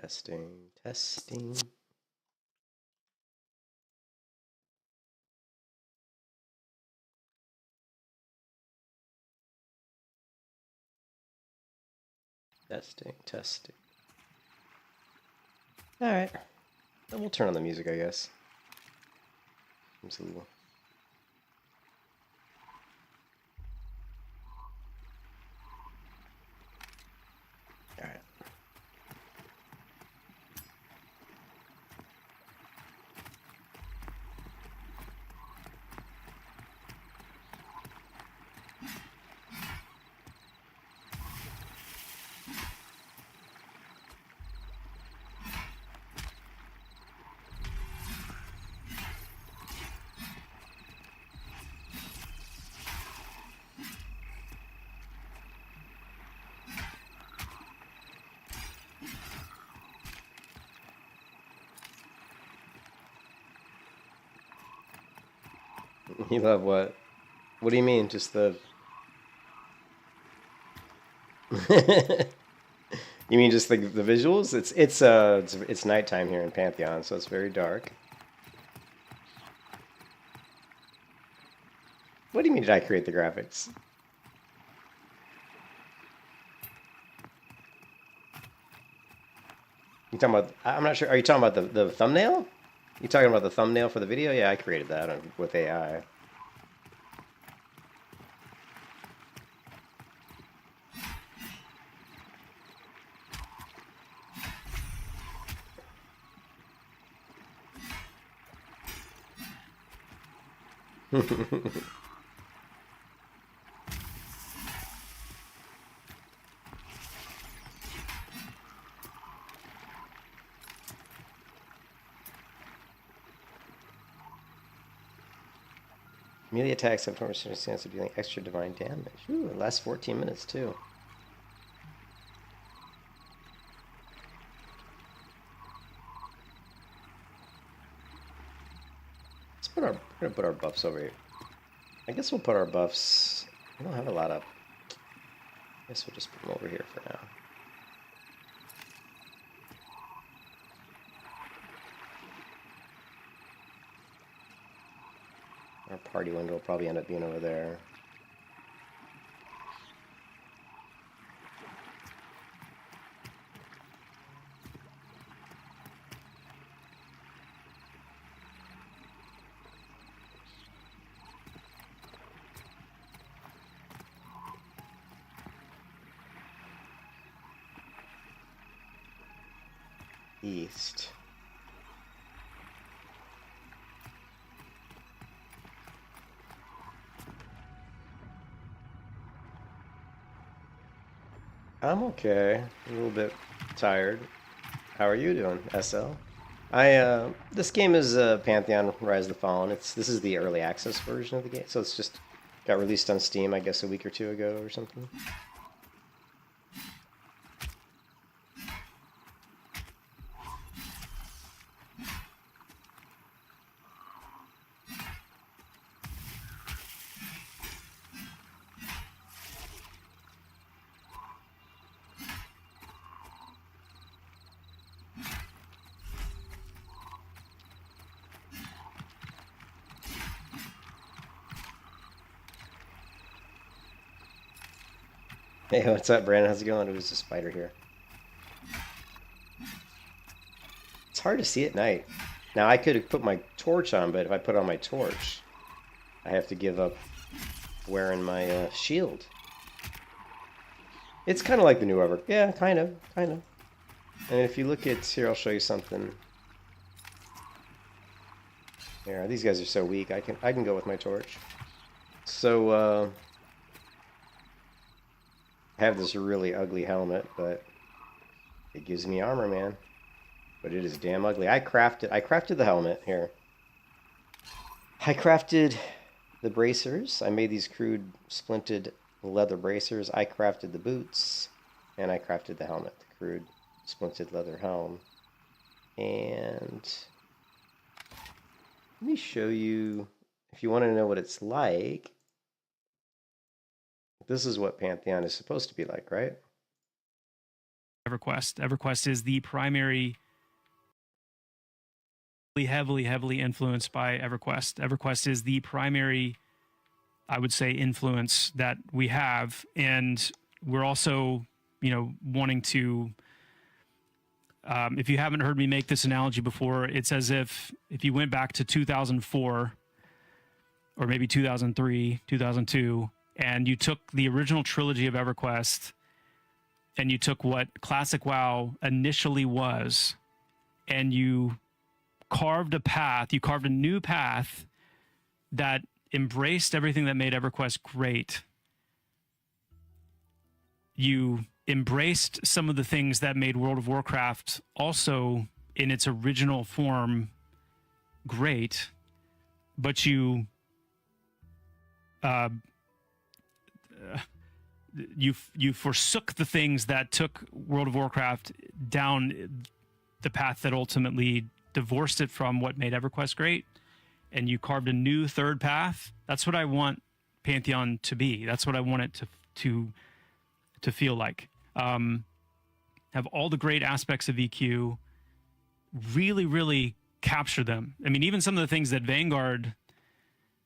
Testing, testing. Testing, testing. Alright. Then we'll turn on the music, I guess. Seems a little... Alright. You love what? What do you mean? Just the... You mean just the visuals? It's nighttime here in Pantheon, so it's very dark. What do you mean did I create the graphics? You talking about? I'm not sure. Are you talking about the thumbnail? You talking about the thumbnail for the video? Yeah, I created that with AI. Melee attacks have 20% chance of dealing extra divine damage. Ooh, it lasts 14 minutes too. We're gonna put our buffs over here. I guess we'll put our buffs. We don't have a lot of. I guess we'll just put them over here for now. Our party window will probably end up being over there. East. I'm okay. A little bit tired. How are you doing, SL? This game is Pantheon Rise of the Fallen. This is the early access version of the game, so it's just got released on Steam, I guess, a week or two ago or something. Hey, what's up, Brandon? How's it going? There's a spider here. It's hard to see at night. Now, I could have put my torch on, but if I put on my torch, I have to give up wearing my shield. It's kind of like the new Ever. Yeah, kind of. And if you look at here, I'll show you something. Here, these guys are so weak. I can go with my torch. So I have this really ugly helmet, but it gives me armor, man. But it is damn ugly. I crafted the helmet here. I crafted the bracers. I made these crude splinted leather bracers. I crafted the boots, and I crafted the helmet, the crude splinted leather helm. And let me show you, if you want to know what it's like. This is what Pantheon is supposed to be like, right? EverQuest. EverQuest is the primary, heavily influenced by EverQuest. EverQuest is the primary, I would say, influence that we have, and we're also, wanting to. If you haven't heard me make this analogy before, it's as if you went back to 2004 or maybe 2003, 2002, and you took the original trilogy of EverQuest and you took what Classic WoW initially was, and you carved a new path that embraced everything that made EverQuest great. You embraced some of the things that made World of Warcraft also in its original form great, but you forsook the things that took World of Warcraft down the path that ultimately divorced it from what made EverQuest great, and you carved a new third path. That's what I want Pantheon to be. That's what I want it to feel like. Have all the great aspects of EQ, really capture them. I mean, even some of the things that Vanguard,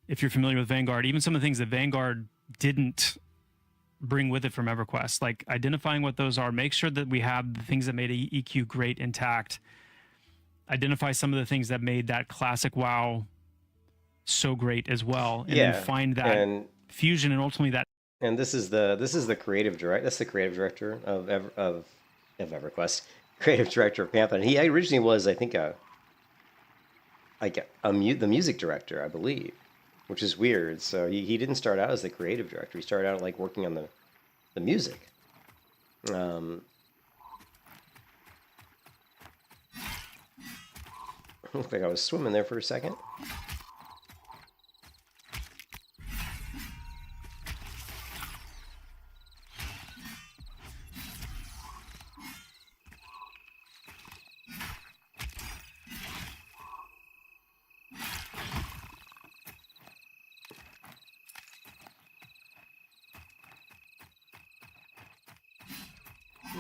if you're familiar with Vanguard, even some of the things that Vanguard didn't bring with it from EverQuest, like identifying what those are, make sure that we have the things that made EQ great intact, identify some of the things that made that classic WoW so great as well, and then find that fusion, and ultimately that. And this is the creative director. That's the creative director of EverQuest, creative director of Pantheon. He originally was, I think, the music director, I believe, which is weird. So he didn't start out as the creative director. He started out like working on the music. Looked like I was swimming there for a second.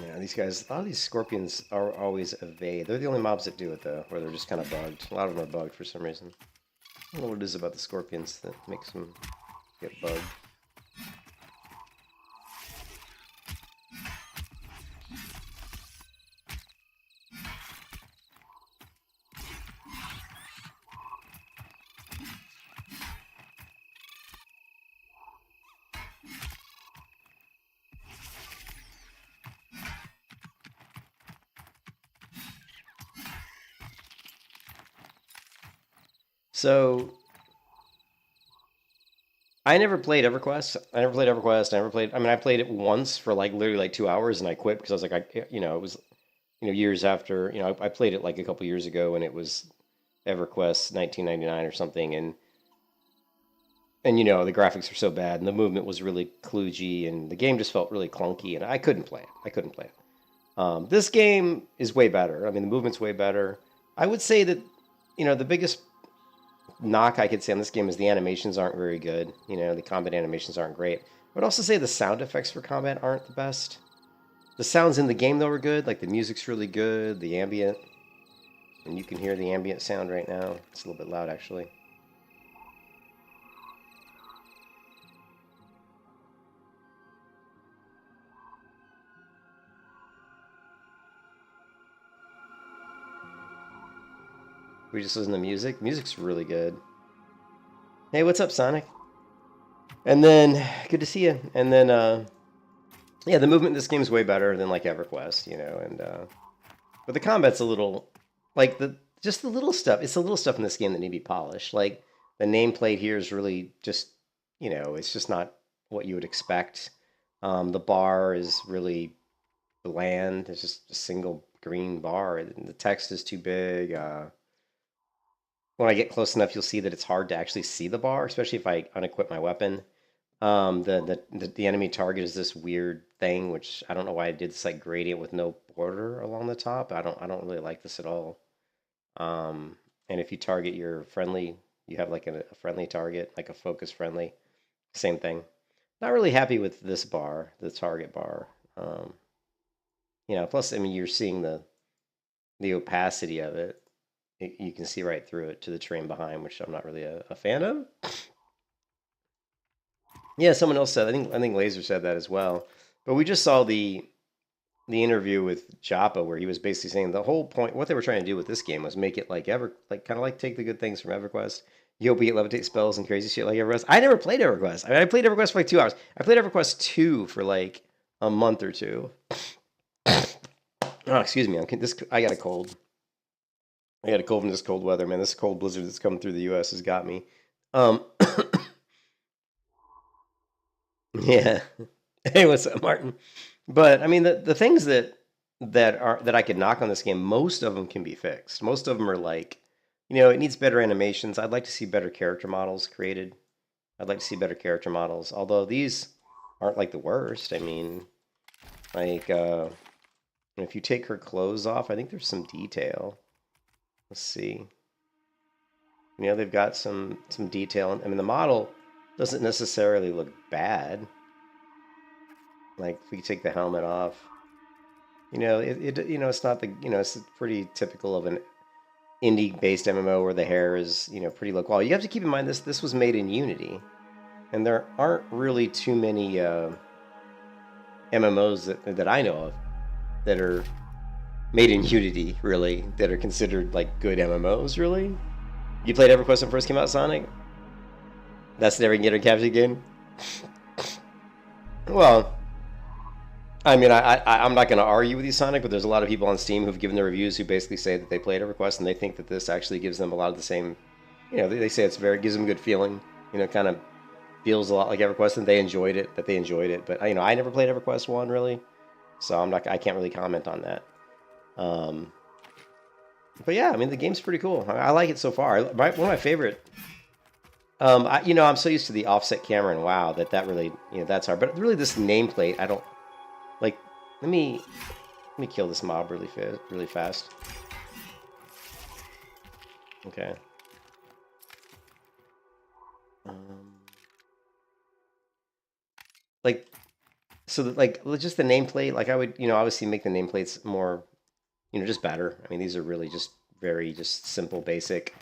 Yeah, these guys, a lot of these scorpions are always evade. They're the only mobs that do it, though, where they're just kind of bugged. A lot of them are bugged for some reason. I don't know what it is about the scorpions that makes them get bugged. So, I never played EverQuest. I mean, I played it once for like literally like 2 hours, and I quit because I was like, it was, years after, I played it like a couple years ago, and it was EverQuest 1999 or something, and the graphics were so bad, and the movement was really kludgy, and the game just felt really clunky, and I couldn't play it. This game is way better. I mean, the movement's way better. I would say that, the biggest knock I could say on this game is the animations aren't very good. The combat animations aren't great. I would also say the sound effects for combat aren't the best. The sounds in the game, though, are good. Like, the music's really good, the ambient. And you can hear the ambient sound right now. It's a little bit loud, actually. We just listen to music. Music's really good. Hey, what's up, Sonic? And then, good to see you. And then, yeah, the movement in this game is way better than like EverQuest, and but the combat's a little, like just the little stuff. It's the little stuff in this game that need to be polished. Like the nameplate here is really just, it's just not what you would expect. The bar is really bland. It's just a single green bar. The text is too big. When I get close enough, you'll see that it's hard to actually see the bar, especially if I unequip my weapon. The enemy target is this weird thing, which I don't know why I did this like gradient with no border along the top. I don't really like this at all. And if you target your friendly, you have like a friendly target, like a focus friendly, same thing. Not really happy with this bar, the target bar. You know, plus, I mean, you're seeing the opacity of it. You can see right through it to the terrain behind, which I'm not really a fan of. Yeah, someone else said. I think Laser said that as well. But we just saw the interview with Joppa where he was basically saying the whole point, what they were trying to do with this game was make it like like kind of like take the good things from EverQuest. You hope we get levitate spells and crazy shit like EverQuest. I never played EverQuest. I mean, I played EverQuest for like 2 hours. I played EverQuest 2 for like a month or two. Oh, excuse me. I got a cold. I got a cold from this cold weather, man. This cold blizzard that's coming through the U.S. has got me. Um, yeah. Hey, what's up, Martin? But I mean, the things that I could knock on this game, most of them can be fixed. Most of them are like, it needs better animations. I'd like to see better character models created. I'd like to see better character models. Although these aren't like the worst. I mean, like if you take her clothes off, I think there's some detail. Let's see. They've got some detail. I mean, the model doesn't necessarily look bad. Like if we take the helmet off, it's not it's pretty typical of an indie-based MMO where the hair is, pretty low quality. You have to keep in mind this was made in Unity, and there aren't really too many MMOs that I know of that are made in Unity, really, that are considered like good MMOs, really. You played EverQuest when it first came out, Sonic? That's never get a capture game? Well, I mean, I'm not going to argue with you, Sonic, but there's a lot of people on Steam who've given their reviews who basically say that they played EverQuest and they think that this actually gives them a lot of the same, they say gives them a good feeling, kind of feels a lot like EverQuest, and they enjoyed it, But, I never played EverQuest 1, really, so I can't really comment on that. But yeah, I mean, the game's pretty cool. I like it so far. One of my favorite. I'm so used to the offset camera and WoW that really, that's hard. But really, this nameplate, I don't like. Let me kill this mob really fast. Okay. Like, so just the nameplate. Like I would, obviously make the nameplates more, just better. I mean, these are really just very just simple, basic.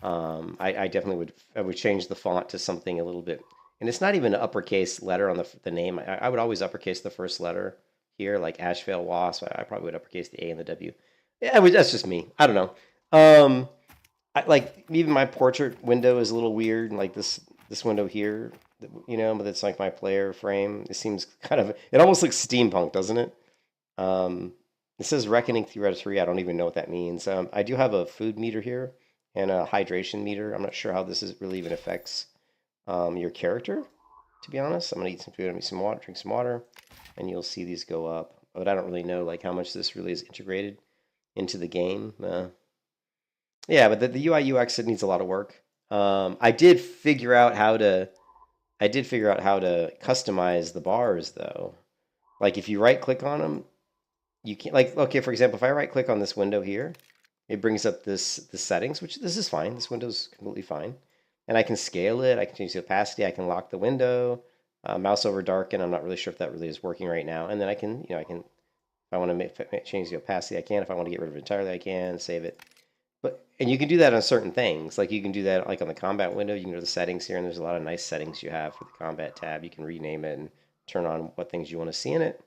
I definitely would change the font to something a little bit, and it's not even an uppercase letter on the name. I would always uppercase the first letter here, like Ashvale Wasp. I probably would uppercase the A and the W. Yeah, that's just me. I don't know. Like even my portrait window is a little weird, like this window here, but it's like my player frame. It seems it almost looks steampunk, doesn't it? It says Reckoning throughout 3. I don't even know what that means. I do have a food meter here and a hydration meter. I'm not sure how this really even affects your character, to be honest. I'm going to eat some food, eat some water, drink some water, and you'll see these go up. But I don't really know like how much this really is integrated into the game. Yeah, but the UI UX, it needs a lot of work. I did figure out how to customize the bars, though. Like if you right click on them, you can't, like, okay, for example, if I right click on this window here, it brings up the settings, which this is fine. This window's completely fine. And I can scale it. I can change the opacity. I can lock the window. Mouse over darken. I'm not really sure if that really is working right now. And then I can, if I want to change the opacity, I can. If I want to get rid of it entirely, I can. Save it. And you can do that on certain things. Like you can do that like on the combat window. You can go to the settings here, and there's a lot of nice settings you have for the combat tab. You can rename it and turn on what things you want to see in it.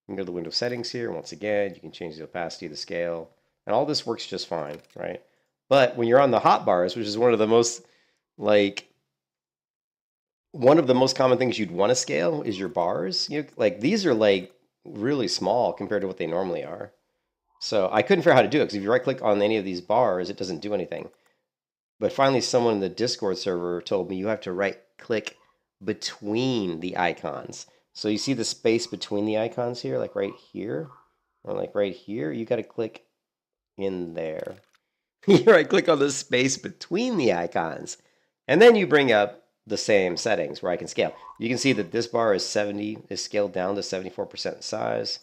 You can go to the window settings here. Once again, you can change the opacity, the scale, and all this works just fine, right? But when you're on the hotbars, which is one of the most common things you'd want to scale is your bars. Like these are like really small compared to what they normally are. So I couldn't figure out how to do it because if you right click on any of these bars, it doesn't do anything. But finally, someone in the Discord server told me you have to right click between the icons. So you see the space between the icons here, like right here, or like right here, you got to click in there. You right click on the space between the icons, and then you bring up the same settings where I can scale. You can see that this bar is scaled down to 74% size.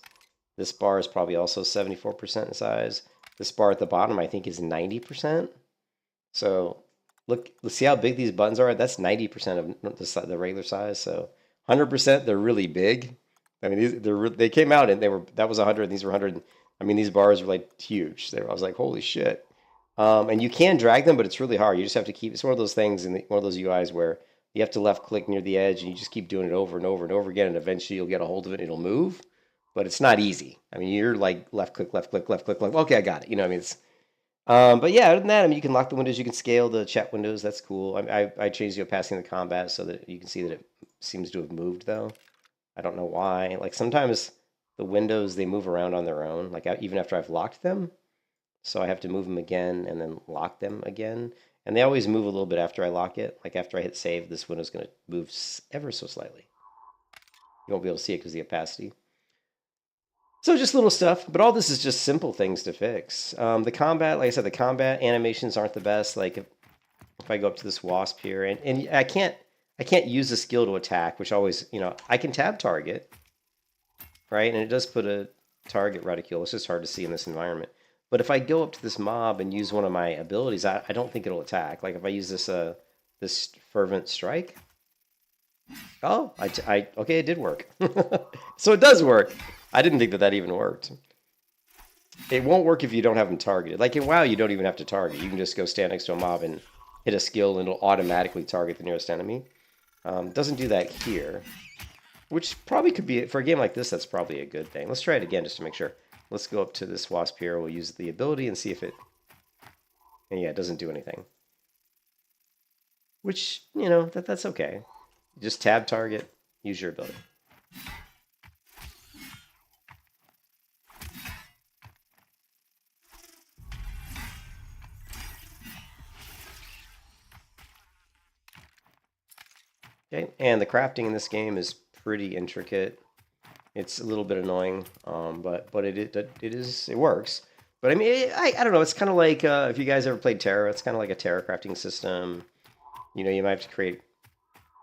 This bar is probably also 74% in size. This bar at the bottom, I think, is 90%. So let's see how big these buttons are. That's 90% of the regular size. So 100%, they're really big. I mean, they came out and that was 100, and these were 100. I mean, these bars were like huge. I was like, holy shit. And you can drag them, but it's really hard. You just have to keep. It's one of those things in one of those UIs where you have to left click near the edge, and you just keep doing it over and over and over again, and eventually you'll get a hold of it, and it'll move. But it's not easy. I mean, you're like left click, left click, left click, left. Okay, I got it. You know, what I mean, it's. But yeah, other than that, I mean, you can lock the windows, you can scale the chat windows. That's cool. I changed the opacity in the combat so that you can see that it seems to have moved though. I don't know why. Like sometimes the windows they move around on their own, like even after I've locked them. So I have to move them again and then lock them again. And they always move a little bit after I lock it. Like after I hit save, this window's going to move ever so slightly. You won't be able to see it because of the opacity. So just little stuff, but all this is just simple things to fix. The combat, like I said, the combat animations aren't the best. Like if I go up to this wasp here, and I can't use the skill to attack, which always, I can tab target, right? And it does put a target reticule. It's just hard to see in this environment. But if I go up to this mob and use one of my abilities, I don't think it'll attack. Like if I use this fervent strike. Oh, okay, it did work. So it does work. I didn't think that even worked. It won't work if you don't have them targeted. Like in WoW, you don't even have to target. You can just go stand next to a mob and hit a skill, and it'll automatically target the nearest enemy. Doesn't do that here, which probably could be, for a game like this, that's probably a good thing. Let's try it again just to make sure. Let's go up to this wasp here. We'll use the ability and see if it... And yeah, it doesn't do anything. Which, that's okay. Just tab target, use your ability. Okay, and the crafting in this game is pretty intricate. It's a little bit annoying, but it works. But I mean, I don't know. It's kind of like if you guys ever played Terra, it's kind of like a Terra crafting system. You might have to create.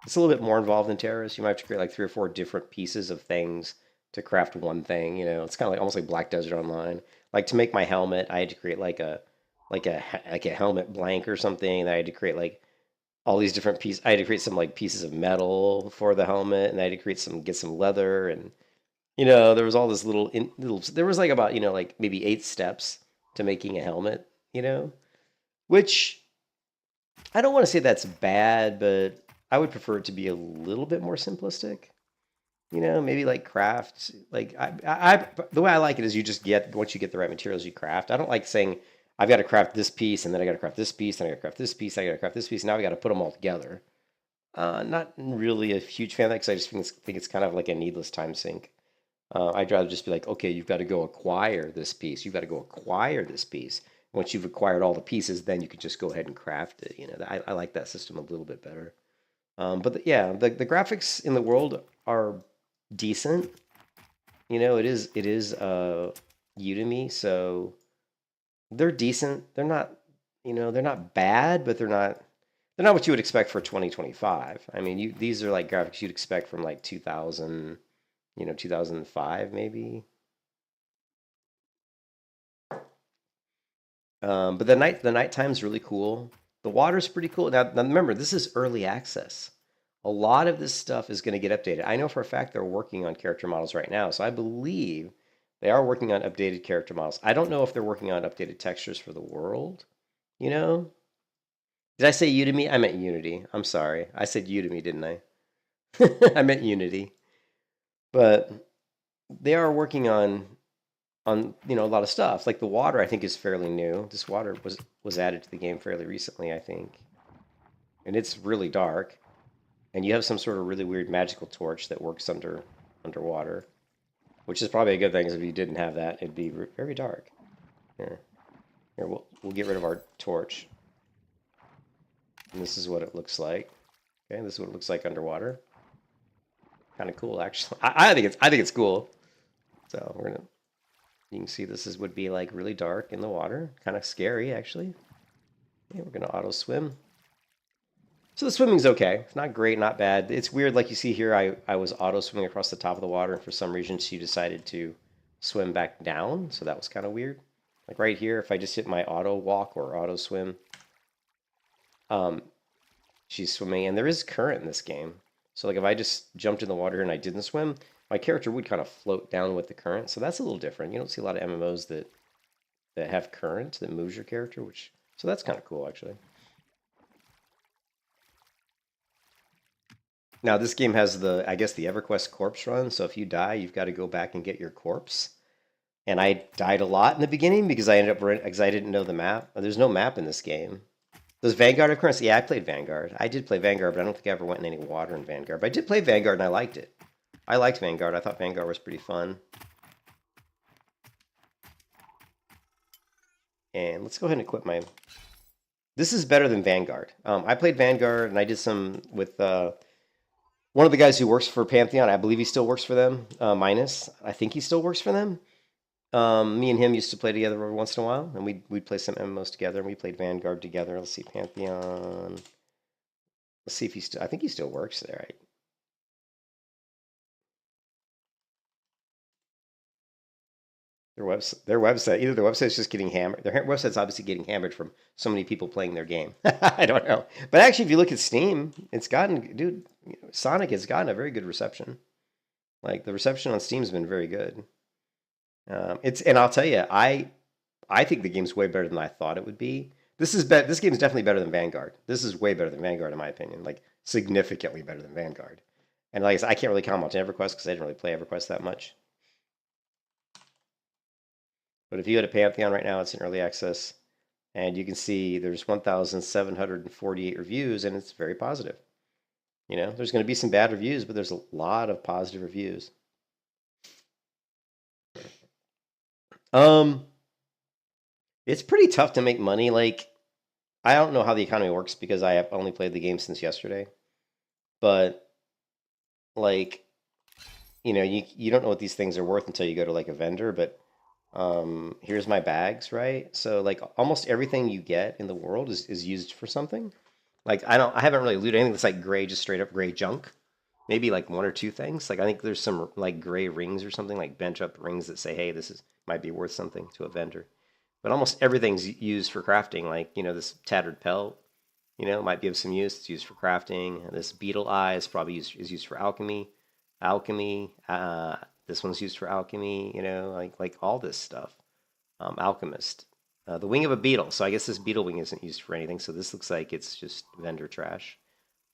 It's a little bit more involved than Terra, so you might have to create like 3 or 4 different pieces of things to craft one thing. It's kind of like almost like Black Desert Online. Like to make my helmet, I had to create like a helmet blank or something. I had to create like all these different pieces. I had to create some like pieces of metal for the helmet, and I had to get some leather, and there was all this little there was like about like maybe 8 steps to making a helmet, which I don't want to say that's bad, but I would prefer it to be a little bit more simplistic. Maybe like craft. Like the way I like it is you just once you get the right materials, you craft. I don't like saying I've got to craft this piece, and then I got to craft this piece, and I got to craft this piece, I got to craft this piece. Now I got to put them all together. Not really a huge fan of that because I just think it's kind of like a needless time sink. I'd rather just be like, okay, you've got to go acquire this piece. You've got to go acquire this piece. Once you've acquired all the pieces, then you can just go ahead and craft it. I like that system a little bit better. But the graphics in the world are decent. It is Udemy, so they're decent. They're not, they're not bad, but they're not what you would expect for 2025. I mean, these are like graphics you'd expect from like 2000, 2005 maybe. But the nighttime's really cool. The water's pretty cool. Now remember, this is early access. A lot of this stuff is going to get updated. I know for a fact they're working on character models right now, so I believe they are working on updated character models. I don't know if they're working on updated textures for the world. Did I say Udemy? I meant Unity. I'm sorry. I said Udemy, didn't I? I meant Unity. But they are working on a lot of stuff. Like the water, I think is fairly new. This water was added to the game fairly recently, I think. And it's really dark. And you have some sort of really weird magical torch that works underwater, which is probably a good thing, because if you didn't have that, it'd be very dark. Here, we'll get rid of our torch. And this is what it looks like. Okay, this is what it looks like underwater. Kind of cool, actually. I think it's cool. So you can see this would be like really dark in the water, kind of scary actually. Okay, we're gonna auto swim. So the swimming's okay. It's not great, not bad. It's weird, like you see here, I was auto swimming across the top of the water, and for some reason she decided to swim back down, so that was kind of weird. Like right here, if I just hit my auto walk or auto swim, she's swimming, and there is current in this game. So like if I just jumped in the water and I didn't swim, my character would kind of float down with the current, so that's a little different. You don't see a lot of MMOs that have current that moves your character, which so that's kind of cool actually. Now this game has I guess the EverQuest corpse run, so if you die, you've got to go back and get your corpse. And I died a lot in the beginning because I didn't know the map. There's no map in this game. Does Vanguard have currency? Yeah, I played Vanguard. I did play Vanguard, but I don't think I ever went in any water in Vanguard. But I did play Vanguard and I liked it. I liked Vanguard. I thought Vanguard was pretty fun. And let's go ahead and equip my... This is better than Vanguard. I played Vanguard and I did some with one of the guys who works for Pantheon. I believe he still works for them. Minus. I think he still works for them. Me and him used to play together every once in a while, and we'd play some MMOs together, and we played Vanguard together. Let's see, Pantheon. Let's see if he still... I think he still works there, right? Their website, either their website's just getting hammered. Their website's obviously getting hammered from so many people playing their game. I don't know. But actually, if you look at Steam, it's gotten... Dude, Sonic has gotten a very good reception. Like, the reception on Steam's been very good. And I'll tell you, I think the game's way better than I thought it would be. This game's definitely better than Vanguard. This is way better than Vanguard in my opinion, like significantly better than Vanguard. And like I said, I can't really comment on EverQuest because I didn't really play EverQuest that much. But if you go to Pantheon right now, it's in early access, and you can see there's 1,748 reviews, and it's very positive. You know, there's going to be some bad reviews, but there's a lot of positive reviews. It's pretty tough to make money. Like, I don't know how the economy works because I have only played the game since yesterday. But, like, you know, you don't know what these things are worth until you go to, like, a vendor. But here's my bags, right? So, like, almost everything you get in the world is used for something. Like, I haven't really looted anything that's, like, gray, just straight up gray junk. Maybe, like, one or two things. Like, I think there's some, like, gray rings or something, like, bench up rings that say, hey, might be worth something to a vendor. But almost everything's used for crafting. Like, you know, this tattered pelt, you know, might be of some use. It's used for crafting. This beetle eye is probably used for alchemy. This one's used for alchemy, you know, like all this stuff. Alchemist. The wing of a beetle. So I guess this beetle wing isn't used for anything. So this looks like it's just vendor trash.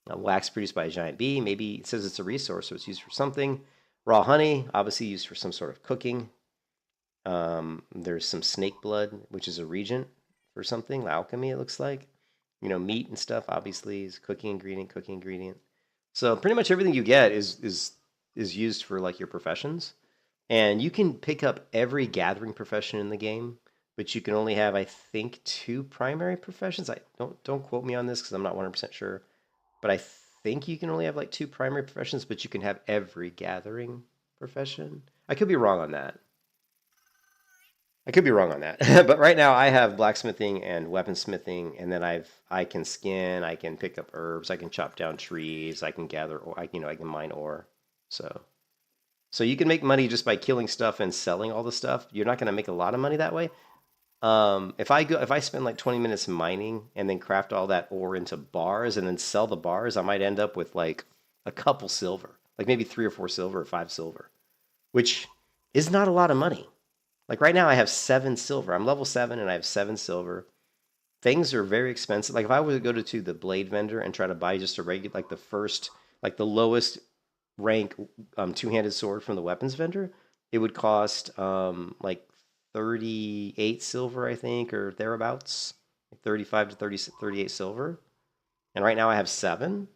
Wax produced by a giant bee. Maybe it says it's a resource, so it's used for something. Raw honey, obviously used for some sort of cooking. There's some snake blood, which is a reagent for something. Alchemy, it looks like. You know, meat and stuff, obviously, is cooking ingredient. So pretty much everything you get is used for, like, your professions. And you can pick up every gathering profession in the game, but you can only have, I think, 2 primary professions. Don't quote me on this because I'm not 100% sure. But I think you can only have, like, 2 primary professions, but you can have every gathering profession. I could be wrong on that. But right now I have blacksmithing and weaponsmithing, and then I can skin, I can pick up herbs, I can chop down trees, I can gather, or I can mine ore. So you can make money just by killing stuff and selling all the stuff. You're not going to make a lot of money that way. If I spend like 20 minutes mining and then craft all that ore into bars and then sell the bars, I might end up with like a couple silver, like maybe 3 or 4 silver or 5 silver, which is not a lot of money. Like right now I have 7 silver. I'm level 7 and I have 7 silver. Things are very expensive. Like if I were to go to the blade vendor and try to buy just a regular, like the lowest rank 2-handed sword from the weapons vendor, it would cost like 38 silver, I think, or thereabouts. 35 to 38 silver. And right now I have 7.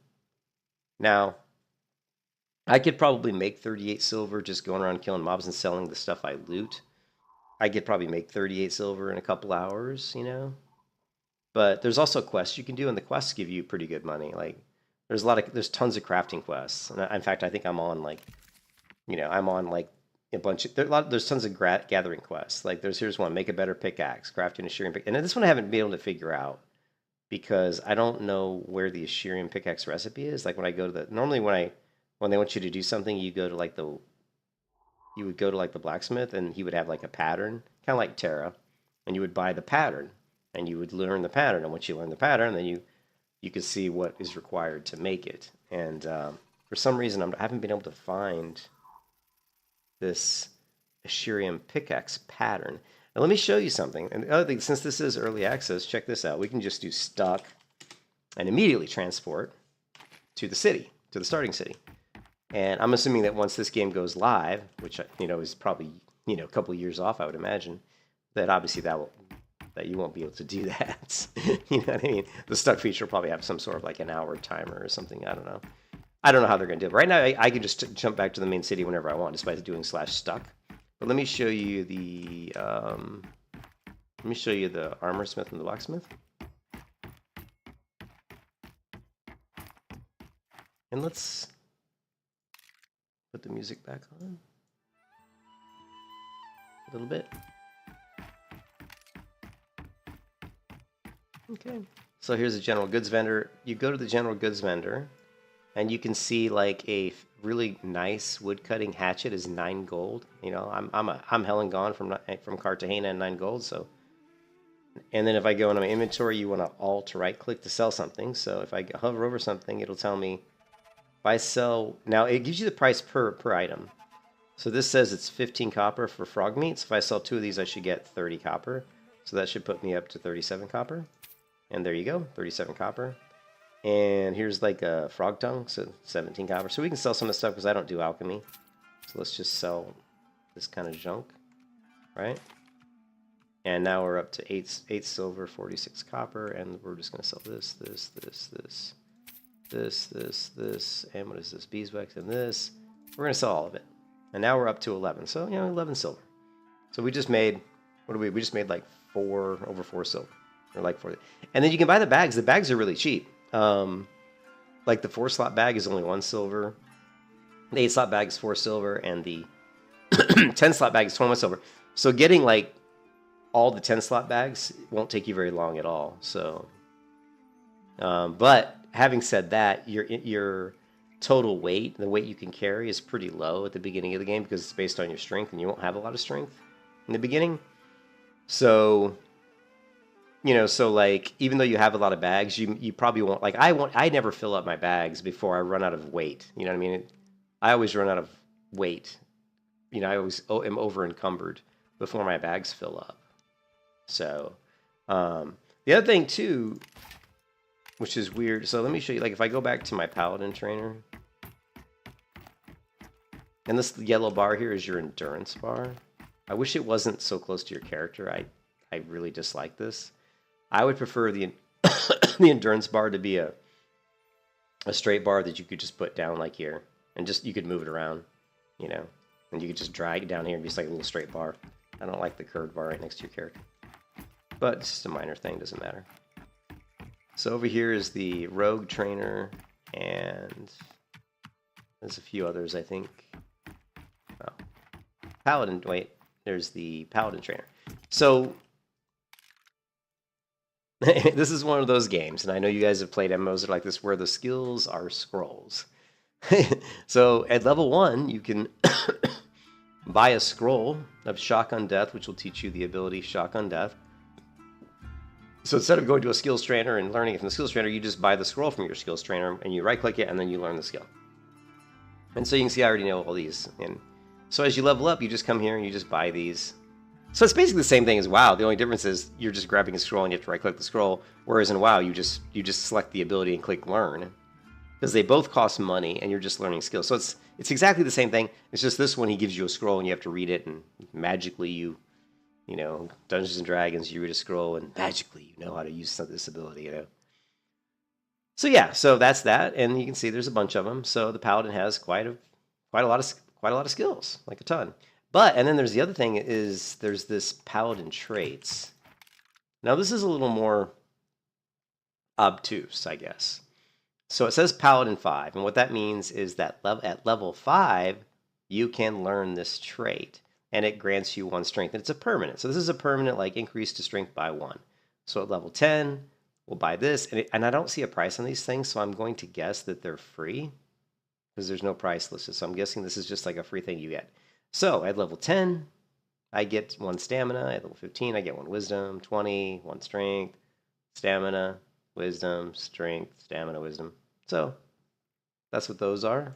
Now, I could probably make 38 silver just going around killing mobs and selling the stuff I loot. I could probably make 38 silver in a couple hours, you know? But there's also quests you can do, and the quests give you pretty good money. Like, there's tons of crafting quests. And in fact, I think I'm on like a bunch of, there's tons of gathering quests. Like here's one, make a better pickaxe, crafting a shearing pickaxe. And this one I haven't been able to figure out because I don't know where the shearing pickaxe recipe is. Like when I go to normally when they want you to do something, you would go to like the blacksmith and he would have like a pattern, kind of like Terra, and you would buy the pattern and you would learn the pattern. And once you learn the pattern, then you could see what is required to make it. And for some reason, I haven't been able to find this Asherium pickaxe pattern. Now let me show you something. And the other thing, since this is early access, check this out. We can just do stuck and immediately transport to the city, to the starting city. And I'm assuming that once this game goes live, which is probably a couple of years off, I would imagine, that obviously that you won't be able to do that. You know what I mean? The stuck feature will probably have some sort of like an hour timer or something. I don't know. I don't know how they're going to do it. Right now, I can just jump back to the main city whenever I want just by doing /stuck. But let me show you the armor smith and the blacksmith. And let's put the music back on a little bit. Okay. So here's a general goods vendor. You go to the general goods vendor, and you can see like a really nice wood cutting hatchet is 9 gold. You know, I'm hell and gone from Cartagena and 9 gold. So, and then if I go into my inventory, you want to alt right click to sell something. So if I hover over something, it'll tell me if I sell. Now it gives you the price per item. So this says it's 15 copper for frog meat. So if I sell 2 of these, I should get 30 copper. So that should put me up to 37 copper. And there you go, 37 copper. And here's like a frog tongue, so 17 copper. So we can sell some of this stuff because I don't do alchemy. So let's just sell this kind of junk, right? And now we're up to 8 silver, 46 copper, and we're just going to sell this, and what is this? Beeswax and this. We're going to sell all of it. And now we're up to 11. So, 11 silver. So we just made, we just made like over 4 silver. Or like 40. And then you can buy the bags. The bags are really cheap. Like the 4-slot bag is only 1 silver. The 8-slot bag is 4 silver, and the 10-slot bag is 21 silver. So getting like all the 10-slot bags won't take you very long at all. So, but having said that, your total weight, the weight you can carry, is pretty low at the beginning of the game because it's based on your strength, and you won't have a lot of strength in the beginning. So, so like even though you have a lot of bags, you probably won't. Like I never fill up my bags before I run out of weight. You know what I mean? I always run out of weight. I always am over encumbered before my bags fill up. So the other thing too, which is weird. So let me show you. Like if I go back to my Paladin trainer, and this yellow bar here is your endurance bar. I wish it wasn't so close to your character. I really dislike this. I would prefer the the endurance bar to be a straight bar that you could just put down like here, and just you could move it around, and you could just drag it down here and be just like a little straight bar. I don't like the curved bar right next to your character, but it's just a minor thing, doesn't matter. So over here is the rogue trainer, and there's a few others, I think. Oh, Paladin. Wait, there's the Paladin trainer. So this is one of those games, and I know you guys have played MMOs that are like this, where the skills are scrolls. So at level 1, you can buy a scroll of Shock on Death, which will teach you the ability Shock on Death. So instead of going to a skills trainer and learning it from the skills trainer, you just buy the scroll from your skills trainer, and you right-click it, and then you learn the skill. And so you can see I already know all these. And so as you level up, you just come here and you just buy these. So it's basically the same thing as WoW. The only difference is you're just grabbing a scroll and you have to right-click the scroll, whereas in WoW you just select the ability and click Learn, because they both cost money and you're just learning skills. So it's exactly the same thing. It's just this one he gives you a scroll and you have to read it, and magically you Dungeons and Dragons, you read a scroll and magically you know how to use this ability. So yeah, so that's that, and you can see there's a bunch of them. So the Paladin has quite a lot of skills, like a ton. And then there's the other thing is there's this Paladin traits. Now this is a little more obtuse, I guess. So it says Paladin 5, and what that means is that at level 5, you can learn this trait, and it grants you 1 strength, and it's a permanent. So this is a permanent, like, increase to strength by 1. So at level 10, we'll buy this, and I don't see a price on these things, so I'm going to guess that they're free, because there's no price listed. So I'm guessing this is just like a free thing you get. So at level 10, I get 1 stamina. At level 15, I get 1 wisdom. 20, 1 strength, stamina, wisdom, strength, stamina, wisdom. So that's what those are.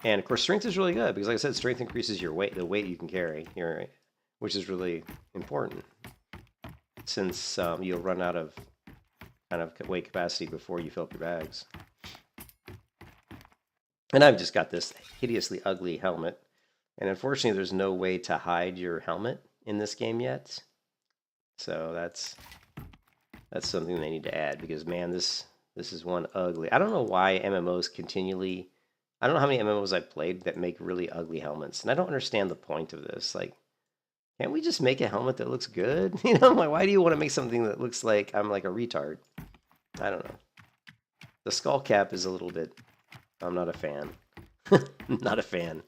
And of course, strength is really good because, like I said, strength increases your weight, the weight you can carry, which is really important since you'll run out of kind of weight capacity before you fill up your bags. And I've just got this hideously ugly helmet. And unfortunately, there's no way to hide your helmet in this game yet. So that's something they need to add because, man, this is one ugly. I don't know why MMOs continually... I don't know how many MMOs I've played that make really ugly helmets. And I don't understand the point of this. Like, can't we just make a helmet that looks good? You know, like, why do you want to make something that looks like I'm like a retard? I don't know. The skull cap is a little bit... I'm not a fan. Not a fan.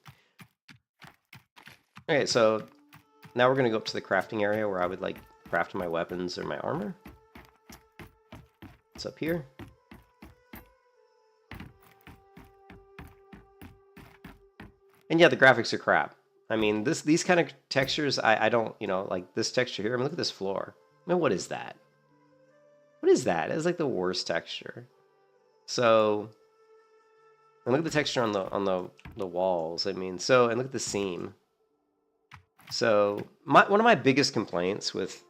Okay, so now we're going to go up to the crafting area where I would like craft my weapons or my armor. It's up here. And yeah, the graphics are crap. I mean, these kind of textures, I don't, you know, like this texture here. I mean, look at this floor. I mean, what is that? What is that? It's like the worst texture. So, and look at the texture on the walls. I mean, so, and look at the seam. So, one of my biggest complaints with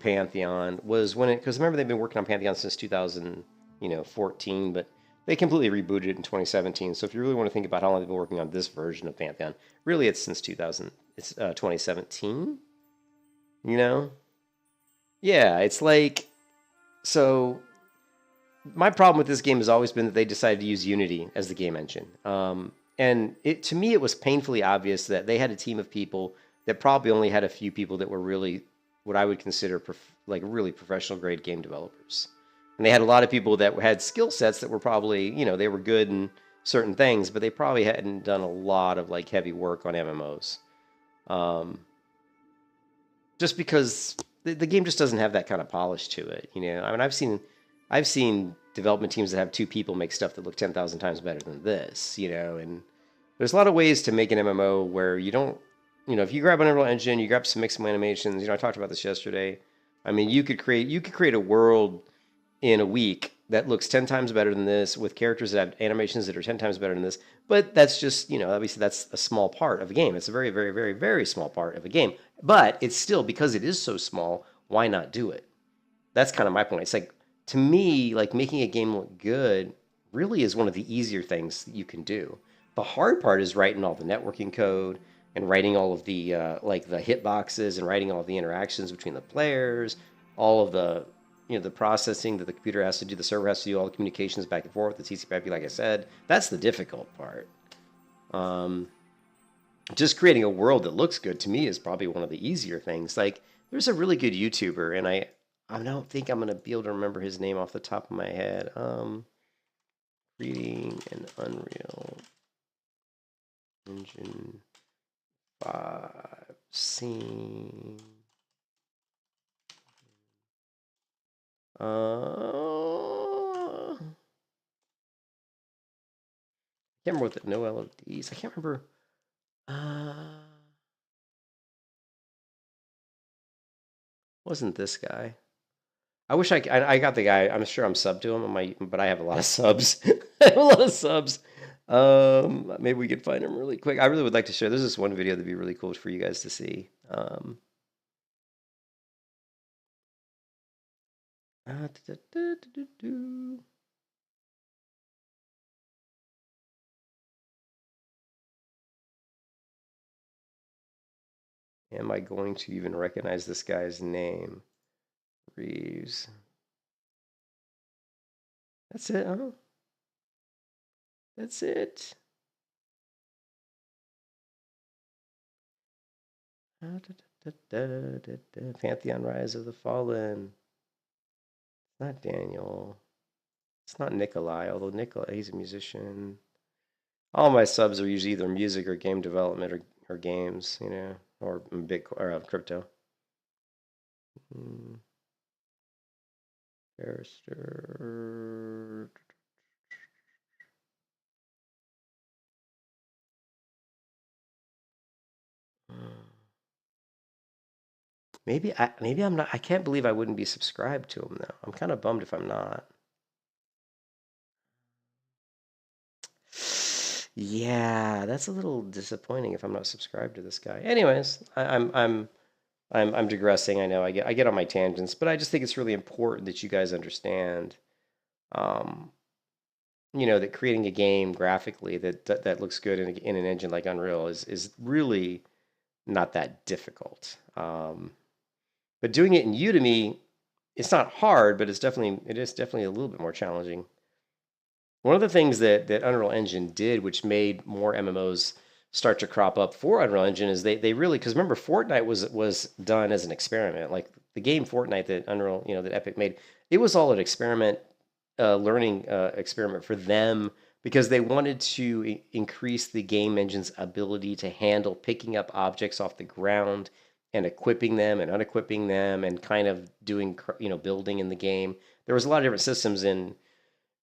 Pantheon was when it, because remember they've been working on Pantheon since 2014, but they completely rebooted it in 2017. So if you really want to think about how long they've been working on this version of Pantheon, really it's since 2017. You know? Yeah, it's like, so my problem with this game has always been that they decided to use Unity as the game engine. And to me, it was painfully obvious that they had a team of people that probably only had a few people that were really what I would consider like really professional grade game developers. And they had a lot of people that had skill sets that were probably, you know, they were good in certain things, but they probably hadn't done a lot of like heavy work on MMOs. Just because the game just doesn't have that kind of polish to it, you know. I mean, I've seen development teams that have 2 people make stuff that look 10,000 times better than this, you know. And there's a lot of ways to make an MMO where you don't, you know, if you grab an Unreal Engine, you grab some mixed animations. You know, I talked about this yesterday. I mean, you could create a world in a week that looks 10 times better than this with characters that have animations that are 10 times better than this. But that's just, you know, obviously that's a small part of a game. It's a very, very, very, very small part of a game. But it's still, because it is so small, why not do it? That's kind of my point. It's like, to me, like making a game look good really is one of the easier things that you can do. The hard part is writing all the networking code and writing all of the like the hitboxes and writing all of the interactions between the players, all of the, you know, the processing that the computer has to do, the server has to do, all the communications back and forth, the TCP/IP, like I said. That's the difficult part. Just creating a world that looks good to me is probably one of the easier things. Like, there's a really good YouTuber, and I don't think I'm going to be able to remember his name off the top of my head. Creating an Unreal Engine 5 scene. I can't remember what the no LODs. I can't remember. Wasn't this guy? I wish I got the guy. I'm sure I'm subbed to him. But I have a lot of subs. I have a lot of subs. Maybe we could find him really quick. I really would like to share. There's this one video that'd be really cool for you guys to see. Am I going to even recognize this guy's name? Reeves. That's it, huh? That's it. Pantheon Rise of the Fallen. It's not Daniel. It's not Nikolai, although Nikolai, he's a musician. All my subs are usually either music or game development or games, you know, or Bitcoin or crypto. Barrister. Maybe I'm not. I can't believe I wouldn't be subscribed to him though. I'm kind of bummed if I'm not. Yeah, that's a little disappointing if I'm not subscribed to this guy. Anyways, I'm digressing. I know I get on my tangents, but I just think it's really important that you guys understand, um, that creating a game graphically that looks good in an engine like Unreal is really not that difficult. But doing it in Udemy, it's not hard, but it is definitely a little bit more challenging. One of the things that Unreal Engine did, which made more MMOs start to crop up for Unreal Engine, is they really, because remember Fortnite was done as an experiment. Like the game Fortnite that Unreal, that Epic made, it was all an experiment, learning experiment for them because they wanted to increase the game engine's ability to handle picking up objects off the ground and equipping them and unequipping them and kind of doing building in the game. There was a lot of different systems in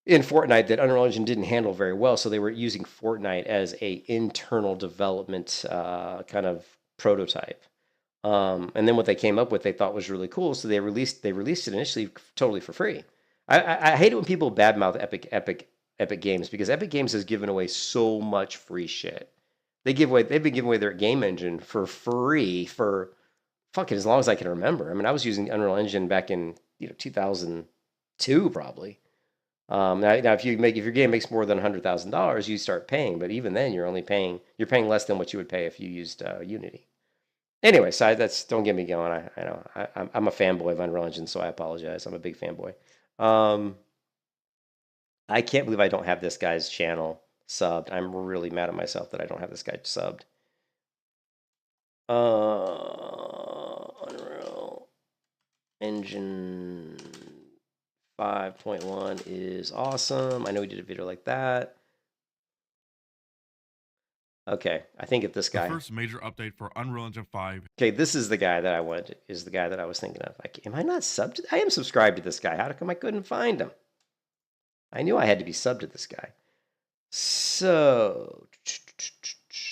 Fortnite that Unreal Engine didn't handle very well, so they were using Fortnite as a internal development kind of prototype. And then what they came up with, they thought was really cool, so they released it initially totally for free. I hate it when people badmouth Epic Games because Epic Games has given away so much free shit. They've been giving away their game engine for free for fucking as long as I can remember. I mean, I was using Unreal Engine back in 2002 probably. Now, if your game makes more than $100,000, you start paying. But even then, you're paying less than what you would pay if you used Unity. Anyway, so don't get me going. I know I'm a fanboy of Unreal Engine, so I apologize. I'm a big fanboy. I can't believe I don't have this guy's channel subbed. I'm really mad at myself that I don't have this guy subbed. Unreal Engine 5.1 is awesome. I know we did a video like that. Okay, I think it's this guy. The first major update for Unreal Engine 5. Okay, this is the guy that I wanted. Is the guy that I was thinking of. Am I not subbed? I am subscribed to this guy. How come I couldn't find him? I knew I had to be subbed to this guy. So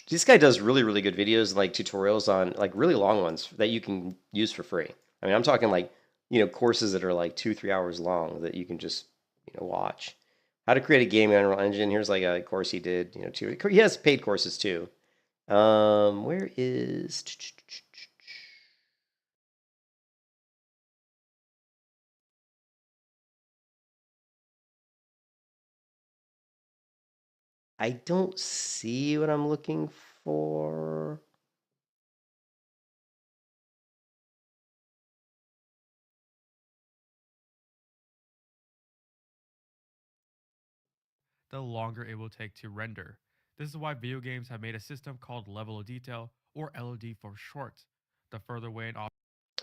this guy does really, really good videos, like tutorials on like really long ones that you can use for free. I mean, I'm talking like courses that are like 2-3 hours long that you can just watch. How to create a game in Unreal Engine. Here's like a course he did. Too. He has paid courses too. Where is? I don't see what I'm looking for. The longer it will take to render. This is why video games have made a system called level of detail, or LOD for short. The further away an object.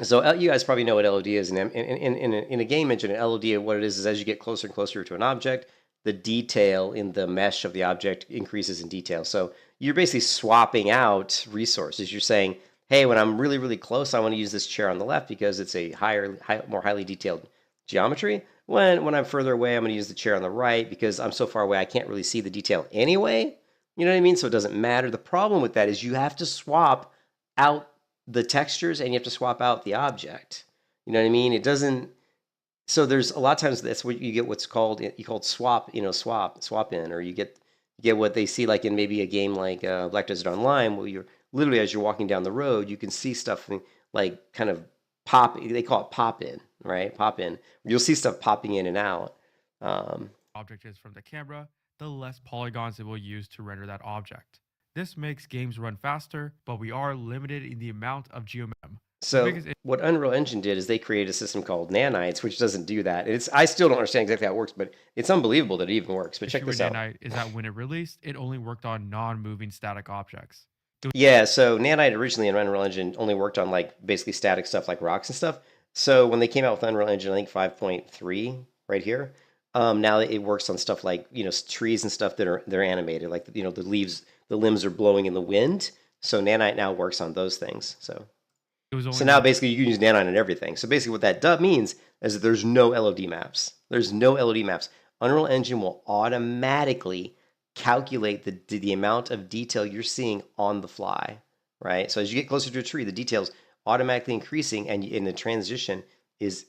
So you guys probably know what LOD is. In a game engine, an LOD, what it is as you get closer and closer to an object, the detail in the mesh of the object increases in detail. So you're basically swapping out resources. You're saying, hey, when I'm really, really close, I want to use this chair on the left because it's a more highly detailed geometry. When I'm further away, I'm going to use the chair on the right because I'm so far away I can't really see the detail anyway. You know what I mean? So it doesn't matter. The problem with that is you have to swap out the textures and you have to swap out the object. You know what I mean? It doesn't. So there's a lot of times that's what you get what's called swap in, or you get what they see like in maybe a game like Black Desert Online, where you're literally as you're walking down the road, you can see stuff like kind of pop. They call it pop in, right? Pop in. You'll see stuff popping in and out. Object is from the camera, the less polygons it will use to render that object. This makes games run faster, but we are limited in the amount of geomem. So what Unreal Engine did is they created a system called nanites, which doesn't do that. I still don't understand exactly how it works, but it's unbelievable that it even works. But check this out. Nanite is that when it released, it only worked on non-moving static objects. Yeah, so Nanite originally in Unreal Engine only worked on like basically static stuff like rocks and stuff. So when they came out with Unreal Engine, I think 5.3 right here, now it works on stuff like trees and stuff they're animated, like the leaves, the limbs are blowing in the wind. So Nanite now works on those things. So now basically you can use Nanite on everything. So basically what that means is that there's no LOD maps. There's no LOD maps. Unreal Engine will automatically calculate the amount of detail you're seeing on the fly, right? So as you get closer to a tree, the detail's automatically increasing, and in the transition is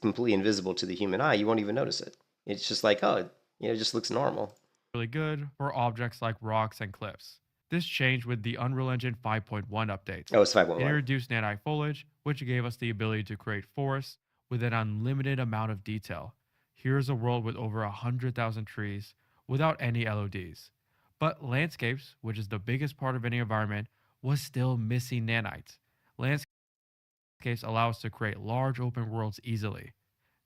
completely invisible to the human eye. You won't even notice it. It's just like, oh, it just looks normal. really good for objects like rocks and cliffs. This changed with the Unreal Engine 5.1 updates. Oh, it's It 5.1. introduced nanite foliage, which gave us the ability to create forests with an unlimited amount of detail. Here's a world with over 100,000 trees without any LODs. But landscapes, which is the biggest part of any environment, was still missing nanites. Landscapes allow us to create large open worlds easily.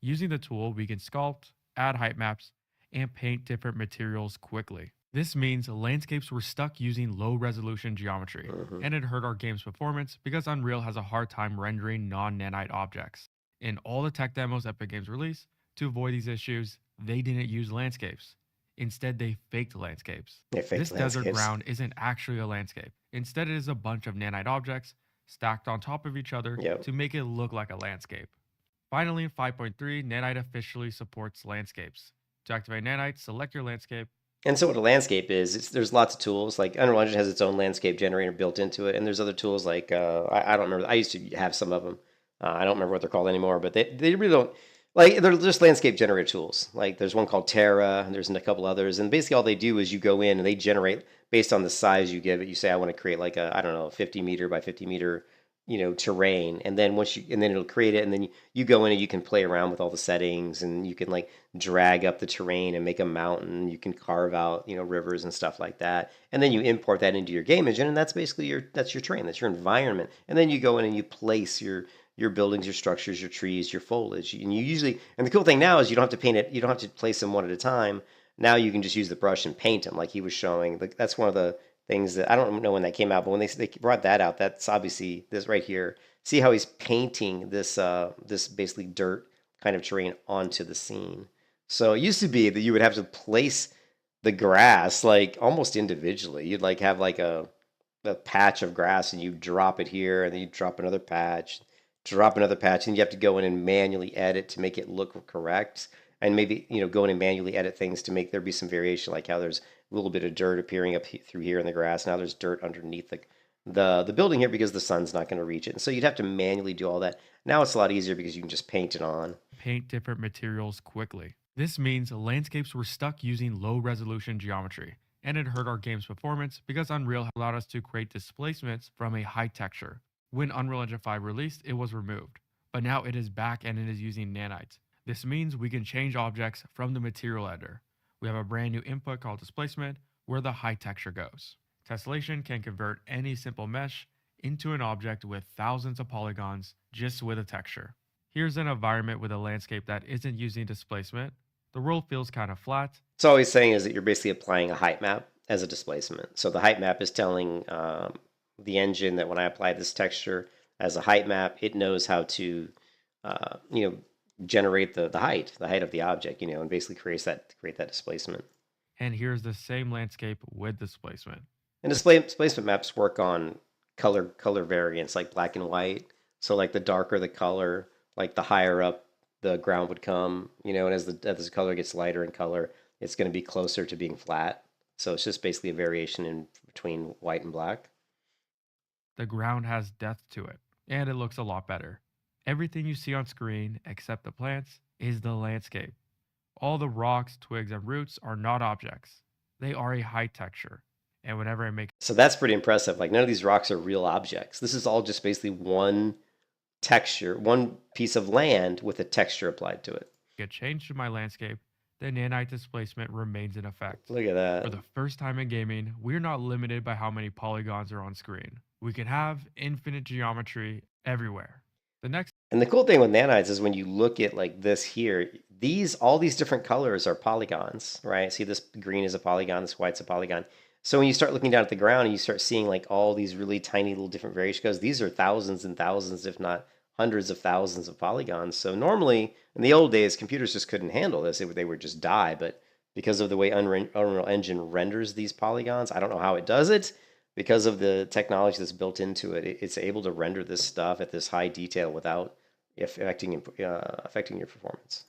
Using the tool, we can sculpt, add height maps, and paint different materials quickly. This means landscapes were stuck using low resolution geometry, Hmm. and it hurt our game's performance because Unreal has a hard time rendering non nanite objects. In all the tech demos Epic Games released, to avoid these issues, they didn't use landscapes. Instead, they faked landscapes. They faked This desert landscapes. ground isn't actually a landscape. Instead, it is a bunch of nanite objects stacked on top of each other Yep. to make it look like a landscape. Finally, in 5.3, Nanite officially supports landscapes. To activate Nanite, select your landscape. And so what a landscape is, there's lots of tools. Like Unreal Engine has its own landscape generator built into it, and there's other tools like I don't remember. I used to have some of them. I don't remember what they're called anymore, but they really don't like they're just landscape generator tools. Like there's one called Terra, and there's a couple others, and basically all they do is you go in and they generate based on the size you give it. You say I want to create like a I don't know 50 meter by 50 meter terrain, and then then it'll create it, and then you go in and you can play around with all the settings, and you can like drag up the terrain and make a mountain. You can carve out rivers and stuff like that, and then you import that into your game engine, and that's basically your terrain, that's your environment. And then you go in and you place your buildings, your structures, your trees, your foliage, and and the cool thing now is you don't have to paint it, you don't have to place them one at a time. Now you can just use the brush and paint them like he was showing. That's one of the things that I don't know when that came out, but when they brought that out, that's obviously this right here. See how he's painting this basically dirt kind of terrain onto the scene. So it used to be that you would have to place the grass like almost individually. You'd like have like a patch of grass and you drop it here, and then you drop another patch, and you have to go in and manually edit to make it look correct. And maybe go in and manually edit things to make there be some variation, like how there's a little bit of dirt appearing through here in the grass. Now there's dirt underneath the building here because the sun's not going to reach it. And so you'd have to manually do all that. Now it's a lot easier because you can just paint it on. Paint different materials quickly. This means landscapes were stuck using low resolution geometry, and it hurt our game's performance because Unreal allowed us to create displacements from a high texture. When Unreal Engine 5 released, it was removed, but now it is back and it is using nanites. This means we can change objects from the material editor. We have a brand new input called displacement where the high texture goes. Tessellation can convert any simple mesh into an object with thousands of polygons just with a texture. Here's an environment with a landscape that isn't using displacement. The world feels kind of flat. So all he's saying is that you're basically applying a height map as a displacement. So the height map is telling the engine that when I apply this texture as a height map, it knows how to generate the height of the object, and basically create that displacement. And here's the same landscape with displacement. And displacement maps work on color variants like black and white. So like the darker the color, like the higher up the ground would come, and as the color gets lighter in color, it's going to be closer to being flat. So it's just basically a variation in between white and black. The ground has depth to it, and it looks a lot better. Everything you see on screen, except the plants, is the landscape. All the rocks, twigs, and roots are not objects. They are a high texture. And whenever I make So that's pretty impressive. Like none of these rocks are real objects. This is all just basically one texture, one piece of land with a texture applied to it. a change to my landscape, the nanite displacement remains in effect. Look at that. For the first time in gaming, we're not limited by how many polygons are on screen. We can have infinite geometry everywhere. The next And the cool thing with nanites is when you look at like this here, all these different colors are polygons, right? See, this green is a polygon, this white's a polygon. So when you start looking down at the ground and you start seeing like all these really tiny little different variations, because these are thousands and thousands, if not hundreds of thousands of polygons. So normally in the old days, computers just couldn't handle this. They would just die. But because of the way Unreal Engine renders these polygons, I don't know how it does it. Because of the technology that's built into it, it's able to render this stuff at this high detail without affecting your performance.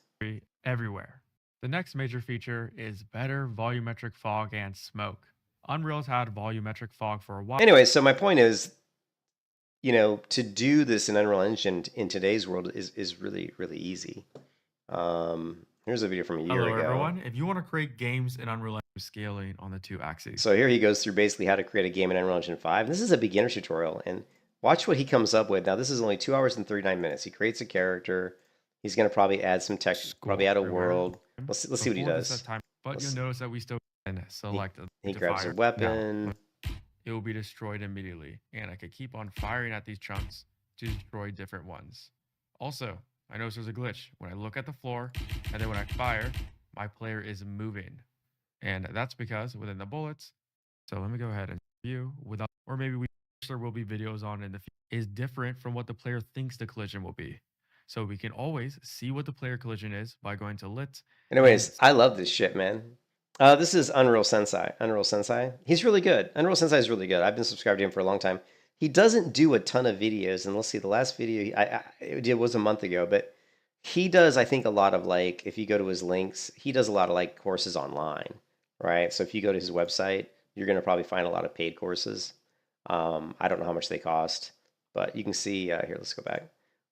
everywhere. The next major feature is better volumetric fog and smoke. Unreal's had volumetric fog for a while. Anyway, so my point is, to do this in Unreal Engine in today's world is really, really easy. Here's a video from a year Hello, ago. everyone. If you want to create games in Unreal Engine scaling on the 2 axes. So here he goes through basically how to create a game in Unreal Engine 5. This is a beginner tutorial, and watch what he comes up with. Now, this is only 2 hours and 39 minutes. He creates a character. He's going to probably add some text, probably add a world. Let's see what he does. But you'll notice that we still can select He grabs a weapon. Now, it will be destroyed immediately, and I could keep on firing at these chunks to destroy different ones. Also, I notice there's a glitch. When I look at the floor, and then when I fire, my player is moving. And that's because within the bullets, so let me go ahead and view without, or maybe there will be videos on in the future, is different from what the player thinks the collision will be. So we can always see what the player collision is by going to lit. Anyways, I love this shit, man. This is Unreal Sensei. Unreal Sensei. He's really good. Unreal Sensei is really good. I've been subscribed to him for a long time. He doesn't do a ton of videos, and let's see, the last video it was a month ago, but he does, I think, a lot of, like, if you go to his links, he does a lot of, like, courses online, right? So if you go to his website, you're going to probably find a lot of paid courses. I don't know how much they cost, but you can see, here, let's go back.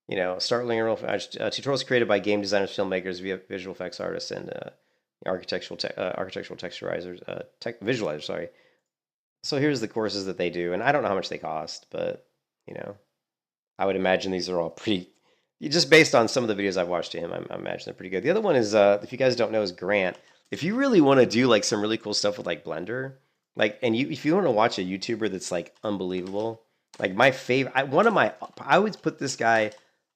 You know, start learning tutorials created by game designers, filmmakers, visual effects artists, and architectural texturizers, visualizers, sorry. So here's the courses that they do, and I don't know how much they cost, but, you know, I would imagine these are all pretty, just based on some of the videos I've watched to him, I imagine they're pretty good. The other one is, if you guys don't know, is Grant. If you really want to do, like, some really cool stuff with, like, Blender, like, and if you want to watch a YouTuber that's, like, unbelievable, like, my favorite, I would put this guy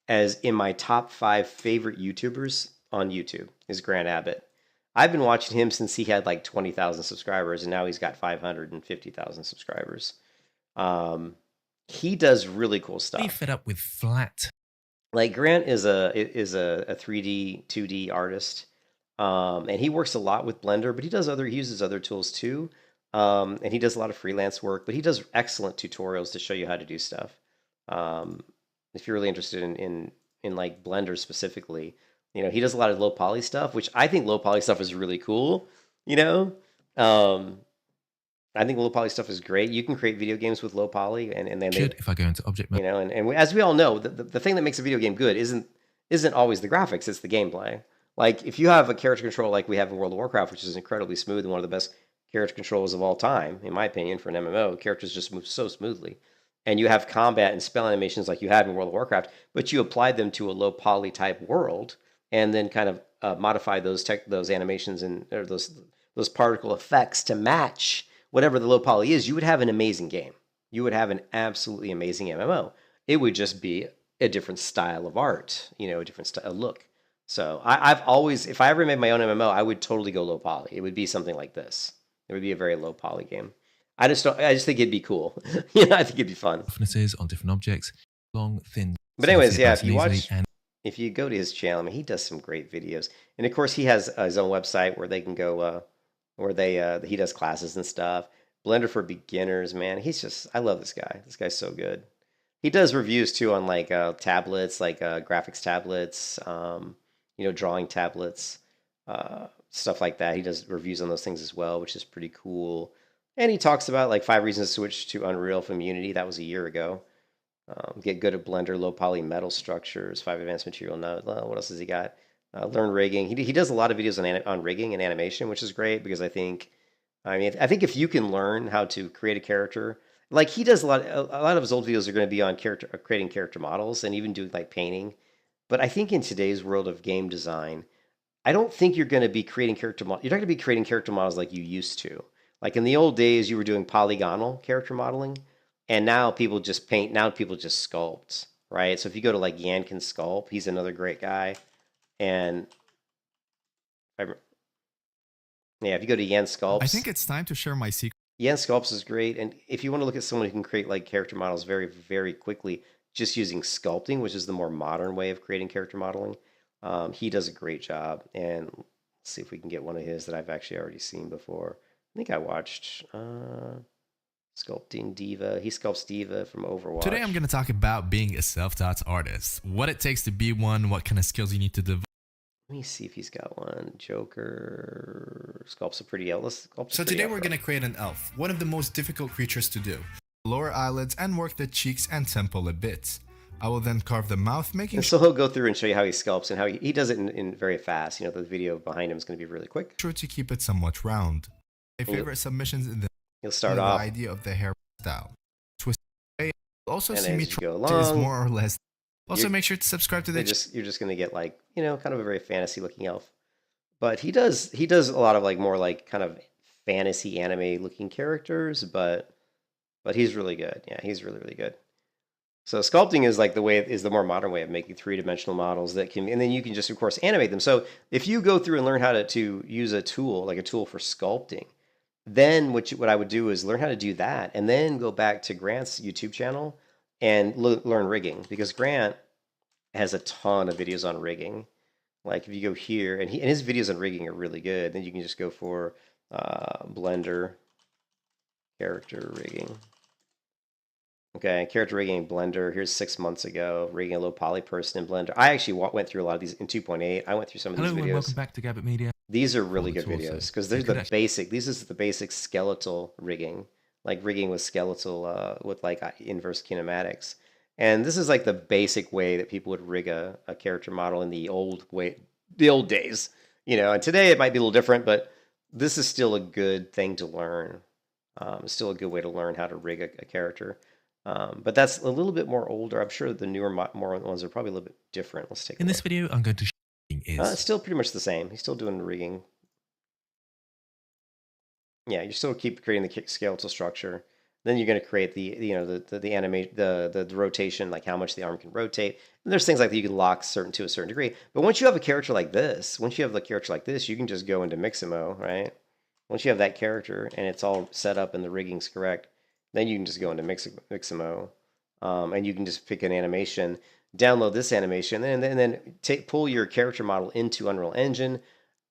as in my top 5 favorite YouTubers on YouTube, is Grant Abbott. I've been watching him since he had like 20,000 subscribers, and now he's got 550,000 subscribers. He does really cool stuff. Be fed up with flat. Like, Grant is a 3D, 2D artist, and he works a lot with Blender, but he uses other tools too, and he does a lot of freelance work. But he does excellent tutorials to show you how to do stuff. If you're really interested in like Blender specifically. You know, he does a lot of low poly stuff, which I think low poly stuff is really cool. You know, I think low poly stuff is great. You can create video games with low poly, and then if I go into object mode, you know, and as we all know, the thing that makes a video game good isn't always the graphics; it's the gameplay. Like, if you have a character control like we have in World of Warcraft, which is incredibly smooth and one of the best character controls of all time, in my opinion, for an MMO, characters just move so smoothly. And you have combat and spell animations like you have in World of Warcraft, but you apply them to a low poly type world, and then kind of modify those animations or those particle effects to match whatever the low poly is, you would have an amazing game. You would have an absolutely amazing MMO. It would just be a different style of art, you know, a different style look. So I've always, if I ever made my own MMO, I would totally go low poly. It would be something like this. It would be a very low poly game. I just think it'd be cool. You know, I think it'd be fun. Roughness on different objects, long, thin. But anyways, yeah, if you go to his channel, I mean, he does some great videos, and of course, he has his own website where they can go, he does classes and stuff. Blender for beginners, man. I love this guy. This guy's so good. He does reviews too on like tablets, like graphics tablets, you know, drawing tablets, stuff like that. He does reviews on those things as well, which is pretty cool. And he talks about like 5 reasons to switch to Unreal from Unity. That was a year ago. Get good at Blender, low poly metal structures, 5 advanced material node. What else has he got? Learn rigging. He does a lot of videos on rigging and animation, which is great because I think if you can learn how to create a character, like he does a lot of his old videos are going to be on creating character models and even doing like painting. But I think in today's world of game design, I don't think you're going to be creating character models. You're not going to be creating character models like you used to. Like in the old days, you were doing polygonal character modeling. And now people just paint. Now people just sculpt, right? So if you go to like Yan Can Sculpt, he's another great guy. And if you go to Yan Sculpts, I think it's time to share my secret. Yan Sculpts is great. And if you want to look at someone who can create like character models very, very quickly, just using sculpting, which is the more modern way of creating character modeling, he does a great job. And let's see if we can get one of his that I've actually already seen before. I think I watched Sculpting Diva. He sculpts Diva from Overwatch. Today I'm going to talk about being a self-taught artist, what it takes to be one, what kind of skills you need to develop. Let me see if he's got one. Joker sculpts a pretty elf. So today we're going to create an elf, one of the most difficult creatures to do. Lower eyelids and work the cheeks and temple a bit. I will then carve the mouth, making And so he'll go through and show you how he sculpts and how he does it in very fast. You know, the video behind him is going to be really quick. sure to keep it somewhat round. My And favorite submissions in You'll the start off, idea of the hair style. Twist away. You'll also and see me as you try go to is along, more or less. Also, you're- make sure to subscribe to the you're just going to get like, you know, kind of a very fantasy looking elf. But he does a lot of like more like kind of fantasy anime looking characters, but he's really good. Yeah, he's really, really good. So sculpting is like the more modern way of making 3-dimensional models that can, and then you can just of course animate them. So if you go through and learn how to use a tool, like a tool for sculpting, then what I would do is learn how to do that, and then go back to Grant's YouTube channel and learn rigging, because Grant has a ton of videos on rigging. Like if you go here, and his videos on rigging are really good. Then you can just go for Blender character rigging. Okay, character rigging in Blender. Here's 6 months ago. Rigging a low poly person in Blender. I actually went through a lot of these in 2.8. I went through some of Hello these and welcome videos. back to Gabbett Media. These are really the good torso. videos because You they're could the actually- basic. These is the basic skeletal rigging, like rigging with skeletal with like inverse kinematics. And this is like the basic way that people would rig a character model in the old days. You know, and today it might be a little different, but this is still a good thing to learn. It's still a good way to learn how to rig a character. But that's a little bit more older. I'm sure the newer more ones are probably a little bit different. Let's take a In look. this video, I'm going to show you It's is still pretty much the same. He's still doing rigging. Yeah, you still keep creating the skeletal structure. Then you're going to create the animation, the rotation, like how much the arm can rotate. And there's things like that you can lock to a certain degree. But once you have a character like this, you can just go into Mixamo, right? Once you have that character and it's all set up and the rigging's correct, then you can just go into Mixamo, and you can just pick an animation, download this animation, and then pull your character model into Unreal Engine,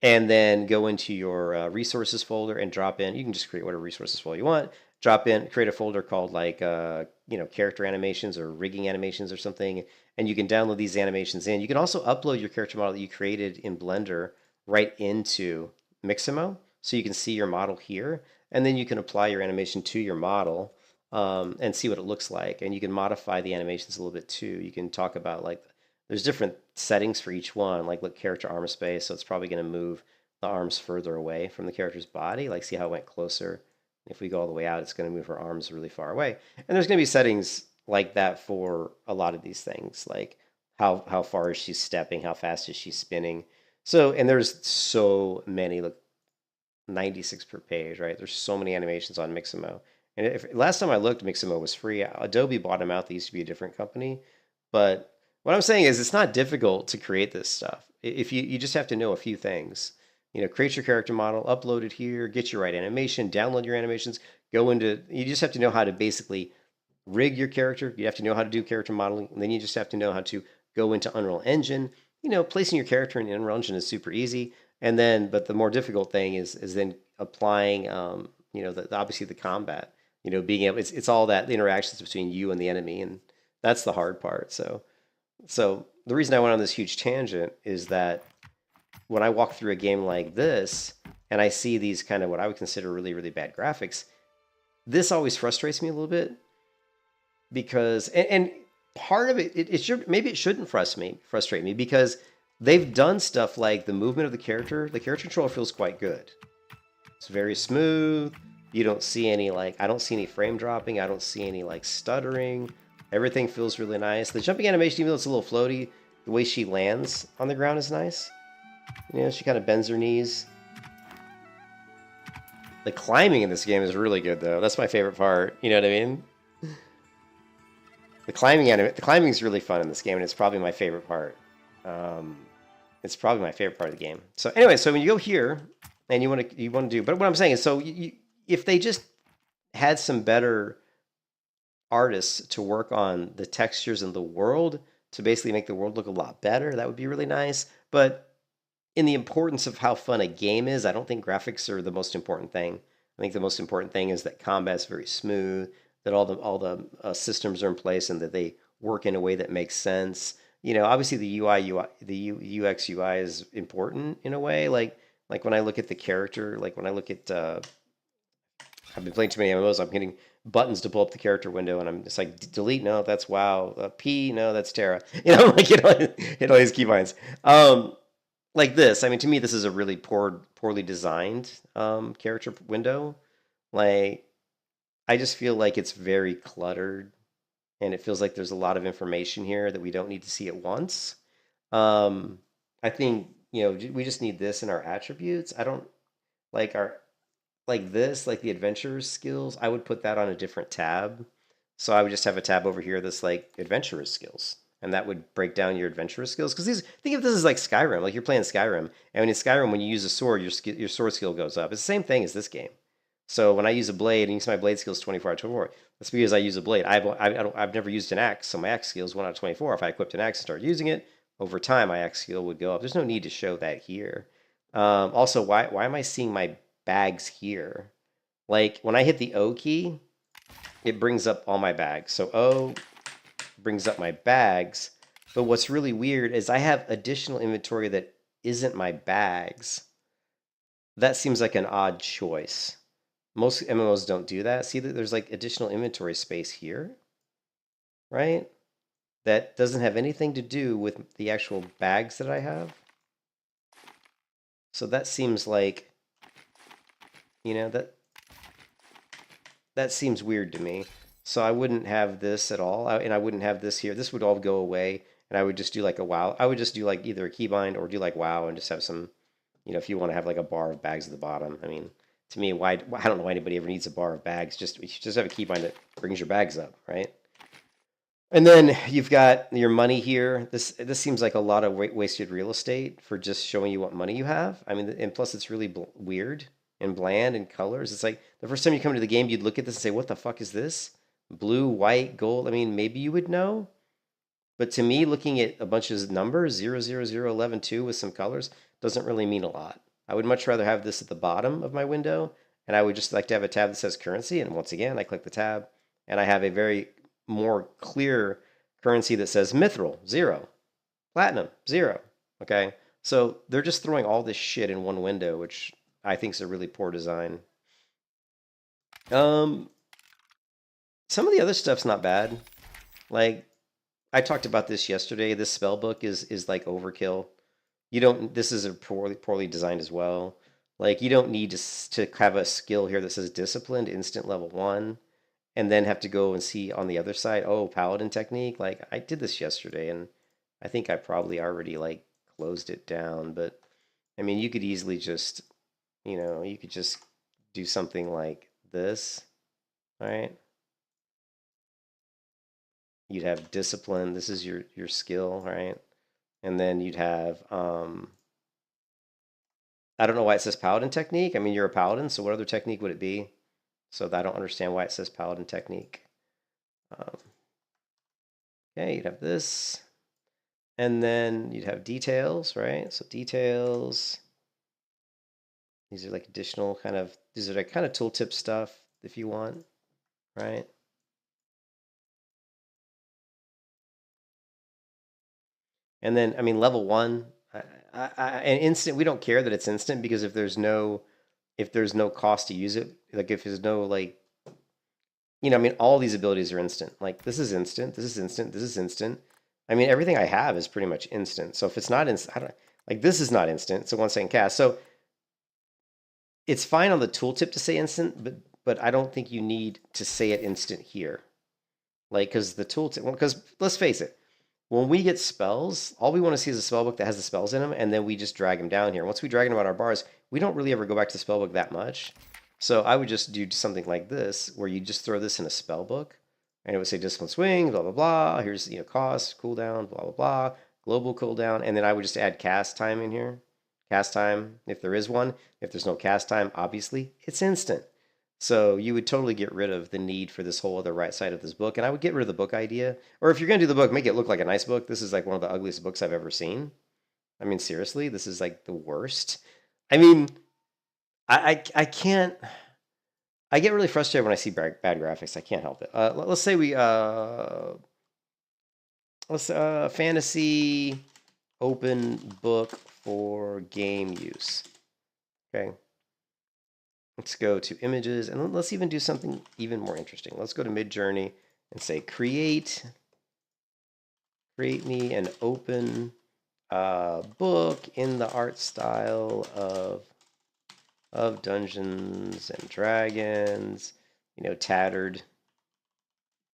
and then go into your resources folder and drop in. You can just create whatever resources folder you want. Drop in, create a folder called like character animations or rigging animations or something, and you can download these animations in. You can also upload your character model that you created in Blender right into Mixamo, so you can see your model here, and then you can apply your animation to your model and see what it looks like. And you can modify the animations a little bit too. You can talk about like there's different settings for each one, like look, character arm space, so it's probably going to move the arms further away from the character's body. Like see how it went closer. If we go all the way out, it's going to move her arms really far away. And there's going to be settings like that for a lot of these things, like how far is she stepping, how fast is she spinning. So, and there's so many, look, 96 per page, right? There's so many animations on Mixamo. And last time I looked, Mixamo was free. Adobe bought them out. They used to be a different company. But what I'm saying is it's not difficult to create this stuff. If you just have to know a few things. You know, create your character model, upload it here, get your right animation, download your animations, you just have to know how to basically rig your character. You have to know how to do character modeling, and then you just have to know how to go into Unreal Engine. You know, placing your character in Unreal Engine is super easy. And then, but the more difficult thing is then applying, obviously the combat, being able, it's all that the interactions between you and the enemy. And that's the hard part. So the reason I went on this huge tangent is that when I walk through a game like this and I see these kind of what I would consider really, really bad graphics, this always frustrates me a little bit because, and part of it shouldn't frustrate me because they've done stuff like the movement of the character control feels quite good. It's very smooth. You don't see any I don't see any frame dropping. I don't see any stuttering. Everything feels really nice. The jumping animation, even though it's a little floaty, the way she lands on the ground is nice. She kind of bends her knees. The climbing in this game is really good, though. That's my favorite part. You know what I mean? The climbing is really fun in this game, and it's probably my favorite part. It's probably my favorite part of the game. So anyway, so when you go here and you want to do, but what I'm saying is, so if they just had some better artists to work on the textures in the world to basically make the world look a lot better, that would be really nice. But in the importance of how fun a game is, I don't think graphics are the most important thing. I think the most important thing is that combat is very smooth, that all the systems are in place, and that they work in a way that makes sense. Obviously the the UX UI is important in a way. Like when I look at the character, like when I look at, I've been playing too many MMOs. I'm getting buttons to pull up the character window, and I'm just like, delete, no, that's WoW. P, no, that's Terra. You know, like hit all these keybinds. Like this. I mean, to me, this is a really poorly designed character window. Like, I just feel like it's very cluttered, and it feels like there's a lot of information here that we don't need to see at once. I think, you know, we just need this in our attributes. I don't like our like this, like the adventurer's skills. I would put that on a different tab. So I would just have a tab over here that's like adventurer's skills, and that would break down your adventurer's skills. Because these, think of this as like Skyrim, like you're playing Skyrim, and in Skyrim, when you use a sword, your sword skill goes up. It's the same thing as this game. So when I use a blade, and use my blade skills 24 out of 24, that's because I use a blade. I've never used an axe, so my axe skill is 1 out of 24. If I equipped an axe and started using it, over time my axe skill would go up. There's no need to show that here. Also, why am I seeing my bags here? Like when I hit the O key, it brings up all my bags. So O brings up my bags. But what's really weird is I have additional inventory that isn't my bags. That seems like an odd choice. Most MMOs don't do that. See that there's like additional inventory space here, right? That doesn't have anything to do with the actual bags that I have. So that seems like, you know, that seems weird to me. So I wouldn't have this at all, and I wouldn't have this here. This would all go away, and I would just do like a WoW. I would just do like either a keybind or do like WoW and just have some, you know, if you want to have like a bar of bags at the bottom. I mean, to me, why I don't know why anybody ever needs a bar of bags. Just have a keybind that brings your bags up, right? And then you've got your money here. This seems like a lot of wasted real estate for just showing you what money you have. I mean, and plus it's really weird and bland in colors. It's like the first time you come to the game, you'd look at this and say, "What the fuck is this? Blue, white, gold." I mean, maybe you would know, but to me, looking at a bunch of numbers, 0, 0, 0, 11, 2 with some colors doesn't really mean a lot. I would much rather have this at the bottom of my window, and I would just like to have a tab that says currency. And once again, I click the tab, and I have a very more clear currency that says mithril 0, platinum 0. Okay, so they're just throwing all this shit in one window, which I think is a really poor design. Some of the other stuff's not bad. Like I talked about this yesterday. This spell book is like overkill. You don't. This is a poorly designed as well. Like you don't need to have a skill here that says disciplined instant level 1. And then have to go and see on the other side, oh, Paladin technique. Like I did this yesterday, and I think I probably already like closed it down. But I mean, you could easily just, you know, you could just do something like this, right? You'd have discipline. This is your skill, right? And then you'd have I don't know why it says Paladin technique. I mean, you're a Paladin, so what other technique would it be? So I don't understand why it says Paladin technique. Okay, you'd have this. And then you'd have details, right? So details. These are like additional kind of, these are like kind of tooltip stuff if you want, right? And then, I mean, level 1, and instant, we don't care that it's instant because if there's no cost to use it, like if there's no like, you know, I mean, all these abilities are instant. Like this is instant, this is instant, this is instant. I mean, everything I have is pretty much instant. So if it's not instant, I don't like this is not instant. It's a 1-second cast. So it's fine on the tooltip to say instant, but I don't think you need to say it instant here. Like, because the tooltip, because let's face it, when we get spells, all we want to see is a spellbook that has the spells in them, and then we just drag them down here. Once we drag them on our bars, we don't really ever go back to the spellbook that much. So I would just do something like this, where you just throw this in a spellbook, and it would say discipline swing, blah, blah, blah. Here's, you know, cost, cooldown, blah, blah, blah, global cooldown. And then I would just add cast time in here. Cast time, if there is one. If there's no cast time, obviously, it's instant. So you would totally get rid of the need for this whole other right side of this book. And I would get rid of the book idea. Or if you're going to do the book, make it look like a nice book. This is like one of the ugliest books I've ever seen. I mean, seriously, this is like the worst. I mean, I can't... I get really frustrated when I see bad graphics. I can't help it. Let's say we... fantasy open book for game use. Okay. Let's go to images, and let's even do something even more interesting. Let's go to Midjourney and say create me an open book in the art style of Dungeons and Dragons. You know, tattered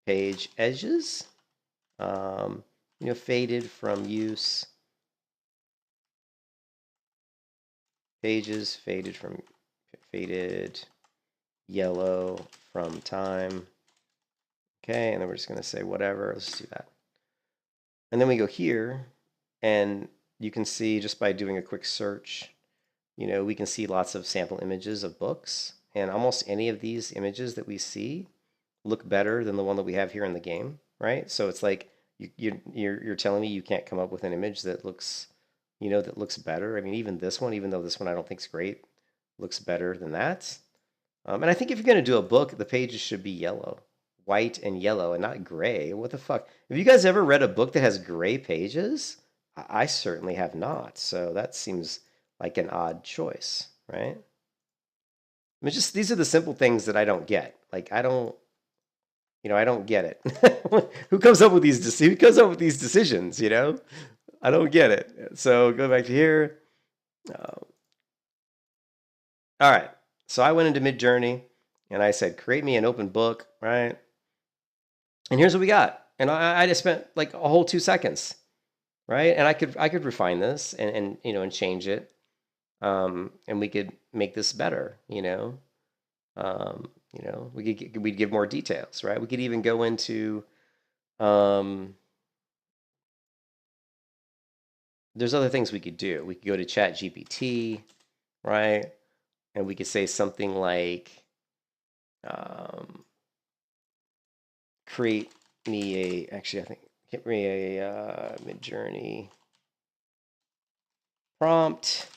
page edges. You know, faded from use. Pages faded yellow from time. Okay, and then we're just gonna say whatever. Let's do that. And then we go here, and you can see just by doing a quick search, you know, we can see lots of sample images of books, and almost any of these images that we see look better than the one that we have here in the game, right? So it's like you're telling me you can't come up with an image that looks, you know, that looks better. I mean, even this one, even though this one I don't think is great, looks better than that. And I think if you're going to do a book, the pages should be yellow, white and yellow, and not gray. What the fuck? Have you guys ever read a book that has gray pages? I certainly have not. So that seems like an odd choice, right? I mean, just these are the simple things that I don't get. Like I don't get it. Who comes up with these decisions? You know, I don't get it. So go back to here. All right. So I went into Midjourney and I said, create me an open book, right? And here's what we got. And I just spent like a whole 2 seconds, right? And I could refine this and you know, and change it. And we could make this better, you know. You know, we'd give more details, right? We could even go into there's other things we could do. We could go to Chat GPT, right? And we could say something like create me a Midjourney prompt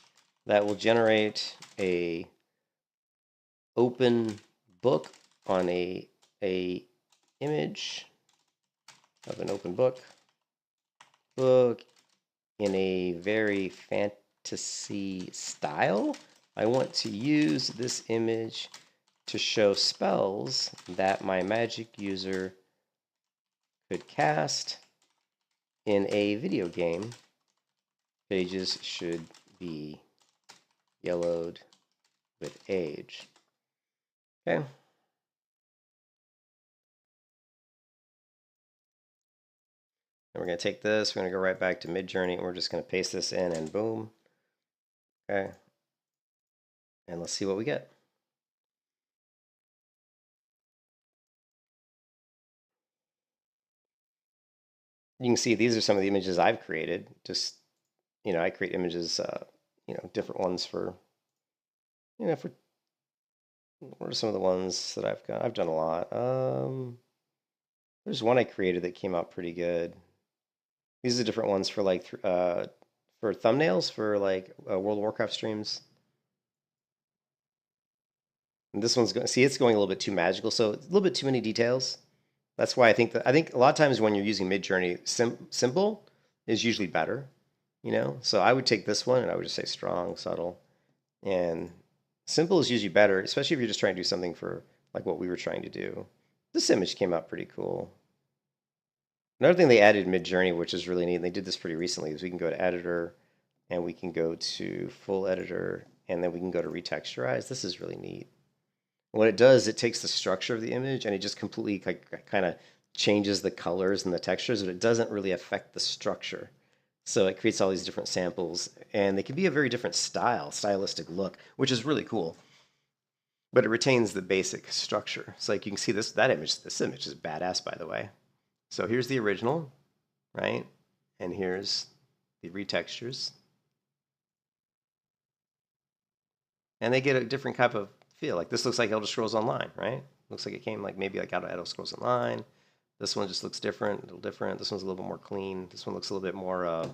that will generate a open book on a image of an open book in a very fantasy style. I want to use this image to show spells that my magic user could cast in a video game. Pages should be yellowed with age. Okay. And we're going to take this, we're going to go right back to Midjourney, and we're just going to paste this in, and boom. Okay. And let's see what we get. You can see these are some of the images I've created. Just, you know, I create images, you know, different ones for, you know, for, what are some of the ones that I've got? I've done a lot. There's one I created that came out pretty good. These are different ones for like, for thumbnails for like World of Warcraft streams. And this one's going, see, it's going a little bit too magical, so it's a little bit too many details. That's why I think a lot of times when you're using Midjourney, simple is usually better, you know. So I would take this one and I would just say strong, subtle, and simple is usually better, especially if you're just trying to do something for like what we were trying to do. This image came out pretty cool. Another thing they added in Midjourney, which is really neat, and they did this pretty recently, is we can go to editor and we can go to full editor and then we can go to retexturize. This is really neat. What it does, it takes the structure of the image and it just completely kind of changes the colors and the textures, but it doesn't really affect the structure. So it creates all these different samples, and they can be a very different stylistic look, which is really cool. But it retains the basic structure. So like you can see this image is badass, by the way. So here's the original, right? And here's the retextures. And they get a different type of feel. Like this looks like Elder Scrolls Online, right? Looks like it came like maybe like out of Elder Scrolls Online. This one just looks different, a little different. This one's a little bit more clean. This one looks a little bit more,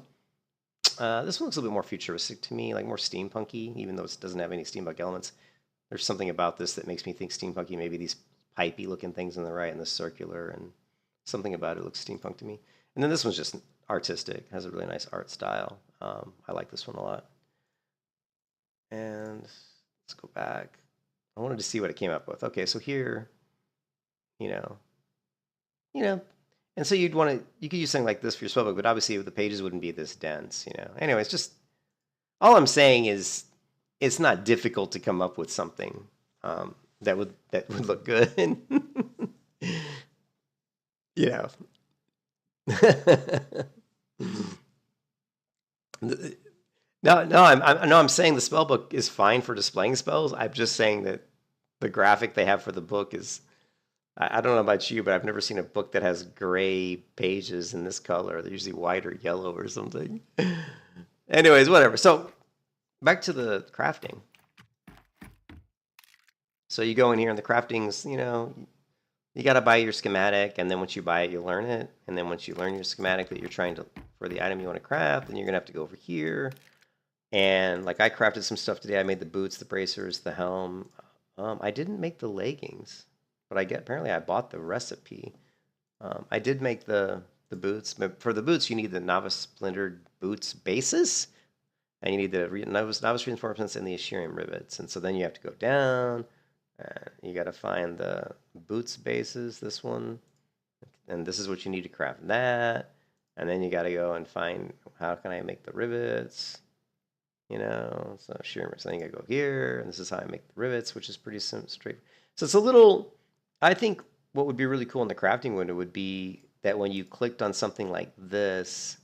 this one looks a little bit more futuristic to me, like more steampunky, even though it doesn't have any steampunk elements. There's something about this that makes me think steampunky, maybe these pipey looking things on the right and the circular, and something about it looks steampunk to me. And then this one's just artistic, has a really nice art style. I like this one a lot. And let's go back. I wanted to see what it came up with. Okay, so here, you know, and so you could use something like this for your spellbook, but obviously the pages wouldn't be this dense, you know. Anyways, just all I'm saying is it's not difficult to come up with something that would look good, you know. I'm saying the spell book is fine for displaying spells. I'm just saying that the graphic they have for the book is, I don't know about you, but I've never seen a book that has gray pages in this color. They're usually white or yellow or something. Anyways, whatever. So back to the crafting. So you go in here and the craftings, you know, you got to buy your schematic, and then once you buy it, you learn it. And then once you learn your schematic that you're trying to, for the item you want to craft, then you're going to have to go over here. And like I crafted some stuff today. I made the boots, the bracers, the helm. I didn't make the leggings, but apparently I bought the recipe. I did make the boots, but for the boots you need the novice splintered boots bases, and you need the novice reinforcements and the Asherium rivets. And so then you have to go down. You got to find the boots bases, this one, and this is what you need to craft that. And then you got to go and find, how can I make the rivets? You know, so sure. So then you got to go here, and this is how I make the rivets, which is pretty straight. So it's a little, I think what would be really cool in the crafting window would be that when you clicked on something like this,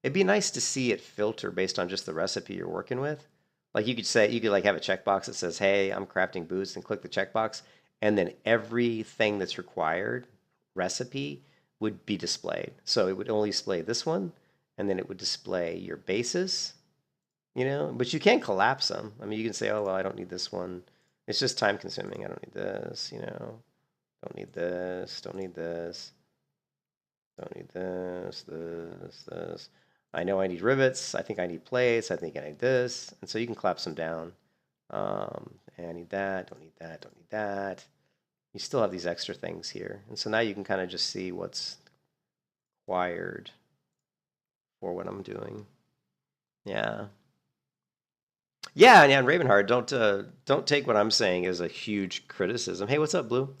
it'd be nice to see it filter based on just the recipe you're working with. Like you could like have a checkbox that says, hey, I'm crafting boots, and click the checkbox, and then everything that's required recipe would be displayed. So it would only display this one, and then it would display your bases, you know, but you can collapse them. I mean, you can say, oh, well, I don't need this one. It's just time consuming. I don't need this, you know, don't need this, don't need this, don't need this. I know I need rivets. I think I need plates. I think I need this. And so you can collapse them down. And I need that. Don't need that. Don't need that. You still have these extra things here. And so now you can kind of just see what's required for what I'm doing. Yeah. Yeah, and Ravenheart, don't take what I'm saying as a huge criticism. Hey, what's up, Blue?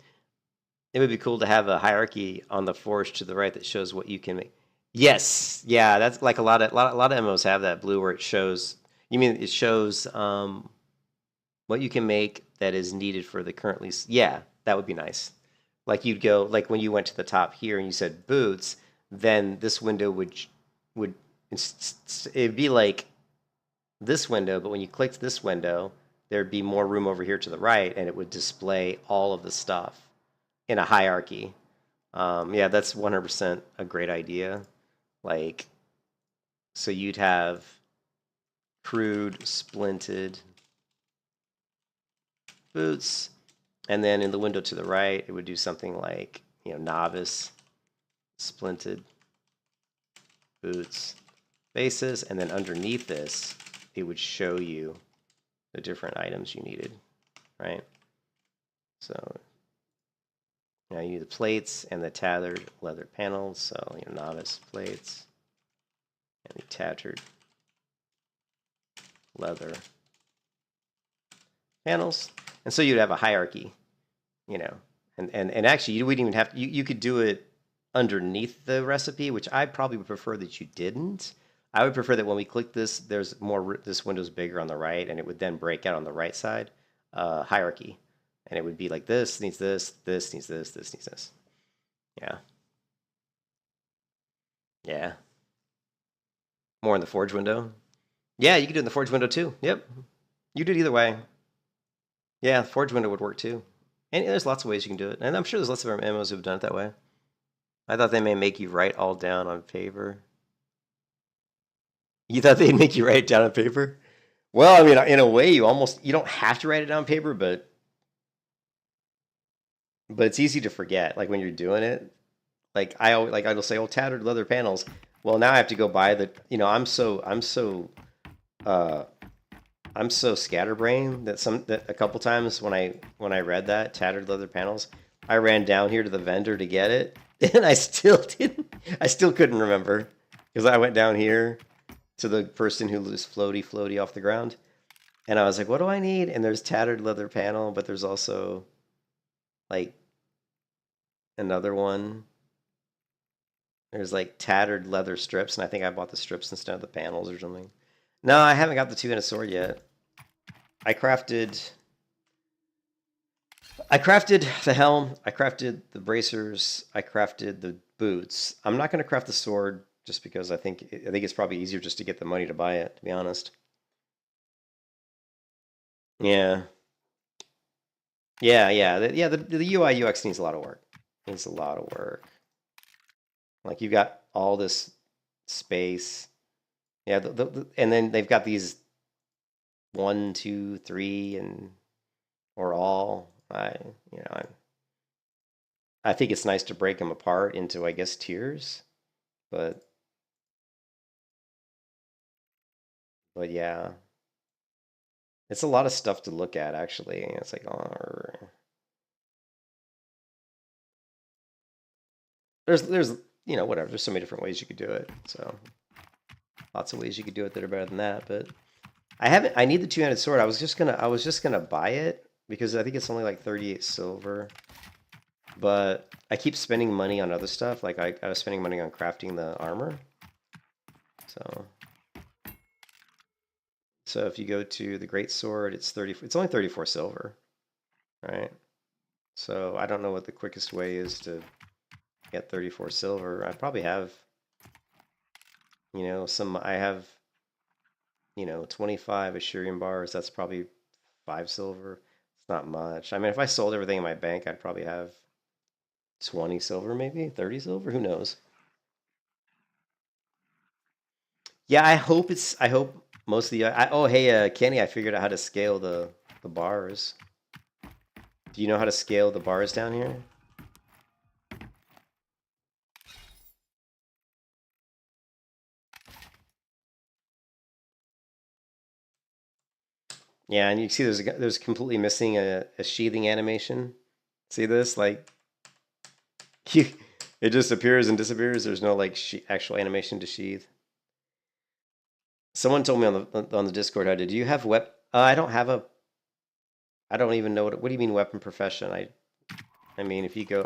It would be cool to have a hierarchy on the forge to the right that shows what you can make. Yes, yeah, that's like a lot of MMOs have that, Blue, where it shows. You mean it shows what you can make that is needed for the currently? Yeah, that would be nice. Like you'd go, like when you went to the top here and you said boots, then this window would it'd be like this window, but when you clicked this window, there'd be more room over here to the right, and it would display all of the stuff in a hierarchy. Yeah, that's 100% a great idea. Like, so you'd have crude, splinted boots, and then in the window to the right, it would do something like, you know, novice, splinted boots, bases, and then underneath this, it would show you the different items you needed, right? So now you need the plates and the tattered leather panels. So, you know, novice plates and the tattered leather panels. And so you'd have a hierarchy, you know, and actually you wouldn't even have to, you could do it underneath the recipe, which I probably would prefer that you didn't. I would prefer that when we click this, there's more, this window's bigger on the right, and it would then break out on the right side, hierarchy. And it would be like this needs this, this needs this, this needs this. Yeah. Yeah. More in the Forge window. Yeah, you could do it in the Forge window too. Yep. You do it either way. Yeah, the Forge window would work too. And there's lots of ways you can do it. And I'm sure there's lots of our MMOs who've done it that way. I thought they may make you write all down on paper. You thought they'd make you write it down on paper? Well, I mean, in a way, you don't have to write it down on paper, but it's easy to forget. Like when you're doing it, like I'll say, oh, tattered leather panels. Well, now I have to go buy the, you know, I'm so scatterbrained that a couple times when I read that tattered leather panels, I ran down here to the vendor to get it, and I still couldn't remember because I went down here to the person who was floaty off the ground, And I was like, what do I need? And there's tattered leather panel, but there's also like another one. There's like tattered leather strips, and I think I bought the strips instead of the panels or something. No, I haven't got the two-handed sword yet. I crafted the helm, I crafted the bracers, I crafted the boots. I'm not going to craft the sword just because I think it's probably easier just to get the money to buy it, to be honest. Yeah. Yeah. The UI UX needs a lot of work. Needs a lot of work. Like you've got all this space. Yeah, and then they've got these 1, 2, 3, and or all. I think it's nice to break them apart into, I guess, tiers, but yeah, it's a lot of stuff to look at actually. It's like, oh, there's whatever. There's so many different ways you could do it. So lots of ways you could do it that are better than that. But I need the two-handed sword. I was just gonna buy it because I think it's only like 38 silver. But I keep spending money on other stuff. Like I was spending money on crafting the armor. So if you go to the great sword, it's only 34 silver, right? So I don't know what the quickest way is to get 34 silver. I probably have, I have, 25 Ashurian bars. That's probably 5 silver. It's not much. I mean, if I sold everything in my bank, I'd probably have 20 silver, maybe 30 silver. Who knows? Yeah, I hope most of the. Oh, hey, Kenny, I figured out how to scale the bars. Do you know how to scale the bars down here? Yeah, and you see there's completely missing a sheathing animation. See this? Like, it just appears and disappears. There's no like actual animation to sheath. Someone told me on the Discord how to. Do you have I don't have a. I don't even know what do you mean weapon profession? I mean if you go,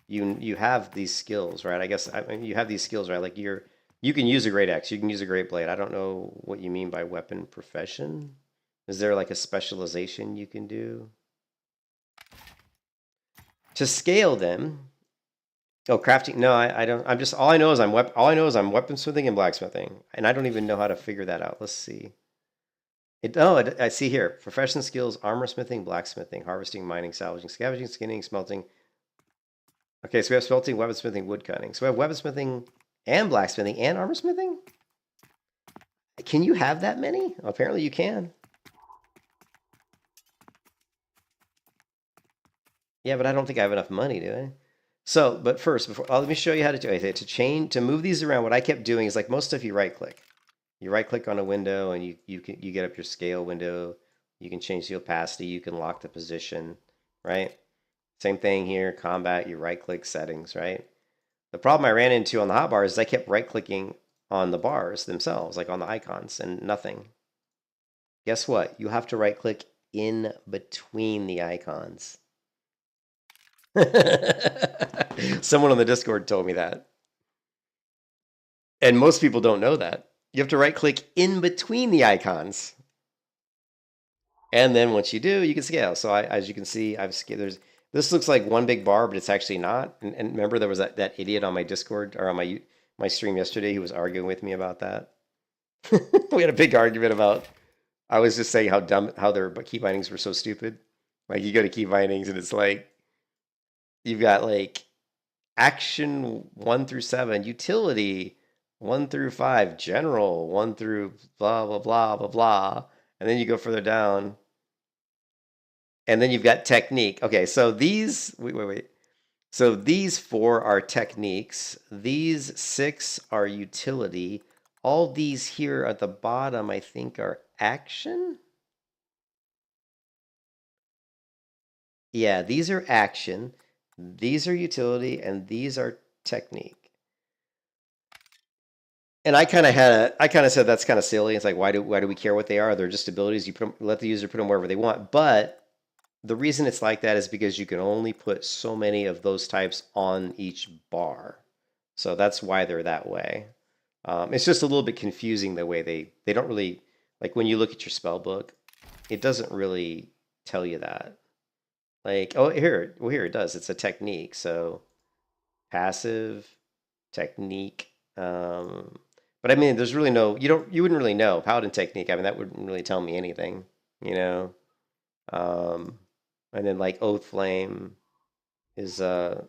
you have these skills, right? I guess you have these skills, right? Like you can use a great axe, you can use a great blade. I don't know what you mean by weapon profession. Is there like a specialization you can do? To scale them. Oh, crafting. No, I don't. I'm just all I know is I'm weaponsmithing and blacksmithing, and I don't even know how to figure that out. Let's see. I see here. Profession skills: armor smithing, blacksmithing, harvesting, mining, salvaging, scavenging, skinning, smelting. Okay, so we have smelting, weaponsmithing, woodcutting. So we have weaponsmithing and blacksmithing and armor smithing? Can you have that many? Well, apparently you can. Yeah, but I don't think I have enough money, do I? So, but first, let me show you how to do it. To move these around, what I kept doing is like most stuff you right click. You right click on a window and you get up your scale window. You can change the opacity, you can lock the position, right? Same thing here, combat, you right click settings, right? The problem I ran into on the hotbar is I kept right clicking on the bars themselves, like on the icons, and nothing. Guess what? You have to right click in between the icons. Someone on the Discord told me that. And most people don't know that. You have to right click in between the icons. And then once you do, you can scale. So as you can see, I've scaled. This looks like one big bar, but it's actually not. And remember, there was that idiot on my Discord or on my stream yesterday who was arguing with me about that. We had a big argument about. I was just saying how their key bindings were so stupid. Like you go to key bindings and it's like you've got like action 1 through 7, utility 1 through 5, general 1 through blah blah blah blah blah, and then you go further down. And then you've got technique. Okay, so these, wait. So these 4 are techniques. These 6 are utility. All these here at the bottom, I think, are action. Yeah, these are action. These are utility, and these are technique. And I kind of said that's kind of silly. It's like why do we care what they are? They're just abilities. You let the user put them wherever they want. But the reason it's like that is because you can only put so many of those types on each bar. So that's why they're that way. It's just a little bit confusing the way they don't really, like when you look at your spell book, it doesn't really tell you that. Like, oh, here it does. It's a technique. So passive, technique. But I mean, there's really you wouldn't really know Paladin technique. I mean, that wouldn't really tell me anything, you know. And then like Oath Flame is an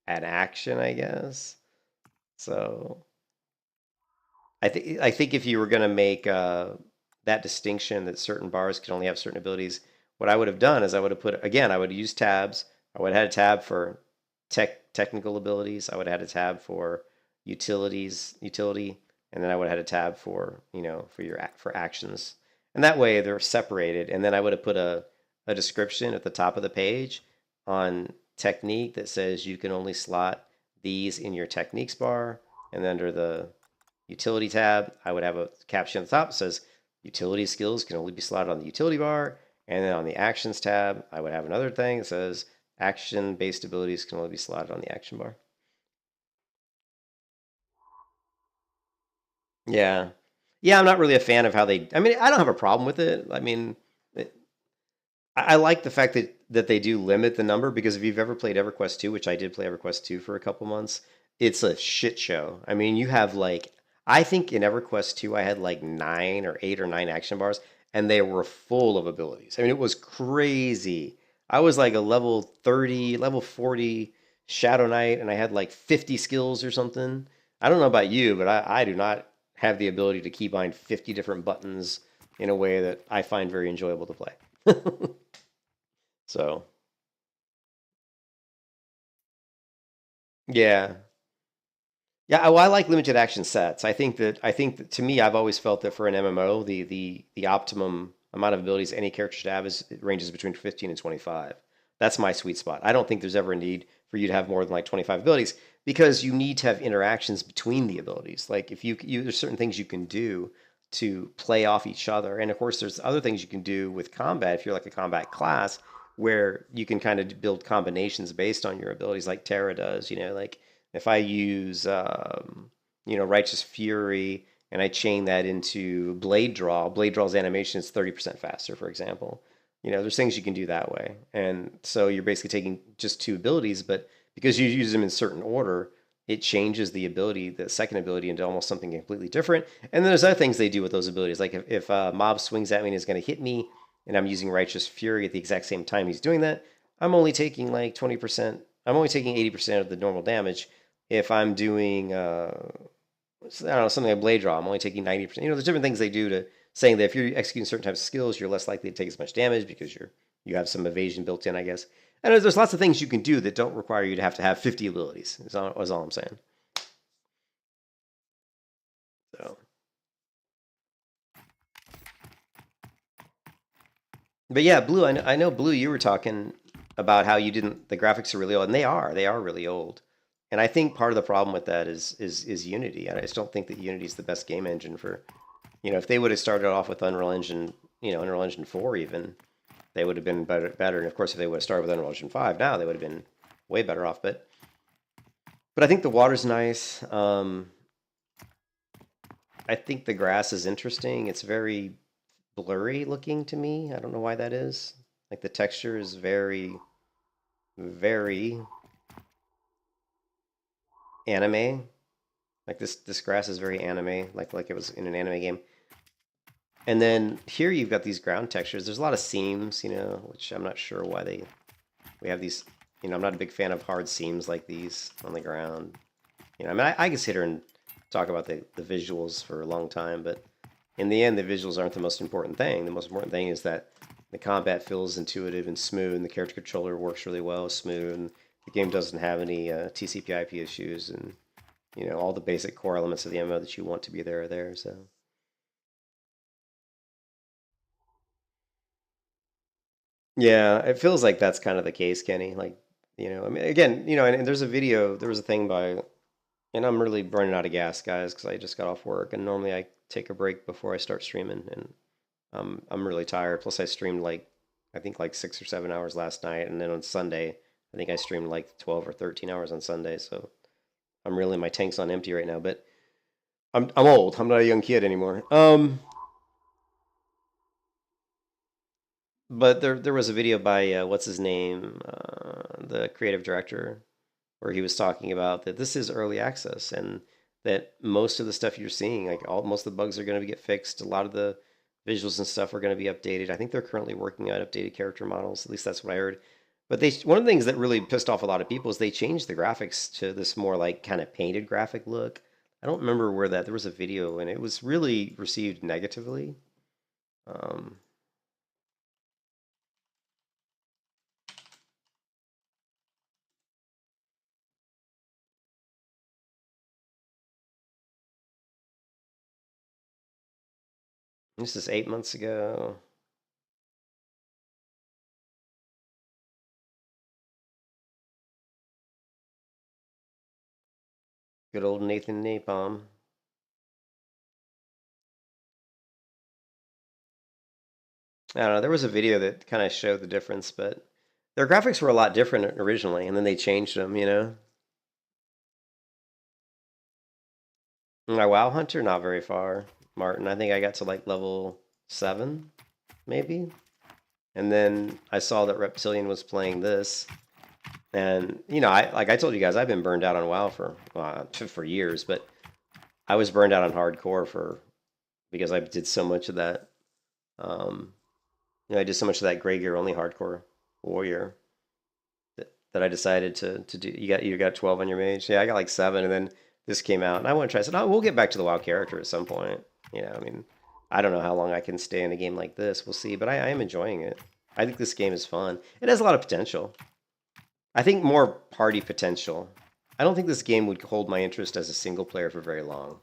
action, I guess. So I think if you were gonna make that distinction that certain bars can only have certain abilities, what I would have done is I would have used tabs. I would have had a tab for technical abilities. I would have had a tab for utility, and then I would have had a tab for for actions. And that way they're separated. And then I would have put a description at the top of the page on technique that says you can only slot these in your techniques bar. And then under the utility tab, I would have a caption at the top that says utility skills can only be slotted on the utility bar. And then on the actions tab, I would have another thing that says action-based abilities can only be slotted on the action bar. Yeah. Yeah, I'm not really a fan of how I mean, I don't have a problem with it. I mean, I like the fact that they do limit the number, because if you've ever played EverQuest 2, which I did play EverQuest 2 for a couple months, it's a shit show. I mean, you have like, I think in EverQuest 2, I had like 8 or 9 action bars, and they were full of abilities. I mean, it was crazy. I was like a level 30, level 40 Shadow Knight, and I had like 50 skills or something. I don't know about you, but I do not have the ability to keybind 50 different buttons in a way that I find very enjoyable to play. So, yeah. Yeah, well, I like limited action sets. I think that to me, I've always felt that for an MMO, the optimum amount of abilities any character should have it ranges between 15 and 25. That's my sweet spot. I don't think there's ever a need for you to have more than like 25 abilities, because you need to have interactions between the abilities. Like if there's certain things you can do to play off each other, and of course there's other things you can do with combat if you're like a combat class, where you can kind of build combinations based on your abilities, like Terra does. Like if I use, Righteous Fury, and I chain that into Blade Draw's animation is 30% faster, for example. There's things you can do that way. And so you're basically taking just 2 abilities, but because you use them in certain order, it changes the second ability, into almost something completely different. And then there's other things they do with those abilities. Like if a mob swings at me and is going to hit me, and I'm using Righteous Fury at the exact same time he's doing that, I'm only taking like 20%. I'm only taking 80% of the normal damage. If I'm doing, I don't know, something like Blade Draw, I'm only taking 90%. There's different things they do to saying that if you're executing certain types of skills, you're less likely to take as much damage because you have some evasion built in, I guess. And there's lots of things you can do that don't require you to have 50 abilities. Is all I'm saying. So, but yeah, Blue. I know Blue. You were talking about how you didn't. The graphics are really old, and they are really old. And I think part of the problem with that is Unity. I just don't think that Unity is the best game engine for. If they would have started off with Unreal Engine, Unreal Engine 4 even, they would have been better. And of course, if they would have started with Unreal Engine 5 now, they would have been way better off. But I think the water's nice. I think the grass is interesting. It's very blurry looking to me. I don't know why that is. Like the texture is very, very anime. Like this grass is very anime, like it was in an anime game. And then here you've got these ground textures. There's a lot of seams, which I'm not sure why we have these. I'm not a big fan of hard seams like these on the ground. I mean, I can sit here and talk about the visuals for a long time, but in the end, the visuals aren't the most important thing. The most important thing is that the combat feels intuitive and smooth, and the character controller works really well, smooth, and the game doesn't have any TCP/IP issues, and all the basic core elements of the MMO that you want to be there are there. So. Yeah, it feels like that's kind of the case, Kenny. Like, I mean, again, and there's a video, there was a thing by And I'm really running out of gas, guys, because I just got off work, and normally I take a break before I start streaming, and I'm really tired. Plus, I streamed like I think like 6 or 7 hours last night, and then on Sunday, I think I streamed like 12 or 13 hours on Sunday. So I'm really my tank's on empty right now. But I'm old. I'm not a young kid anymore. But there was a video by what's his name, the creative director, where he was talking about that this is early access and that most of the stuff you're seeing, like most of the bugs are going to get fixed. A lot of the visuals and stuff are going to be updated. I think they're currently working on updated character models. At least that's what I heard. But one of the things that really pissed off a lot of people is they changed the graphics to this more like kind of painted graphic look. I don't remember where there was a video and it was really received negatively. This is 8 months ago. Good old Nathan Napalm. I don't know. There was a video that kind of showed the difference, but their graphics were a lot different originally, and then they changed them, you know? My WoW Hunter, not very far, Martin. I think I got to like level 7, maybe. And then I saw that Reptilian was playing this. And, you know, like I told you guys, I've been burned out on WoW for years, but I was burned out on hardcore because I did so much of that. You know, I did so much of that gray gear only hardcore warrior that I decided to do. You got 12 on your mage. Yeah, I got like 7, and then this came out, and I want to try. I said, oh, we'll get back to the WoW character at some point. You know, I mean, I don't know how long I can stay in a game like this. We'll see, but I am enjoying it. I think this game is fun. It has a lot of potential. I think more party potential. I don't think this game would hold my interest as a single player for very long.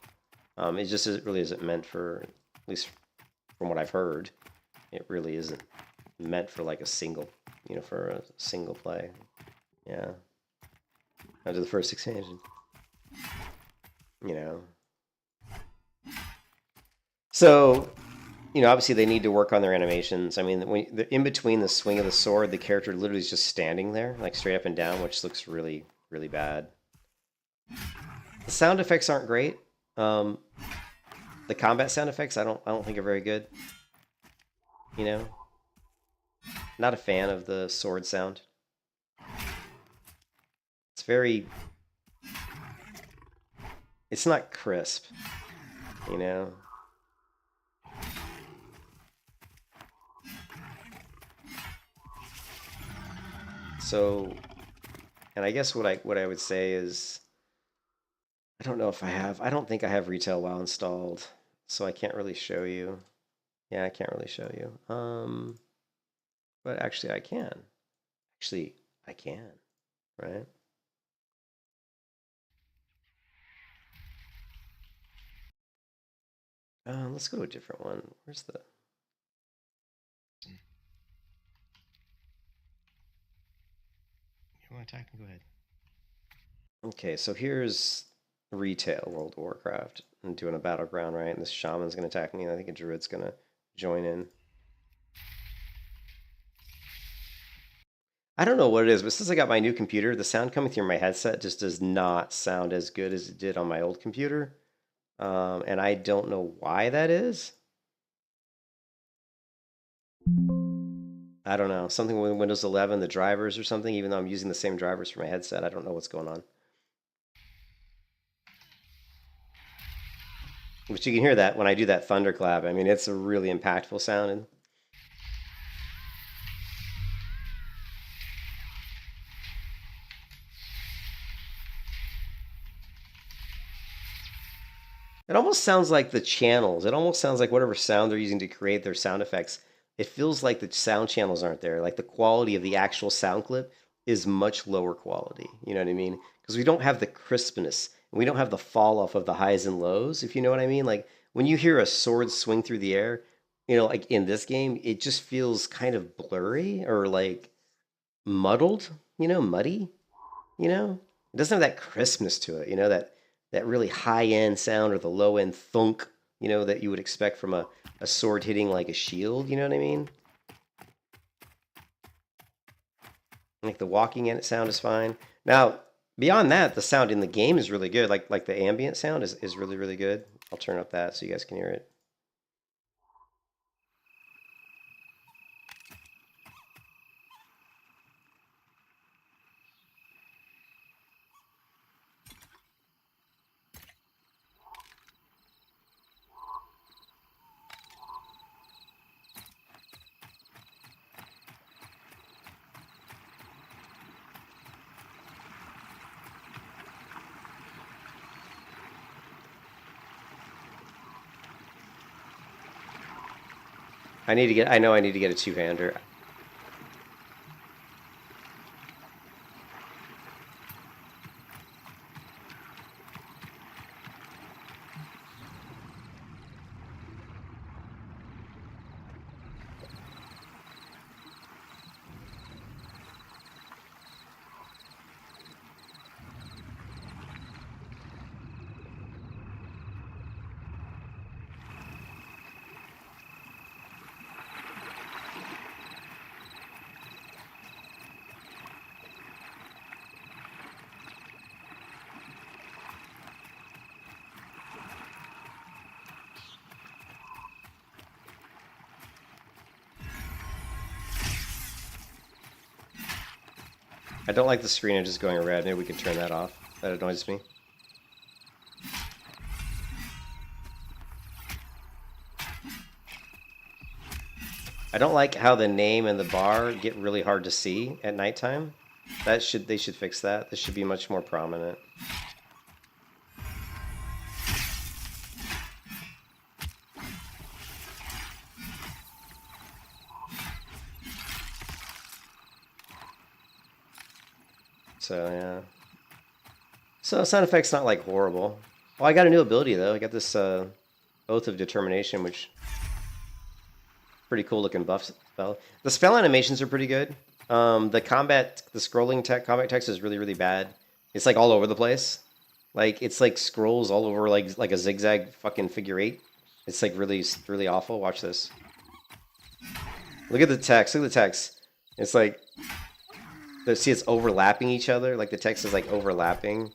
It just really isn't meant for, at least from what I've heard, it really isn't meant for like a single, you know, for a single play. Yeah. After the first expansion. You know. So, you know, obviously they need to work on their animations. I mean, in between the swing of the sword, the character literally is just standing there, like straight up and down, which looks really, really bad. The sound effects aren't great. The combat sound effects, I don't think are very good. You know, not a fan of the sword sound. It's very. It's not crisp. You know. So, and I guess what I would say is, I don't know if I don't think I have Retail WoW installed, so I can't really show you. Yeah, I can't really show you. But actually I can. Actually, I can, right? Let's go to a different one. Where's the... You want to attack? Go ahead. Okay, so here's retail World of Warcraft. I'm doing a battleground, right? And this shaman's going to attack me, and I think a druid's going to join in. I don't know what it is, but since I got my new computer, the sound coming through my headset just does not sound as good as it did on my old computer. And I don't know why that is. I don't know. Something with Windows 11, the drivers or something, even though I'm using the same drivers for my headset. I don't know what's going on. But you can hear that when I do that thunderclap. I mean, it's a really impactful sound. It almost sounds like the channels. It almost sounds like whatever sound they're using to create their sound effects. It feels like the sound channels aren't there. Like the quality of the actual sound clip is much lower quality. You know what I mean? Because we don't have the crispness. And we don't have the fall off of the highs and lows, if you know what I mean. Like when you hear a sword swing through the air, you know, like in this game, it just feels kind of blurry or like muddled, you know, muddy, you know? It doesn't have that crispness to it, you know, that that really high-end sound or the low-end thunk, you know, that you would expect from a sword hitting like a shield, you know what I mean? Like the walking in it sound is fine. Now, beyond that, the sound in the game is really good. Like the ambient sound is really, really good. I'll turn up that so you guys can hear it. I know I need to get a two-hander. I don't like the screen edges going red. Maybe we can turn that off. That annoys me. I don't like how the name and the bar get really hard to see at nighttime. They should fix that. This should be much more prominent. So yeah. So sound effects not like horrible. Oh, I got a new ability though. I got this Oath of Determination, which pretty cool looking buff spell. The spell animations are pretty good. The scrolling combat text is really, really bad. It's like all over the place. Like it's like scrolls all over like a zigzag fucking figure eight. It's like really, really awful. Watch this. Look at the text. Look at the text. It's like, see, it's overlapping each other. Like the text is like overlapping.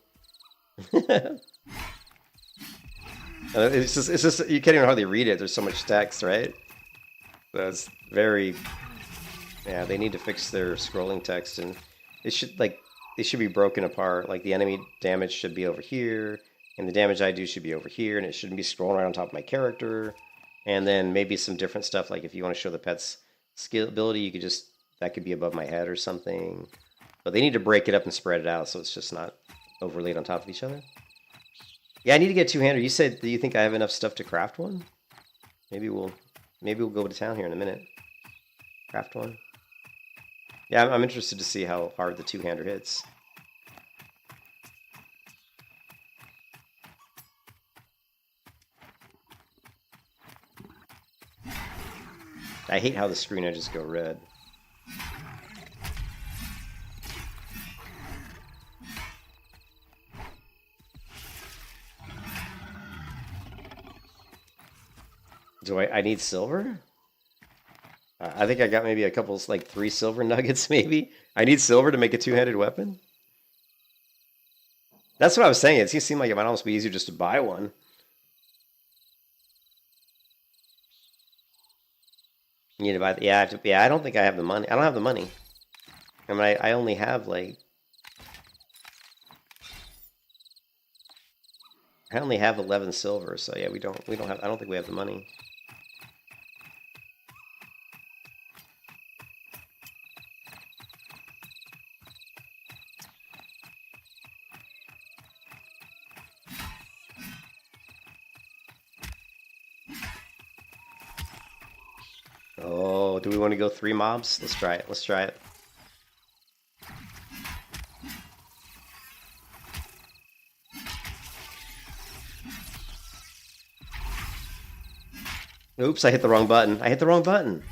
It's just you can't even hardly read it. There's so much text, right? That's very, yeah. They need to fix their scrolling text, and it should be broken apart. Like the enemy damage should be over here, and the damage I do should be over here, and it shouldn't be scrolling right on top of my character. And then maybe some different stuff, like if you want to show the pet's skill ability, you could just, that could be above my head or something. But they need to break it up and spread it out so it's just not overlaid on top of each other. Yeah, I need to get a two-hander. You said, do you think I have enough stuff to craft one? Maybe we'll go to town here in a minute. Craft one. Yeah, I'm interested to see how hard the two-hander hits. I hate how the screen edges go red. Do I need silver? I think I got maybe a couple, like 3 silver nuggets maybe. I need silver to make a two-handed weapon? That's what I was saying. It seemed like it might almost be easier just to buy one. You need to buy, yeah, I don't think I have the money. I don't have the money. I mean, I only have like, I only have 11 silver, so yeah, we don't have, I don't think we have the money. Oh, do we want to go 3 mobs? Let's try it. Let's try it. Oops, I hit the wrong button. I hit the wrong button.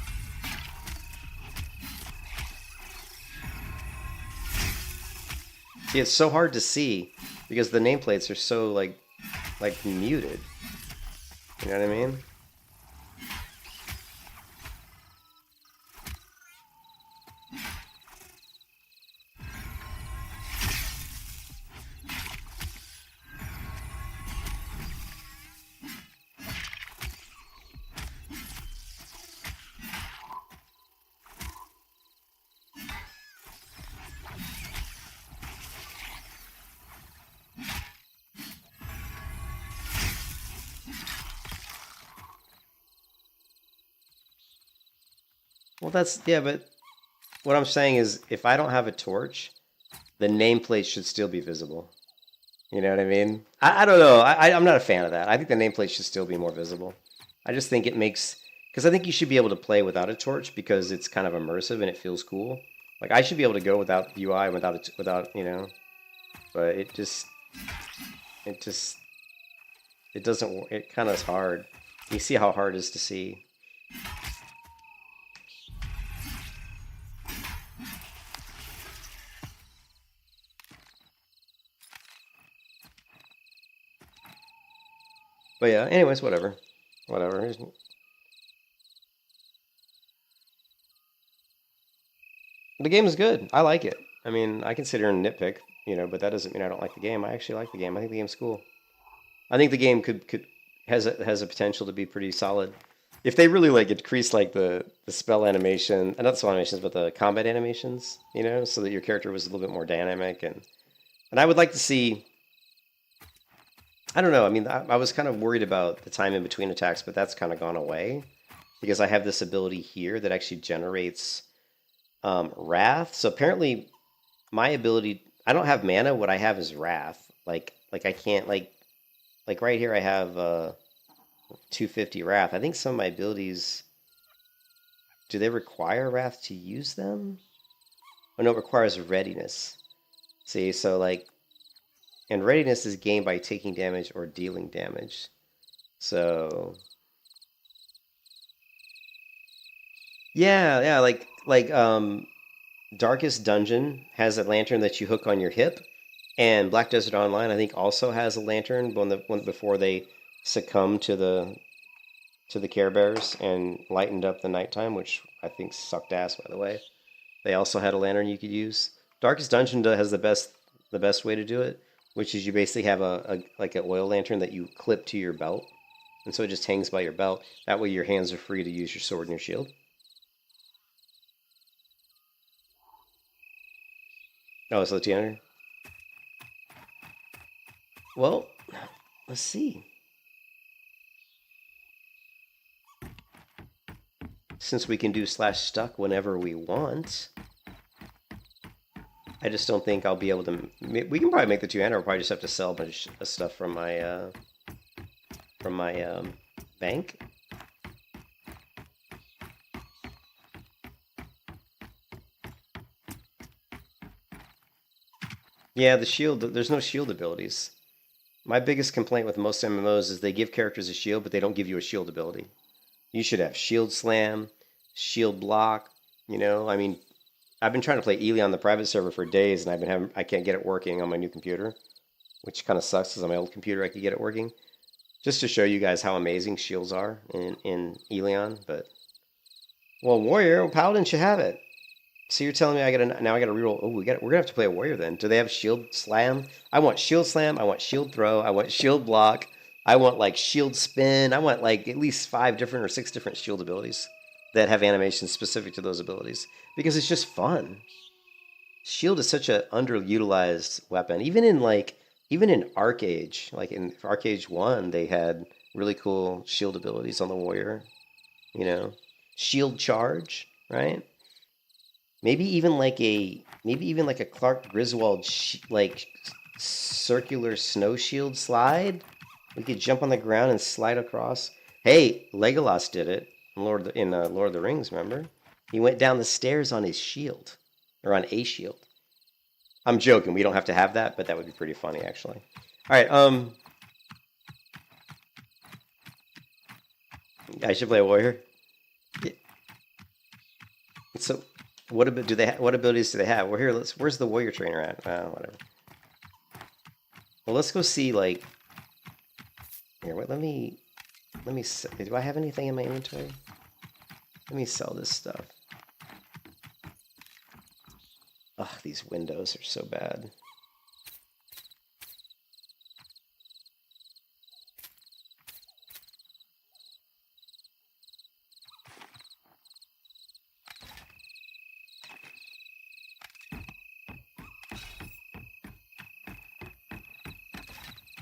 See, it's so hard to see because the nameplates are so like muted. You know what I mean? Well, that's, yeah, but what I'm saying is if I don't have a torch, the nameplate should still be visible. You know what I mean? I don't know. I'm not a fan of that. I think the nameplate should still be more visible. I just think it makes, because I think you should be able to play without a torch because it's kind of immersive and it feels cool. Like I should be able to go without UI, without you know, but it doesn't. It kind of is hard. You see how hard it is to see. But yeah, anyways, whatever. Whatever. The game is good. I like it. I mean, I can sit here and nitpick, you know, but that doesn't mean I don't like the game. I actually like the game. I think the game's cool. I think the game has a potential to be pretty solid. If they really like increase like the spell animation, not the spell animations, but the combat animations, you know, so that your character was a little bit more dynamic and I would like to see. I don't know. I mean, I was kind of worried about the time in between attacks, but that's kind of gone away because I have this ability here that actually generates wrath. So apparently, my ability, I don't have mana. What I have is wrath. Like I can't like right here. I have 250 wrath. I think some of my abilities, do they require wrath to use them? Oh no, it requires readiness. See, so like. And readiness is gained by taking damage or dealing damage. So yeah, like Darkest Dungeon has a lantern that you hook on your hip, and Black Desert Online I think also has a lantern one before they succumb to the Care Bears and lightened up the nighttime, which I think sucked ass, by the way. They also had a lantern you could use. Darkest Dungeon has the best way to do it, which is you basically have like an oil lantern that you clip to your belt, and so it just hangs by your belt. That way your hands are free to use your sword and your shield. Oh, so it's the enter. Well, let's see. Since we can do /stuck whenever we want, I just don't think I'll be able to. We can probably make the two-hander. We'll probably just have to sell a bunch of stuff from my bank. Yeah, the shield. There's no shield abilities. My biggest complaint with most MMOs is they give characters a shield, but they don't give you a shield ability. You should have shield slam, shield block. You know, I mean. I've been trying to play Ely on the private server for days, and I can't get it working on my new computer, which kind of sucks because on my old computer I could get it working. Just to show you guys how amazing shields are in Elion, but well, Warrior, Paladin should have it. So you're telling me I gotta reroll? Oh, we're gonna have to play a Warrior then. Do they have shield slam? I want shield slam. I want shield throw. I want shield block. I want like shield spin. I want like at least 5 different or 6 different shield abilities that have animations specific to those abilities. Because it's just fun. Shield is such an underutilized weapon. Even in Arcage, like in Arcage 1, they had really cool shield abilities on the warrior. You know, shield charge, right? Maybe even like a Clark Griswold circular snow shield slide. We could jump on the ground and slide across. Hey, Legolas did it in Lord of the Rings, remember? He went down the stairs on his shield, or on a shield. I'm joking. We don't have to have that, but that would be pretty funny, actually. All right. I should play a warrior. Yeah. So, what abilities do they have? Well, here, where's the warrior trainer at? Whatever. Well, let's go see, like... Here, wait, let me... Do I have anything in my inventory? Let me sell this stuff. Ugh, these windows are so bad.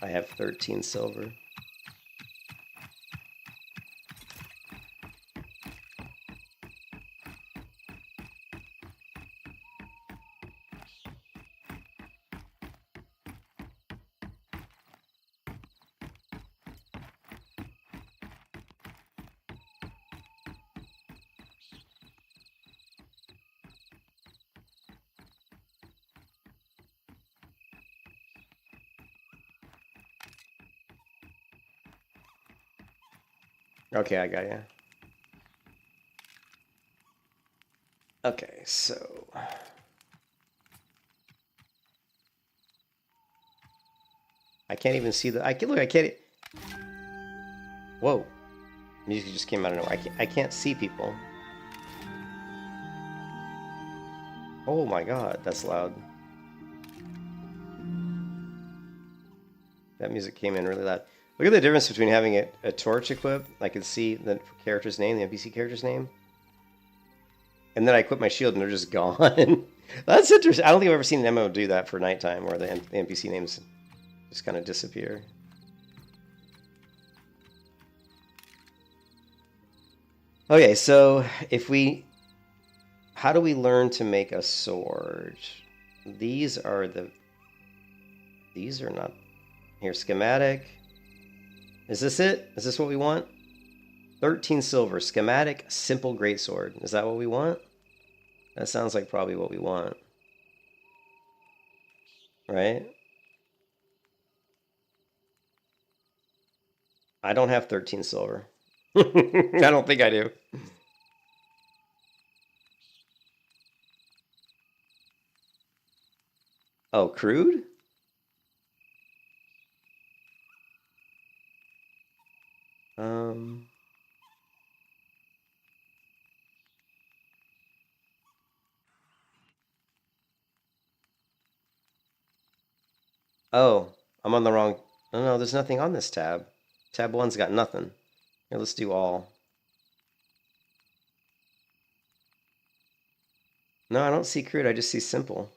I have 13 silver. Okay, I got you. Okay, so... I can't even see the... Look, I can't... Whoa. Music just came out of nowhere. I can't see people. Oh my god, that's loud. That music came in really loud. Look at the difference between having a torch equipped. I can see the character's name, the NPC character's name. And then I equip my shield and they're just gone. That's interesting. I don't think I've ever seen an MMO do that for nighttime where the NPC names just kind of disappear. Okay, so if we... How do we learn to make a sword? These are not... Here, schematic. Is this it? Is this what we want? 13 silver. Schematic, simple greatsword. Is that what we want? That sounds like probably what we want. Right? I don't have 13 silver. I don't think I do. Oh, crude? Oh, I'm on the wrong... No, there's nothing on this tab. Tab 1's got nothing. Here, let's do all. No, I don't see crude. I just see simple.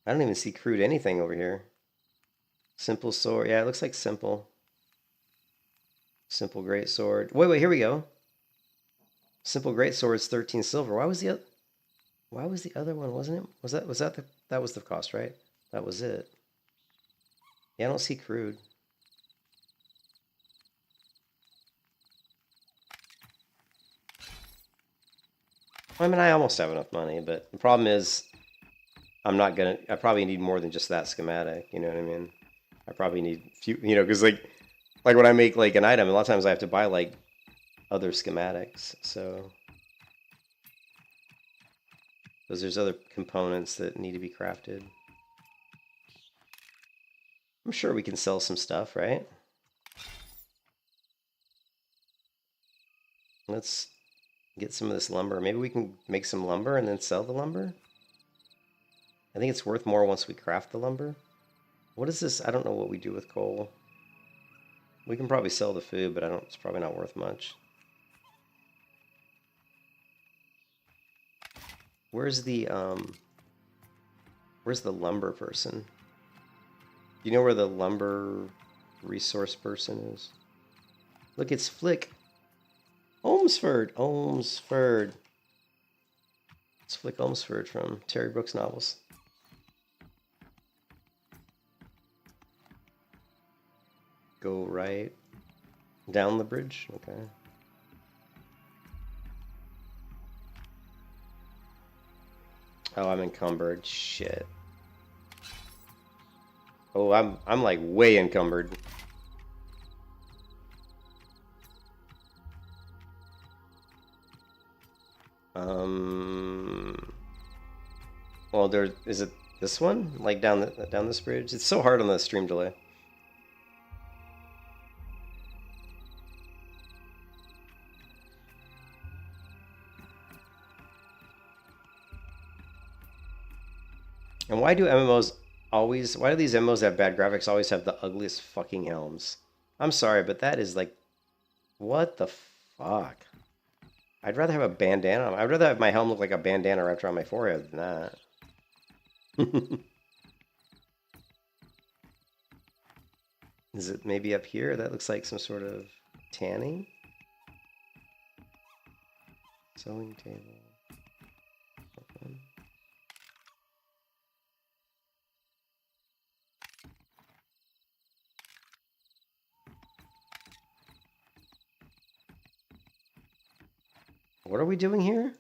I don't even see crude anything over here. Simple sword. Yeah, it looks like simple. Simple great sword. Wait, here we go. Simple great sword is 13 silver. Why was the other one? Wasn't it? That was the cost, right? That was it. Yeah, I don't see crude. I mean, I almost have enough money, but the problem is I probably need more than just that schematic, you know what I mean? I probably need few, because like when I make like an item, a lot of times I have to buy like other schematics, so because there's other components that need to be crafted. I'm sure we can sell some stuff, right? Let's get some of this lumber. Maybe we can make some lumber and then sell the lumber. I think it's worth more once we craft the lumber. What is this? I don't know what we do with coal. We can probably sell the food, but it's probably not worth much. Where's the lumber person? Do you know where the lumber resource person is? Look, it's Flick. Olmsford. It's Flick Olmsford from Terry Brooks novels. Go right down the bridge. Okay. Oh, I'm encumbered. Shit. Oh, I'm like way encumbered. Well, This one? Like down this bridge? It's so hard on the stream delay. And why do MMOs always... Why do these MMOs that have bad graphics always have the ugliest fucking helms? I'm sorry, but that is like... What the fuck? I'd rather have a bandana on. I'd rather have my helm look like a bandana wrapped around my forehead than that. Is it maybe up here? That looks like some sort of tanning. Sewing table. What are we doing here?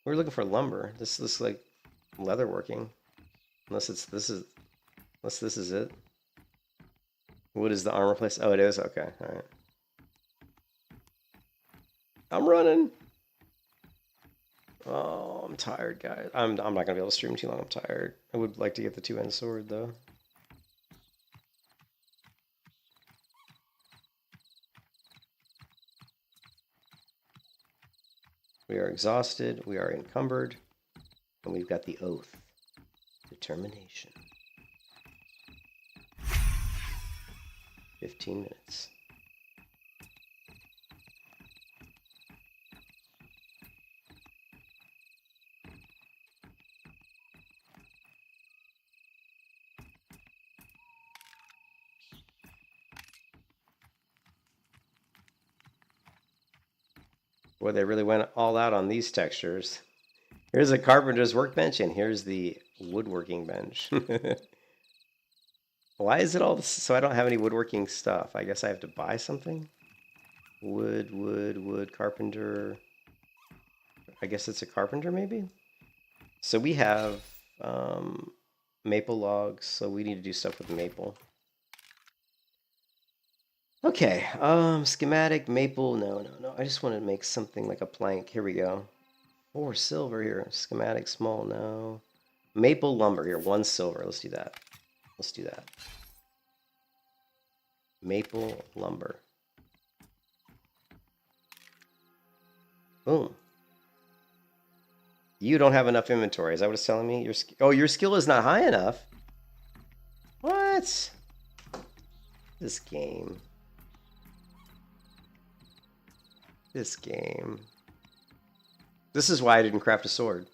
We're looking for lumber. This looks like leather working. Unless this is it. What is the armor place? Oh, it is? Okay, alright. I'm running! Oh, I'm tired, guys. I'm not gonna be able to stream too long. I'm tired. I would like to get the two-end sword, though. We are exhausted, we are encumbered, and we've got the oath. Determination. 15 minutes. Boy, they really went all out on these textures. Here's a carpenter's workbench, and here's the woodworking bench. Why is it all this? So I don't have any woodworking stuff. I guess I have to buy something? Wood, carpenter. I guess it's a carpenter, maybe? So we have maple logs, so we need to do stuff with maple. Okay, schematic, maple, no. I just want to make something like a plank. Here we go. 4 silver here. Schematic, small, no. Maple lumber here, 1 silver. Let's do that. Maple lumber. Boom. You don't have enough inventory. Is that what it's telling me? Your skill is not high enough? What? This game. This is why I didn't craft a sword.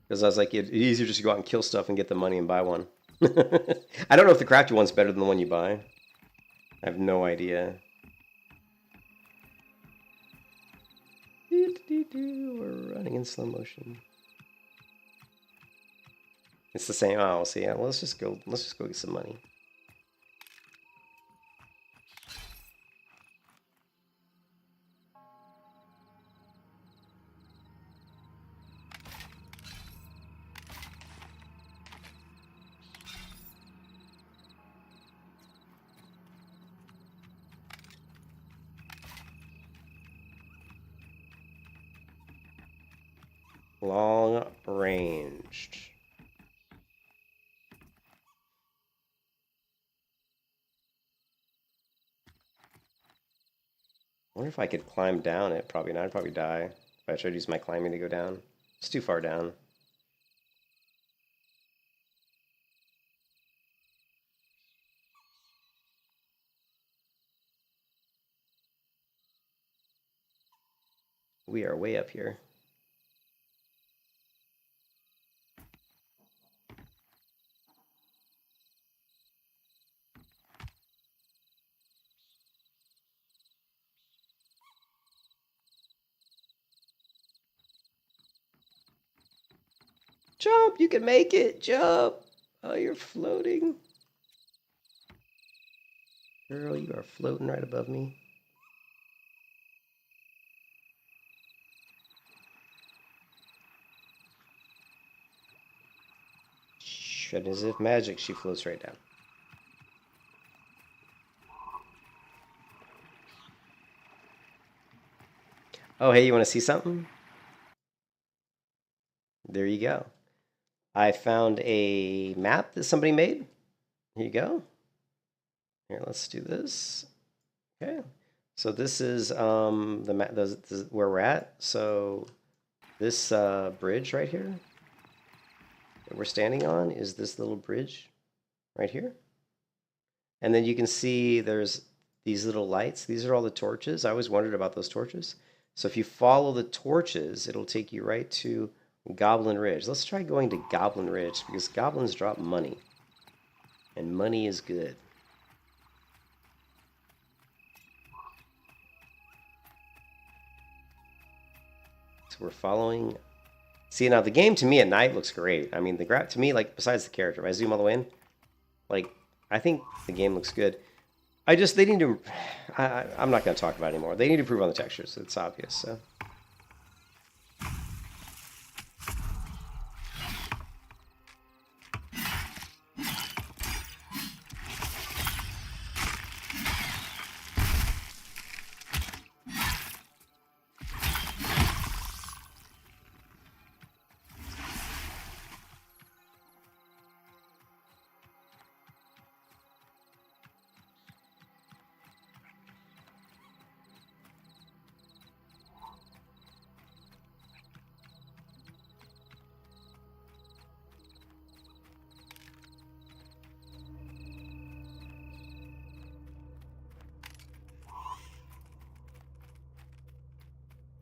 Because I was like, it's easier just to go out and kill stuff and get the money and buy one. I don't know if the crafted one's better than the one you buy. I have no idea. We're running in slow motion. It's the same. Oh, see, yeah, let's just go get some money. Long ranged. I wonder if I could climb down it. Probably not. I'd probably die if I tried to use my climbing to go down. It's too far down. We are way up here. Jump! You can make it! Jump! Oh, you're floating. Girl, you are floating right above me. And as if magic, she floats right down. Oh, hey, you want to see something? There you go. I found a map that somebody made. Here you go. Here, let's do this. Okay. So this is the map. This is where we're at. So this bridge right here that we're standing on is this little bridge right here. And then you can see there's these little lights. These are all the torches. I always wondered about those torches. So if you follow the torches, it'll take you right to Goblin Ridge. Let's try going to Goblin Ridge because goblins drop money. And money is good. So we're following. See, now the game to me at night looks great. I mean, to me, like, besides the character, if I zoom all the way in, like, I think the game looks good. They need to, I'm not going to talk about it anymore. They need to improve on the textures. It's obvious, so.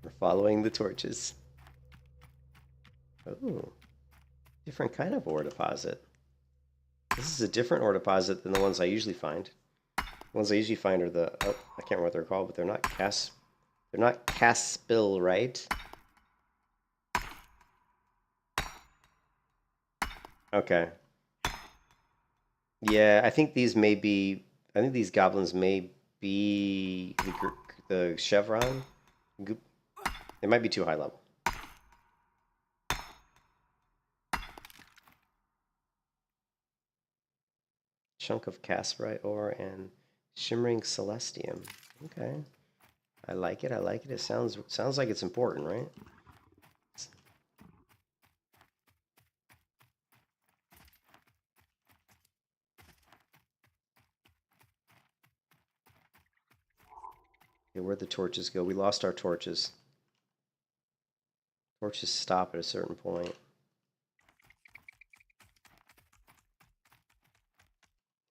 We're following the torches. Oh, different kind of ore deposit. This is a different ore deposit than the ones I usually find. The ones I usually find are the, oh, I can't remember what they're called, but they're not Caspill, right? Okay. Yeah, I think these goblins may be the chevron. They might be too high level. Chunk of Casperite ore and shimmering celestium. Okay. I like it. I like it. It sounds like it's important, right? Okay, where'd the torches go? We lost our torches. Torches stop at a certain point.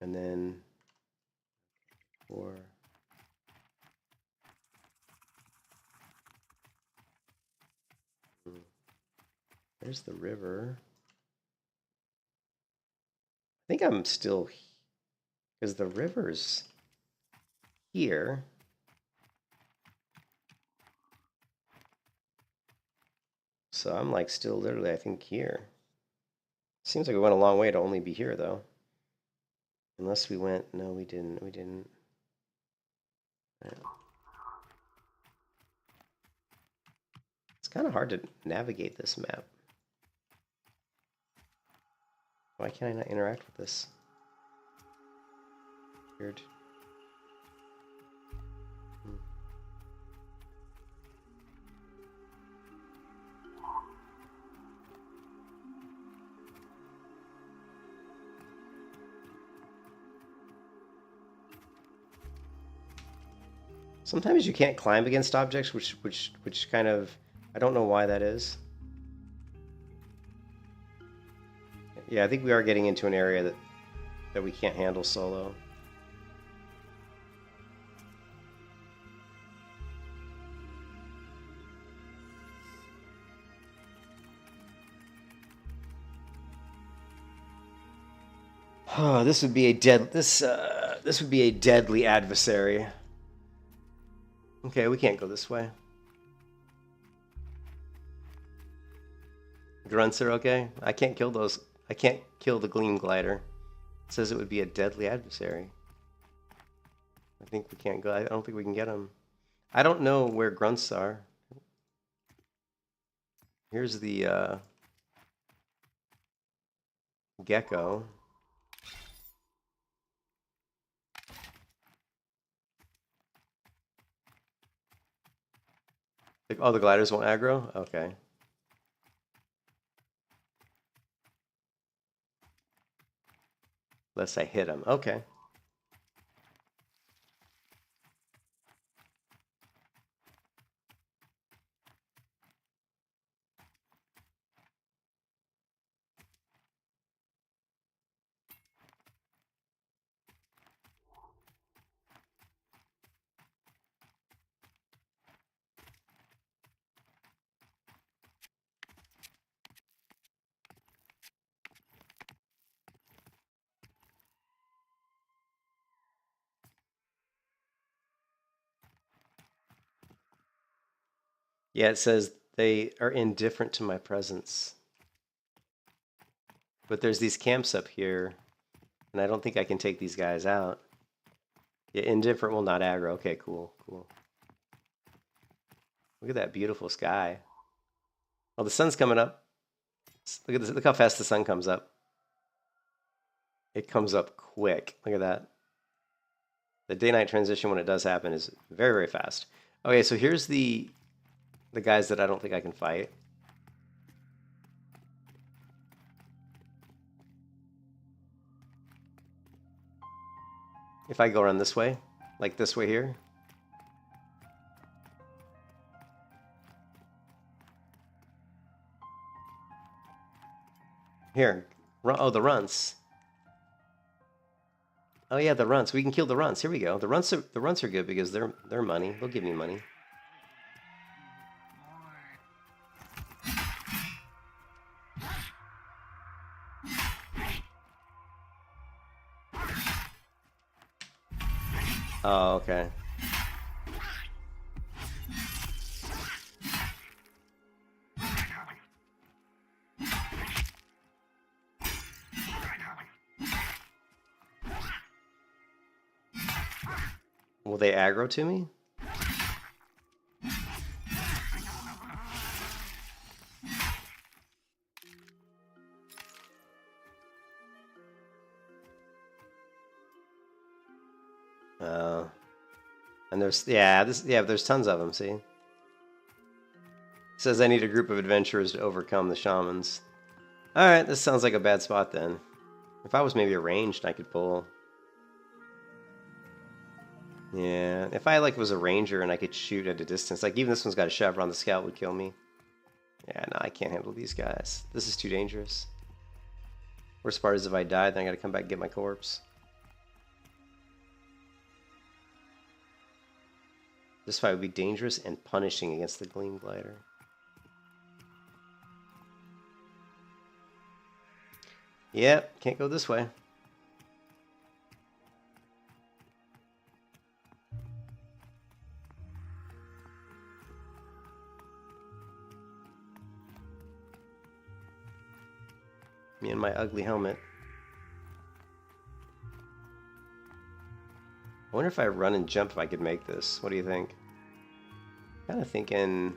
And then there's the river. I think I'm still, because the river's here. So I'm like still literally, I think, here. Seems like we went a long way to only be here, though. Unless we went, no, we didn't. Yeah. It's kind of hard to navigate this map. Why can't I not interact with this? Weird. Sometimes you can't climb against objects, which kind of, I don't know why that is. Yeah, I think we are getting into an area that we can't handle solo. Oh, this would be a deadly adversary. Okay, we can't go this way. Grunts are okay. I can't kill those. I can't kill the Gleam Glider. It says it would be a deadly adversary. I think we can't go. I don't think we can get them. I don't know where grunts are. Here's the gecko. Oh, the gliders won't aggro? Okay. Unless I hit him. Okay. Yeah, it says they are indifferent to my presence. But there's these camps up here, and I don't think I can take these guys out. Yeah, indifferent will not aggro. Okay, cool, cool. Look at that beautiful sky. Oh, the sun's coming up. Look at this. Look how fast the sun comes up. It comes up quick. Look at that. The day-night transition, when it does happen, is very, very fast. Okay, so here's the guys that I don't think I can fight. If I go around this way, like this way here. Here. Oh, the runts. Oh yeah, the runts. We can kill the runts. Here we go. The runts are good because they're money. They'll give me money. Oh, okay. Will they aggro to me? And there's there's tons of them. See, it says I need a group of adventurers to overcome the shamans. All right, this sounds like a bad spot then. If I was maybe arranged, I could pull. Yeah, if I was a ranger and I could shoot at a distance, like even this one's got a chevron, the scout would kill me. Yeah, no, I can't handle these guys. This is too dangerous. Worst part is if I die, then I gotta come back and get my corpse. This fight would be dangerous and punishing against the Gleam Glider. Yep, can't go this way. Me and my ugly helmet. I wonder if I run and jump if I could make this. What do you think? Kind of thinking...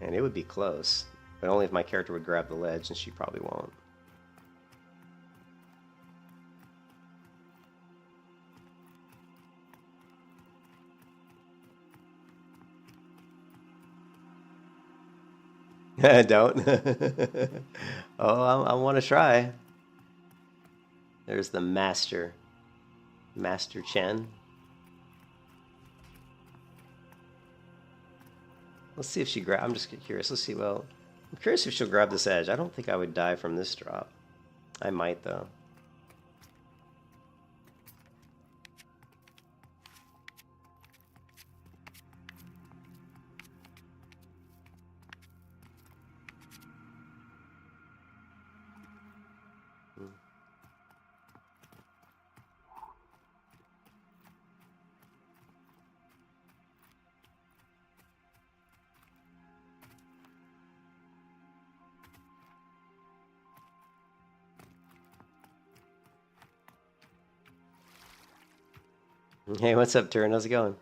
And it would be close. But only if my character would grab the ledge, and she probably won't. Don't. Oh, I want to try. There's the Master. Master Chen. Let's see if she grab. I'm just curious. Let's see. Well, I'm curious if she'll grab this edge. I don't think I would die from this drop. I might, though. Hey, what's up, Turin? How's it going?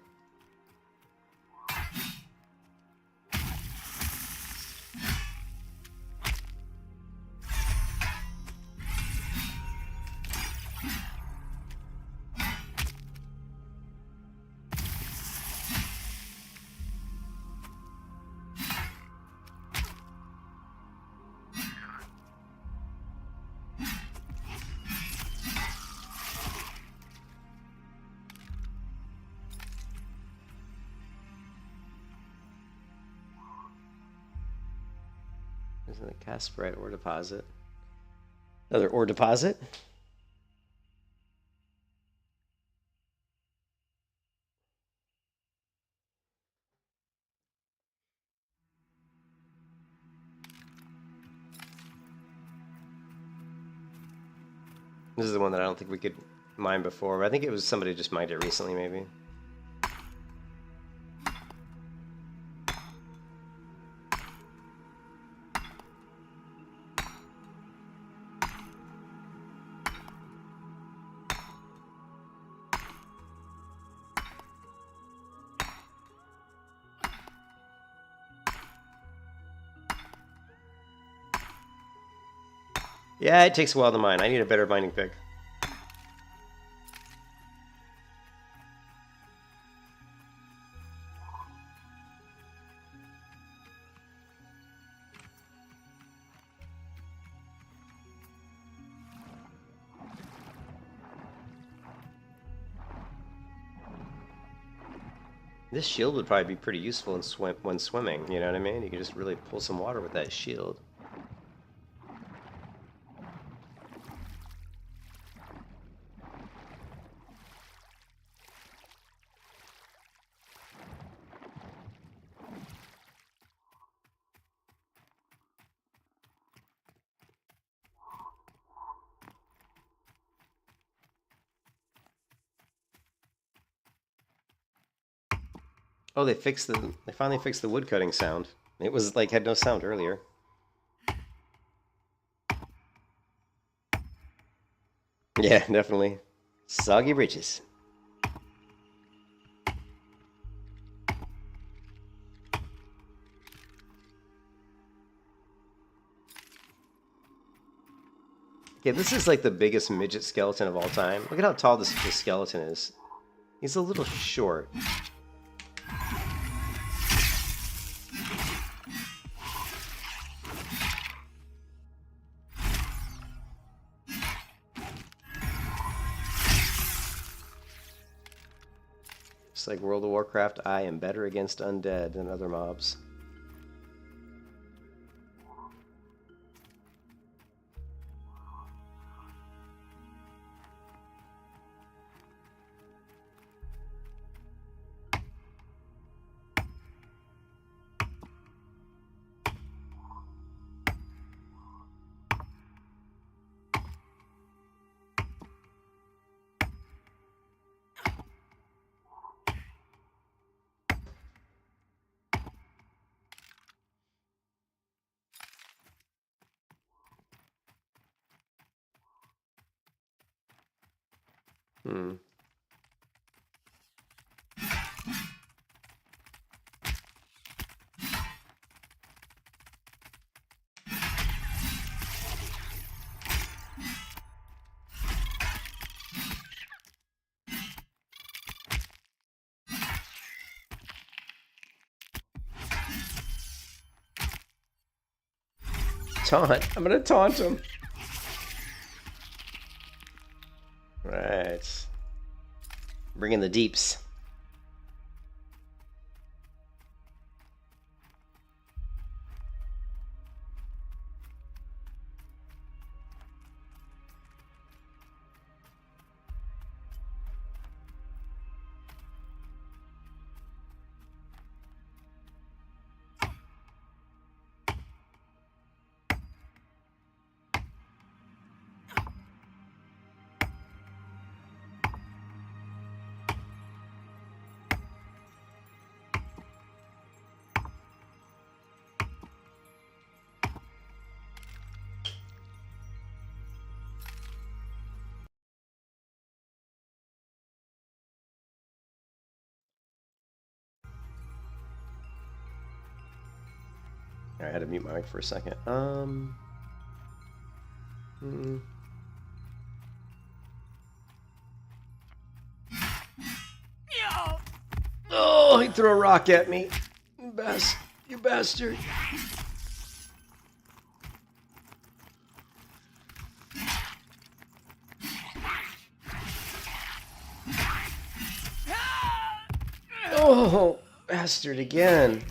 Isn't it cast sprite ore deposit? Another ore deposit? This is the one that I don't think we could mine before, but I think it was somebody just mined it recently, maybe. Yeah, it takes a while to mine. I need a better mining pick. This shield would probably be pretty useful in when swimming, you know what I mean? You can just really pull some water with that shield. Oh, they finally fixed the woodcutting sound. It was like had no sound earlier. Yeah, definitely. Soggy bridges. Yeah, this is like the biggest midget skeleton of all time. Look at how tall this skeleton is. He's a little short. Just like World of Warcraft, I am better against undead than other mobs. Hmm. Taunt. I'm gonna taunt him. Right. Bring in the deeps. I had to mute my mic for a second. Oh, he threw a rock at me. You bastard. Oh, bastard again.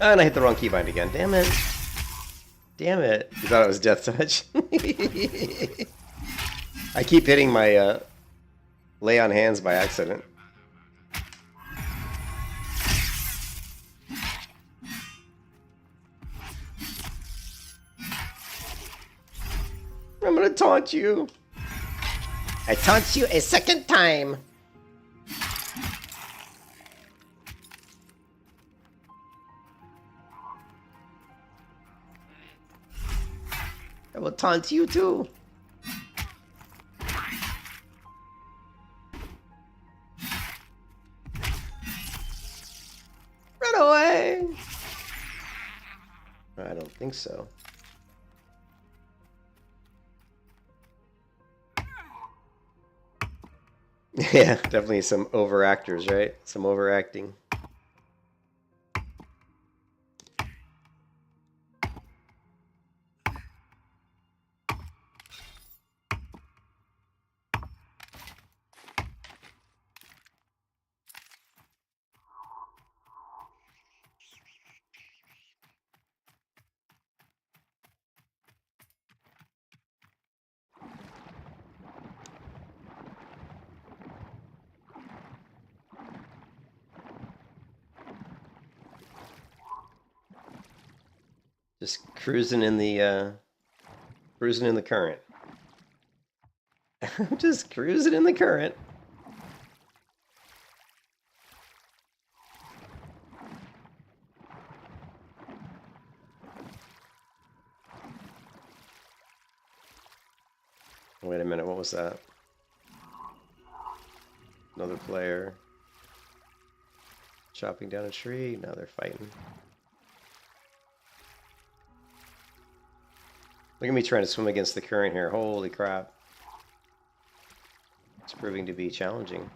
And I hit the wrong keybind again. Damn it. Damn it. You thought it was Death Touch? I keep hitting my lay on hands by accident. I'm gonna taunt you. I taunt you a second time. I will taunt you too. Run away. I don't think so. Yeah, definitely some overactors, right? Some overacting. Just cruising in the current. Just cruising in the current. Wait a minute, what was that? Another player. Chopping down a tree. Now they're fighting. Look at me trying to swim against the current here. Holy crap. It's proving to be challenging.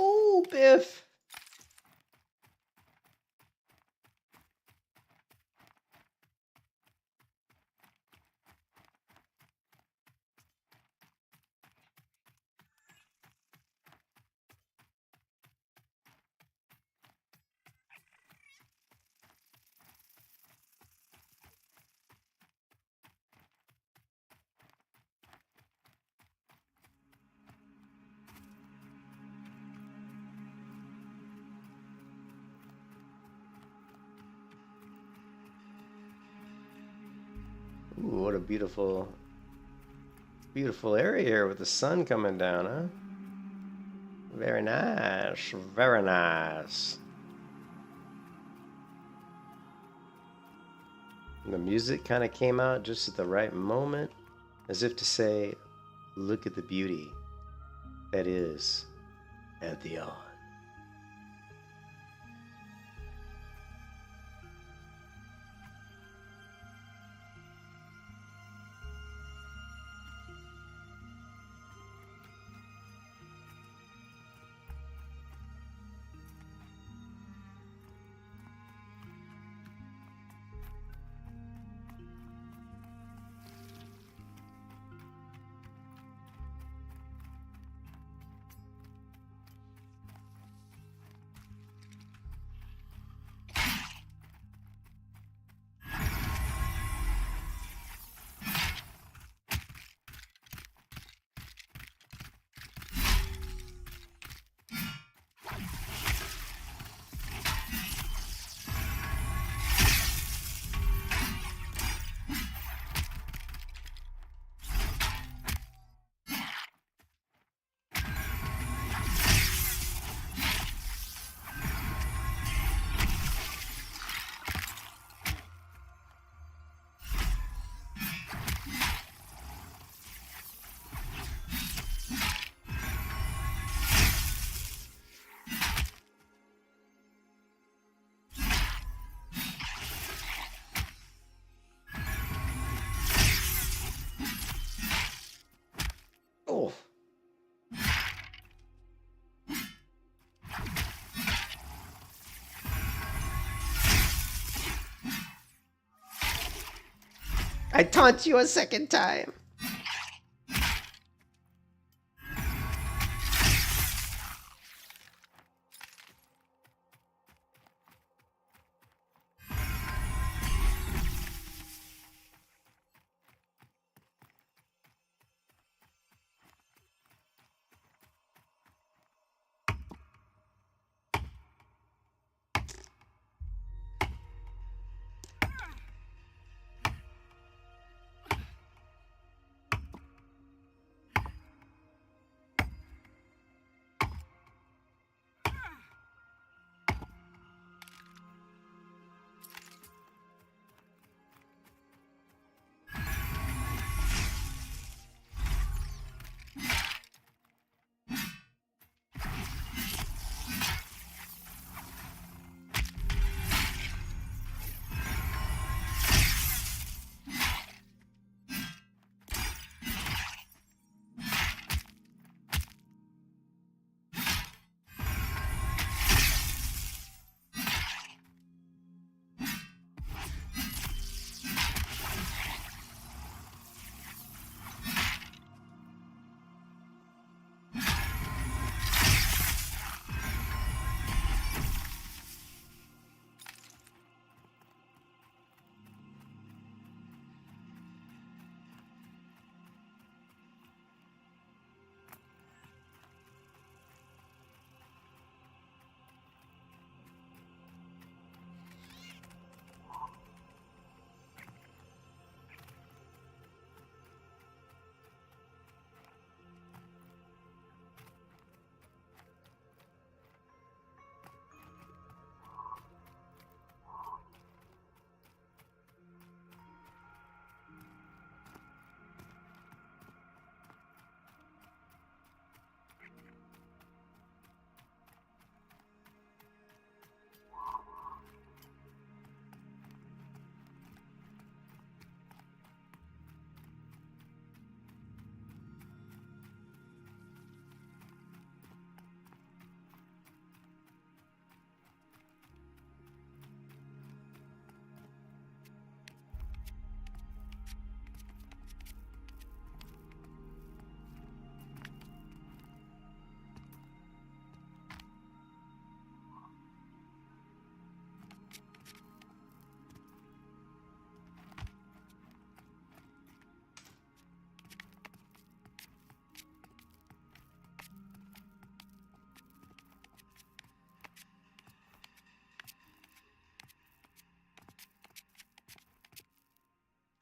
Oh, Biff. Ooh, what a beautiful, beautiful area here with the sun coming down, huh? Very nice, very nice. And the music kind of came out just at the right moment, as if to say, look at the beauty that is Pantheon. I taunt you a second time.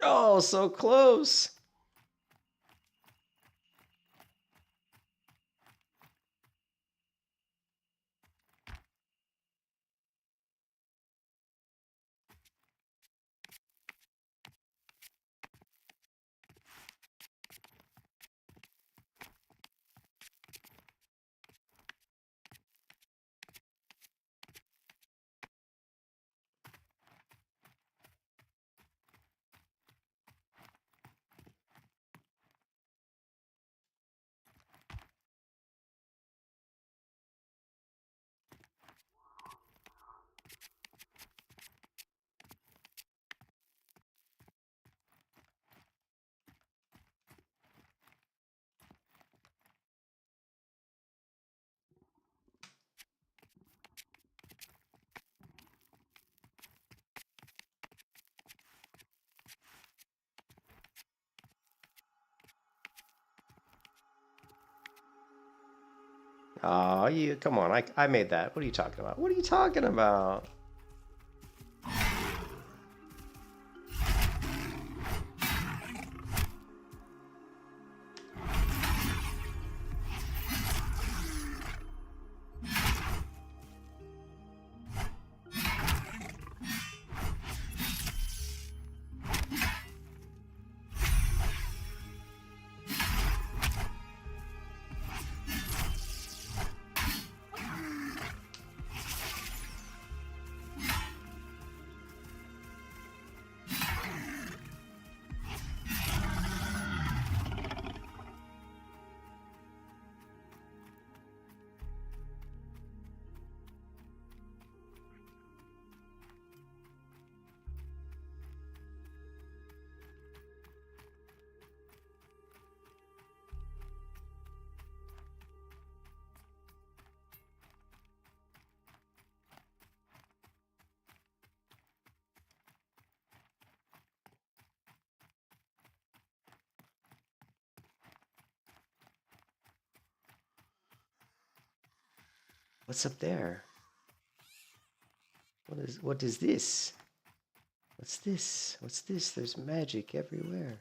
Oh, so close. Oh, you come on. I made that. What are you talking about? What are you talking about? What's up there? What is this? What's this? What's this? There's magic everywhere.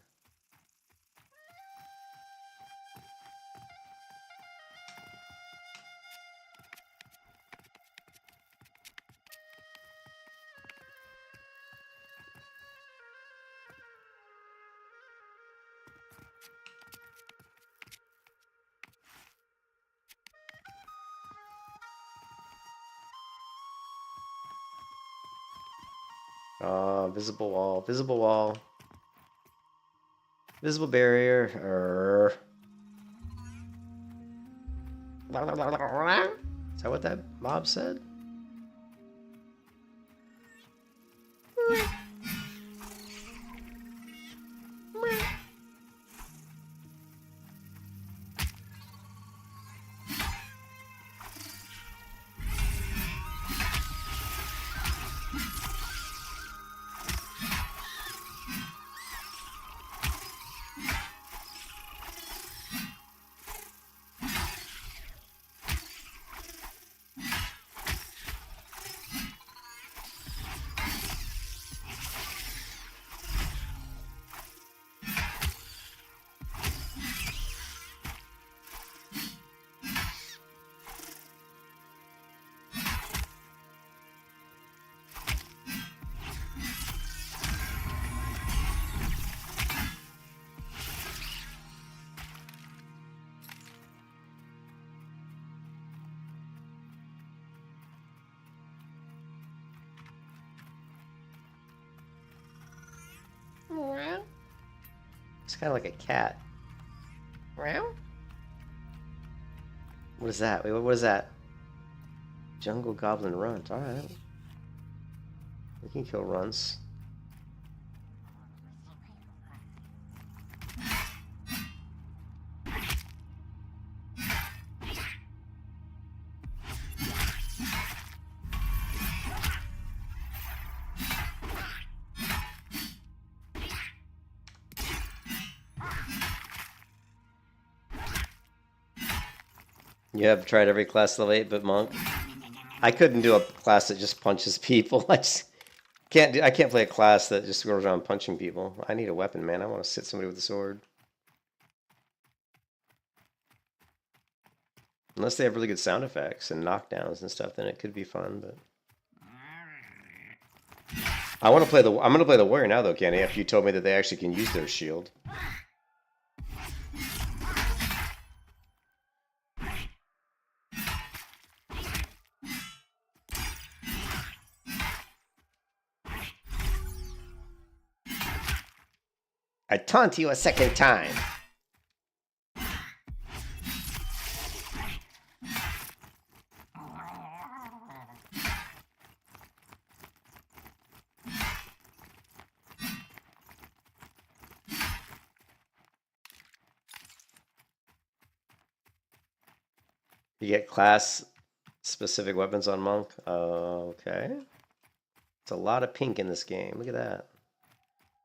Visible wall, visible wall. Visible barrier. Is that what that mob said? It's kind of like a cat. What is that? Wait, what is that? Jungle Goblin Runt. Alright. We can kill runts. You have tried every class level 8 but monk. I couldn't do a class that just punches people. I just can't do. I can't play a class that just goes around punching people. I need a weapon, man. I want to sit somebody with a sword. Unless they have really good sound effects and knockdowns and stuff, then it could be fun. But I want to play the. I'm going to play the warrior now, though, Kenny. After you told me that they actually can use their shield. I taunt you a second time. You get class-specific weapons on monk. Okay. It's a lot of pink in this game. Look at that.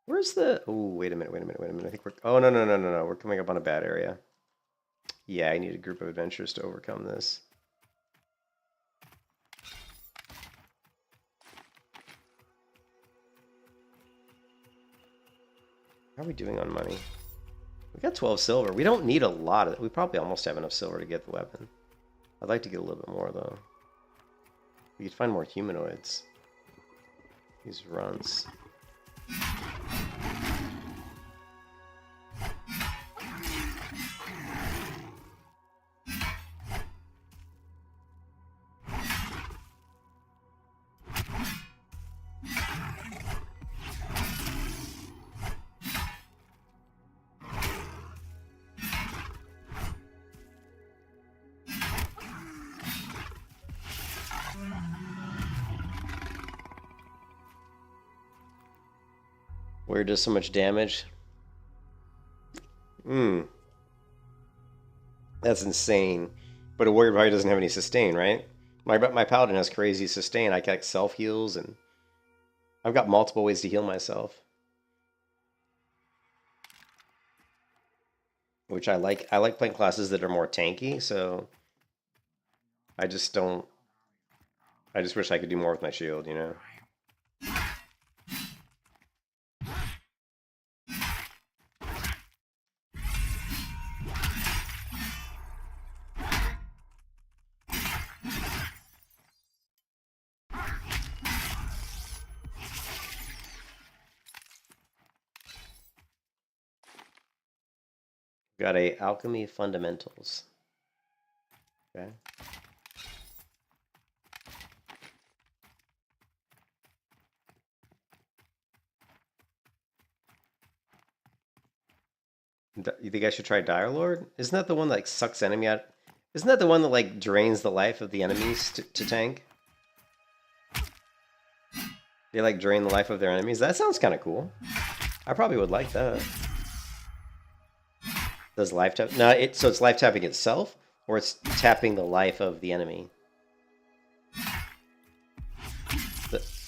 Where's the... Oh, wait a minute. I think we're... Oh, no. We're coming up on a bad area. Yeah, I need a group of adventurers to overcome this. How are we doing on money? We got 12 silver. We don't need a lot of it. We probably almost have enough silver to get the weapon. I'd like to get a little bit more, though. We could find more humanoids. These runts. Where does so much damage? That's insane. But a warrior probably doesn't have any sustain, right? My paladin has crazy sustain. I can self heals, and I've got multiple ways to heal myself, which I like. I like playing classes that are more tanky, so I just don't I just wish I could do more with my shield, you know? Got a Alchemy Fundamentals. Okay. You think I should try Dire Lord? Isn't that the one that like sucks enemy out? Isn't that the one that like drains the life of the enemies to tank? They like drain the life of their enemies. That sounds kind of cool. I probably would like that. Does life tap? No, so it's life tapping itself, or it's tapping the life of the enemy.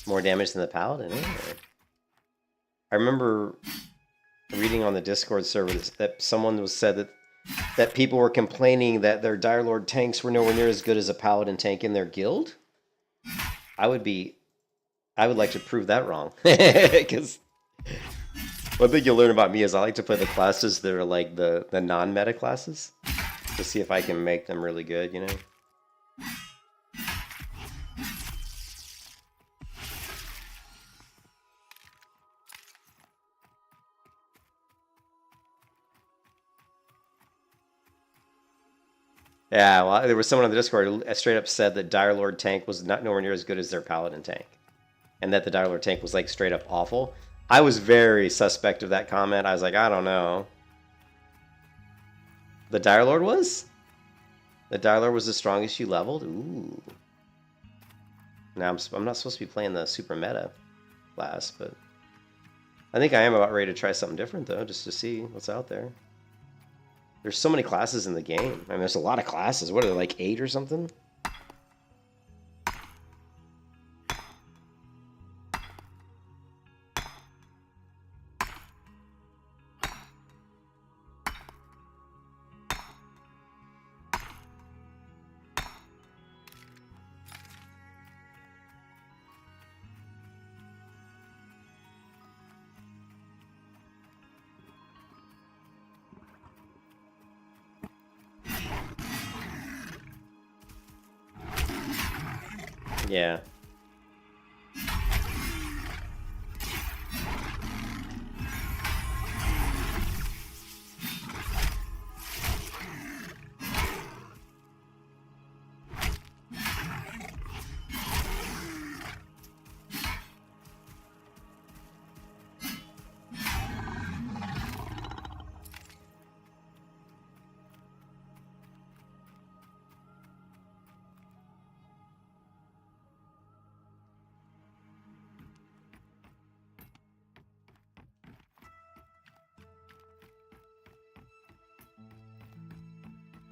More damage than the Paladin. I remember reading on the Discord server that someone was said that people were complaining that their Dire Lord tanks were nowhere near as good as a Paladin tank in their guild. I would like to prove that wrong, because one thing you'll learn about me is I like to play the classes that are like the non-meta classes to see if I can make them really good, you know. Yeah, well, there was someone on the Discord who straight up said that Dire Lord tank was not nowhere near as good as their Paladin tank, and that the Dire Lord tank was like straight up awful. I was very suspect of that comment. I was like, I don't know. The Dire Lord was? The Dire Lord was the strongest you leveled? Ooh. Now I'm not supposed to be playing the super meta class, but I think I am about ready to try something different though, just to see what's out there. There's so many classes in the game. I mean, there's a lot of classes. What are there, like 8 or something? Yeah.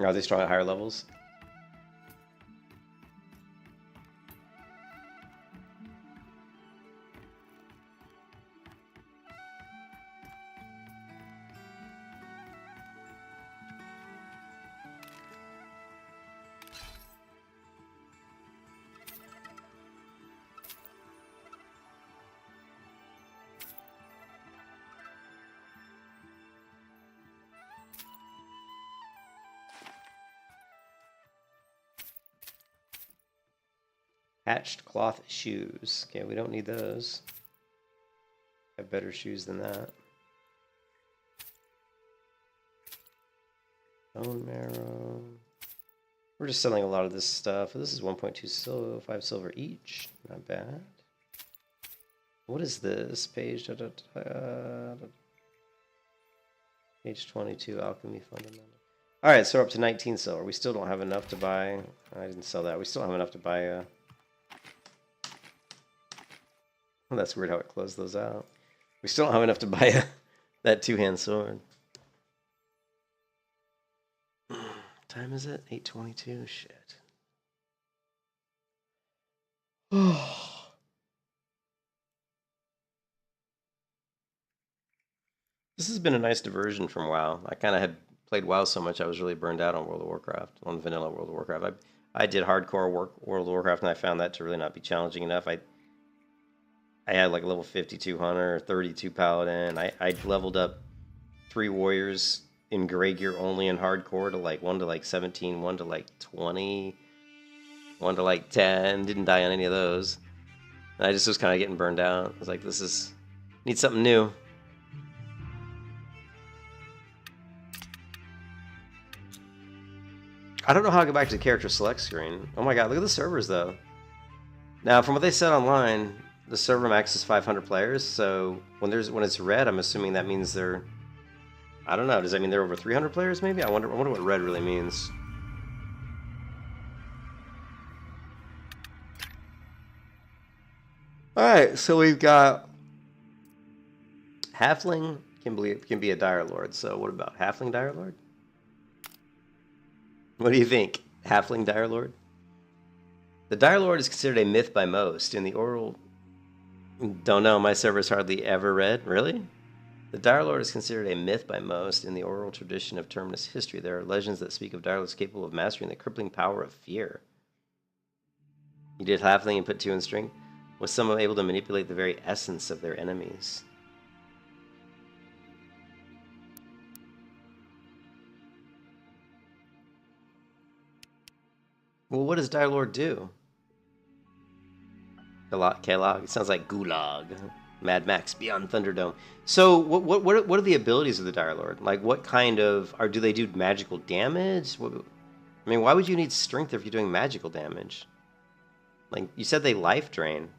Are they strong at higher levels? Hatched cloth shoes. Okay, we don't need those. I have better shoes than that. Bone marrow. We're just selling a lot of this stuff. This is 1.2 silver, 5 silver each. Not bad. What is this page? Page 22, alchemy fundamental. All right, so we're up to 19 silver. We still don't have enough to buy. I didn't sell that. We still don't have enough to buy. Well, that's weird how it closed those out. We still don't have enough to buy that two-hand sword. Time is it? 8:22. Shit. This has been a nice diversion from WoW. I kind of had played WoW so much I was really burned out on World of Warcraft, on vanilla World of Warcraft. I did hardcore World of Warcraft, and I found that to really not be challenging enough. I had like level 52 Hunter, 32 Paladin. I leveled up 3 warriors in gray gear only in hardcore to like 1 to like 17, 1 to like 20, 1 to like 10. Didn't die on any of those. And I just was kind of getting burned out. I was like, need something new. I don't know how I go back to the character select screen. Oh my god, look at the servers though. Now, from what they said online, the server max is 500 players. So when it's red, I'm assuming that means they're, I don't know. Does that mean they're over 300 players? Maybe. I wonder what red really means. All right, so we've got Halfling can be a Dire Lord. So what about Halfling Dire Lord? What do you think, Halfling Dire Lord? The Dire Lord is considered a myth by most. In the oral... Don't know, my server's hardly ever read. Really? The Dire Lord is considered a myth by most. In the oral tradition of Terminus history, there are legends that speak of Dire Lords capable of mastering the crippling power of fear. You did Halfling and put 2 in strength? Was someone able to manipulate the very essence of their enemies? Well, what does Dire Lord do? Kellogg. It sounds like Gulag. Mad Max Beyond Thunderdome. So, what are the abilities of the Dire Lord? Like, what kind of do they do magical damage? I mean, why would you need strength if you're doing magical damage? Like you said, they life drain.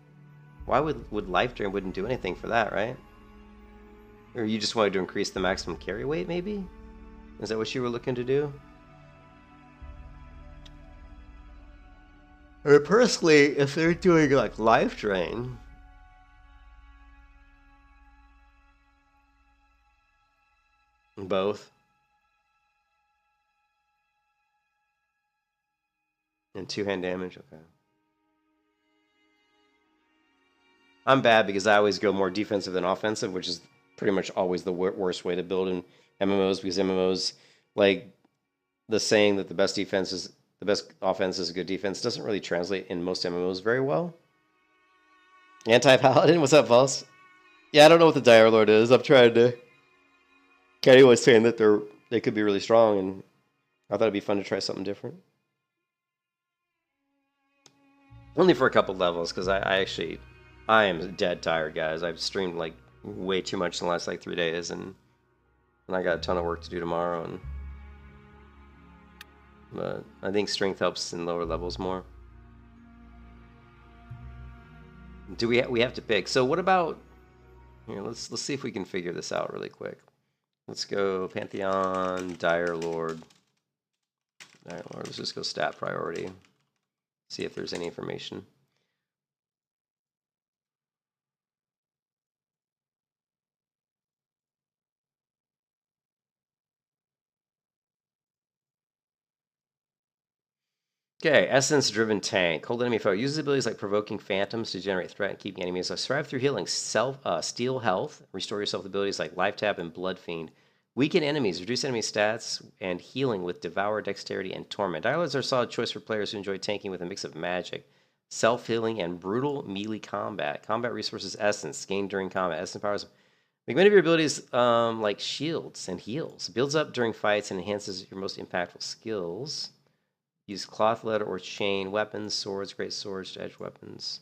Why would life drain wouldn't do anything for that, right? Or you just wanted to increase the maximum carry weight, maybe? Is that what you were looking to do? Or personally, if they're doing like life drain, both, and 2-hand damage. Okay. I'm bad because I always go more defensive than offensive, which is pretty much always the worst way to build in MMOs, because MMOs, like the saying that the best offense is a good defense, doesn't really translate in most MMOs very well. Anti-Paladin, what's up, False? Yeah, I don't know what the Dire Lord is. I'm trying to... Kenny was saying that they could be really strong, and I thought it'd be fun to try something different. Only for a couple levels, because I am dead tired, guys. I've streamed like way too much in the last like 3 days, and I got a ton of work to do tomorrow. But I think strength helps in lower levels more. Do we have to pick? So what about here? Let's see if we can figure this out really quick. Let's go Pantheon, Dire Lord. Dire Lord. Let's just go stat priority. See if there's any information. Okay, essence-driven tank. Hold enemy foe. Uses abilities like provoking phantoms to generate threat and keeping enemies alive. Strive through healing. Steal health. Restore yourself with abilities like Life Tap and Blood Fiend. Weaken enemies. Reduce enemy stats and healing with Devour, Dexterity, and Torment. Dire Lords are a solid choice for players who enjoy tanking with a mix of magic, self-healing, and brutal melee combat. Combat resources essence. Gained during combat. Essence powers. Make many of your abilities like shields and heals. Builds up during fights and enhances your most impactful skills. Use cloth, leather, or chain weapons, swords, great swords, edge weapons.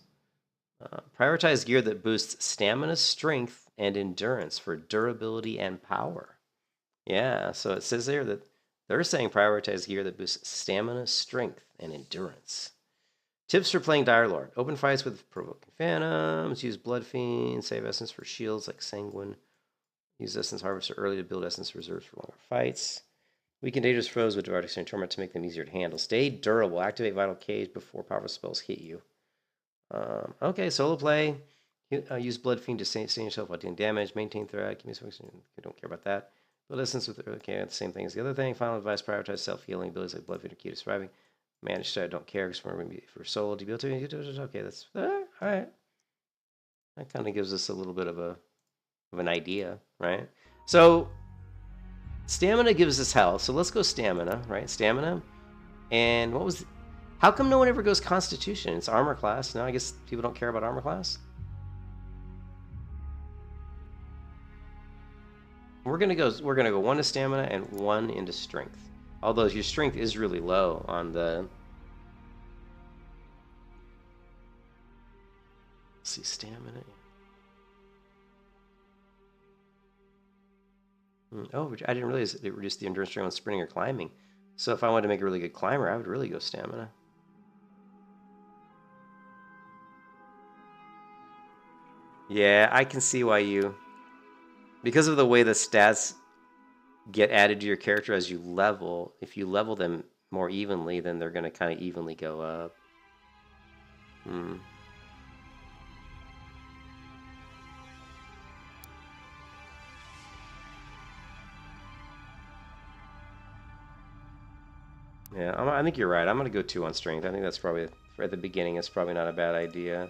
Prioritize gear that boosts stamina, strength, and endurance for durability and power. Yeah, so it says there that they're saying prioritize gear that boosts stamina, strength, and endurance. Tips for playing Dire Lord. Open fights with provoking phantoms. Use Blood Fiend. Save essence for shields like Sanguine. Use Essence Harvester early to build essence reserves for longer fights. Weaken dangerous foes with Devour, Dexterity, and Torment to make them easier to handle. Stay durable. Activate Vital Cage before powerful spells hit you. Okay, solo play. Use Blood Fiend to sustain yourself while dealing damage. Maintain threat. Give me some. I don't care about that. Build essence with. Okay, that's the same thing as the other thing. Final advice: prioritize self-healing abilities like Blood Fiend are key to surviving. Manage to. I don't care because we're going to be for solo. Do you build to? Okay, that's all right. That kind of gives us a little bit of an idea, right? So. Stamina gives us health, so let's go stamina, right? Stamina. And what was... How come no one ever goes Constitution? It's armor class. No, I guess people don't care about armor class. We're gonna go 1 to stamina and 1 into strength. Although your strength is really low on the. Let's see, stamina. Oh, I didn't realize it reduced the endurance drain on sprinting or climbing. So if I wanted to make a really good climber, I would really go stamina. Yeah, I can see why you... Because of the way the stats get added to your character as you level, if you level them more evenly, then they're going to kind of evenly go up. Yeah, I think you're right. I'm going to go 2 on strength. I think that's probably, at the beginning, it's probably not a bad idea.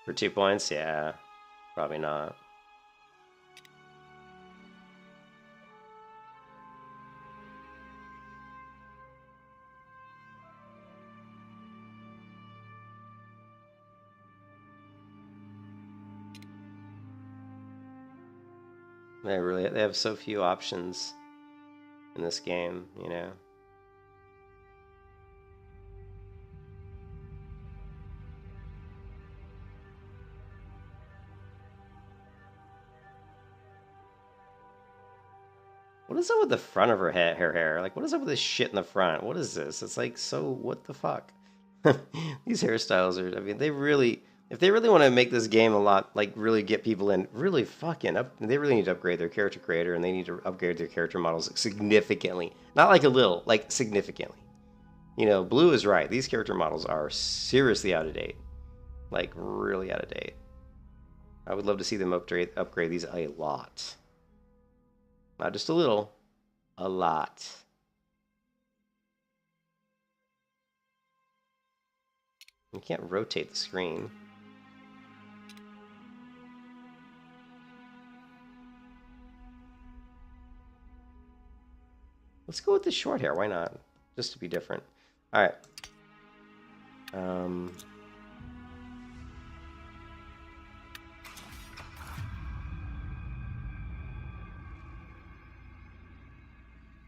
For 2 points? Yeah, probably not. They have so few options in this game, you know. What is up with the front of her hair? Like, what is up with this shit in the front? What is this? It's like, so what the fuck? These hairstyles are, I mean, they really, if they really want to make this game a lot, like, really get people in, really fucking up, they really need to upgrade their character creator, and they need to upgrade their character models significantly. Not like a little, like, significantly. You know, Blue is right. These character models are seriously out of date. Like, really out of date. I would love to see them upgrade these a lot. Not just a little, a lot. You can't rotate the screen. Let's go with the short hair. Why not? Just to be different. All right.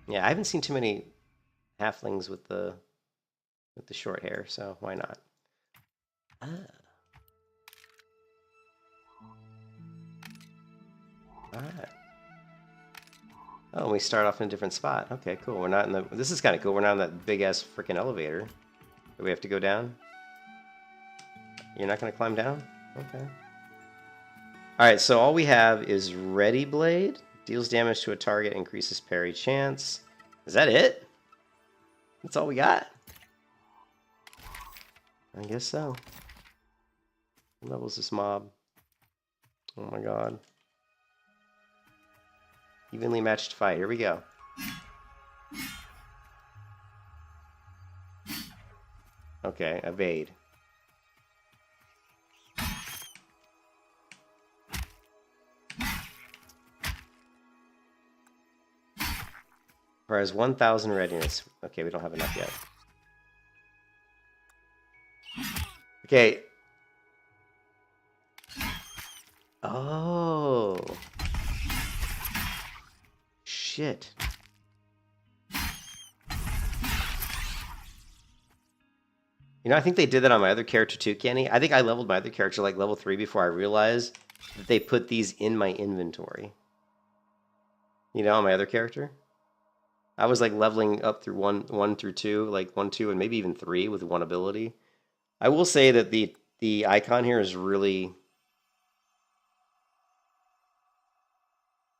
Yeah, I haven't seen too many halflings with the short hair, so why not? Ah. All right. Oh, we start off in a different spot. Okay, cool. We're not in the... This is kind of cool. We're not in that big-ass freaking elevator. Do we have to go down? You're not going to climb down? Okay. All right, so all we have is Ready Blade. Deals damage to a target, increases parry chance. Is that it? That's all we got? I guess so. What level is this mob? Oh my god. Evenly matched fight. Here we go. Okay, evade. Requires 1,000 readiness. Okay, we don't have enough yet. Okay. Oh. Shit. You know, I think they did that on my other character too, Kenny. I think I leveled my other character like level 3 before I realized that they put these in my inventory. You know, on my other character. I was like leveling up through 1 through 2, like 1, 2, and maybe even 3 with 1 ability. I will say that the icon here is really...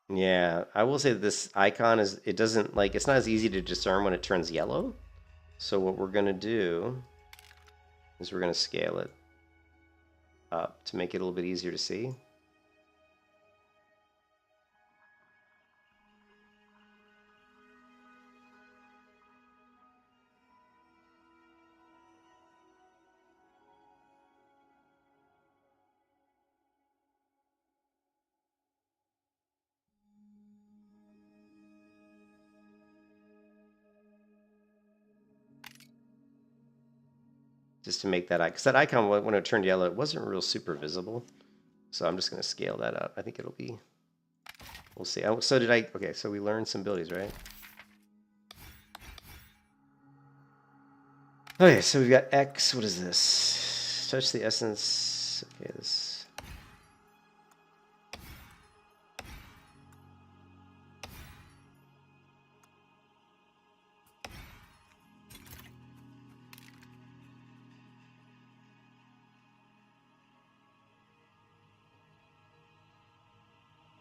Yeah, I will say that this icon is, it doesn't, like, it's not as easy to discern when it turns yellow. So what we're going to do is we're going to scale it up to make it a little bit easier to see. Just to make that icon, because that icon, when it turned yellow, it wasn't real super visible. So I'm just going to scale that up. I think it'll be, we'll see. So did I, okay, so we learned some abilities, right? Okay, so we've got X, what is this? Touch the essence, okay, this.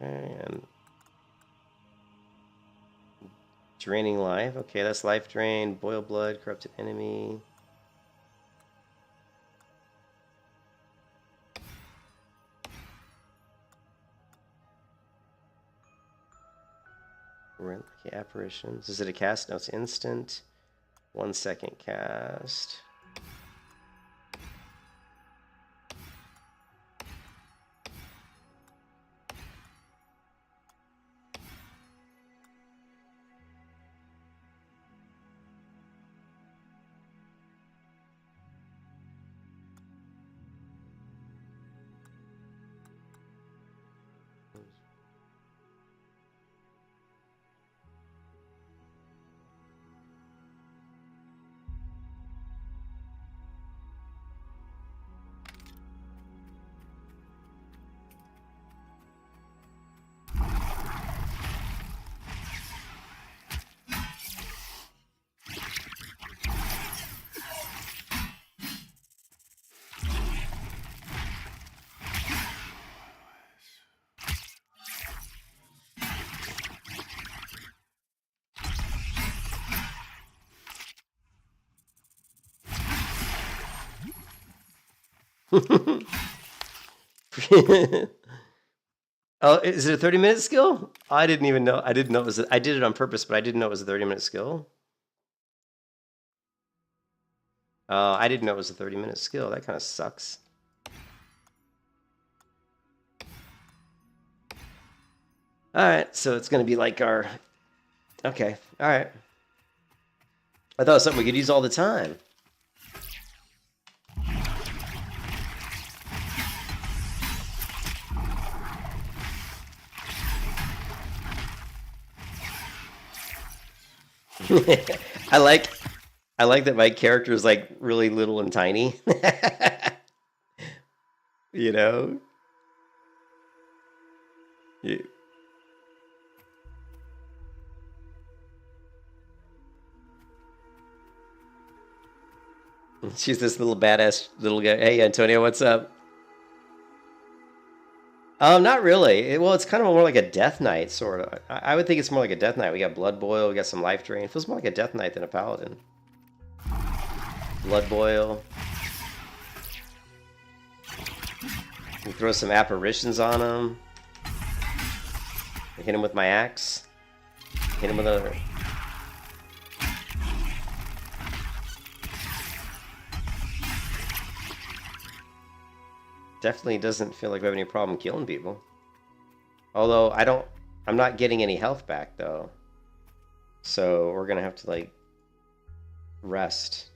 And draining life. Okay, that's life drain. Boil blood, corrupted enemy. Okay, apparitions. Is it a cast? No, it's instant. 1 second cast. Oh, is it a 30-minute skill? I didn't even know. I didn't know it was. I did it on purpose, but I didn't know it was a 30-minute skill. I didn't know it was a 30-minute skill. That kind of sucks. All right, so it's going to be like our... Okay, all right. I thought it was something we could use all the time. I like that my character is like really little and tiny. You know? Yeah. She's this little badass little guy. Hey, Antonio, what's up? Not really. Well, it's kind of more like a death knight, sort of. I would think it's more like a death knight. We got blood boil, we got some life drain. It feels more like a death knight than a paladin. Blood boil. We throw some apparitions on him. I hit him with my axe. Hit him with another. Definitely doesn't feel like we have any problem killing people. Although I'm not getting any health back though. So we're gonna have to like rest.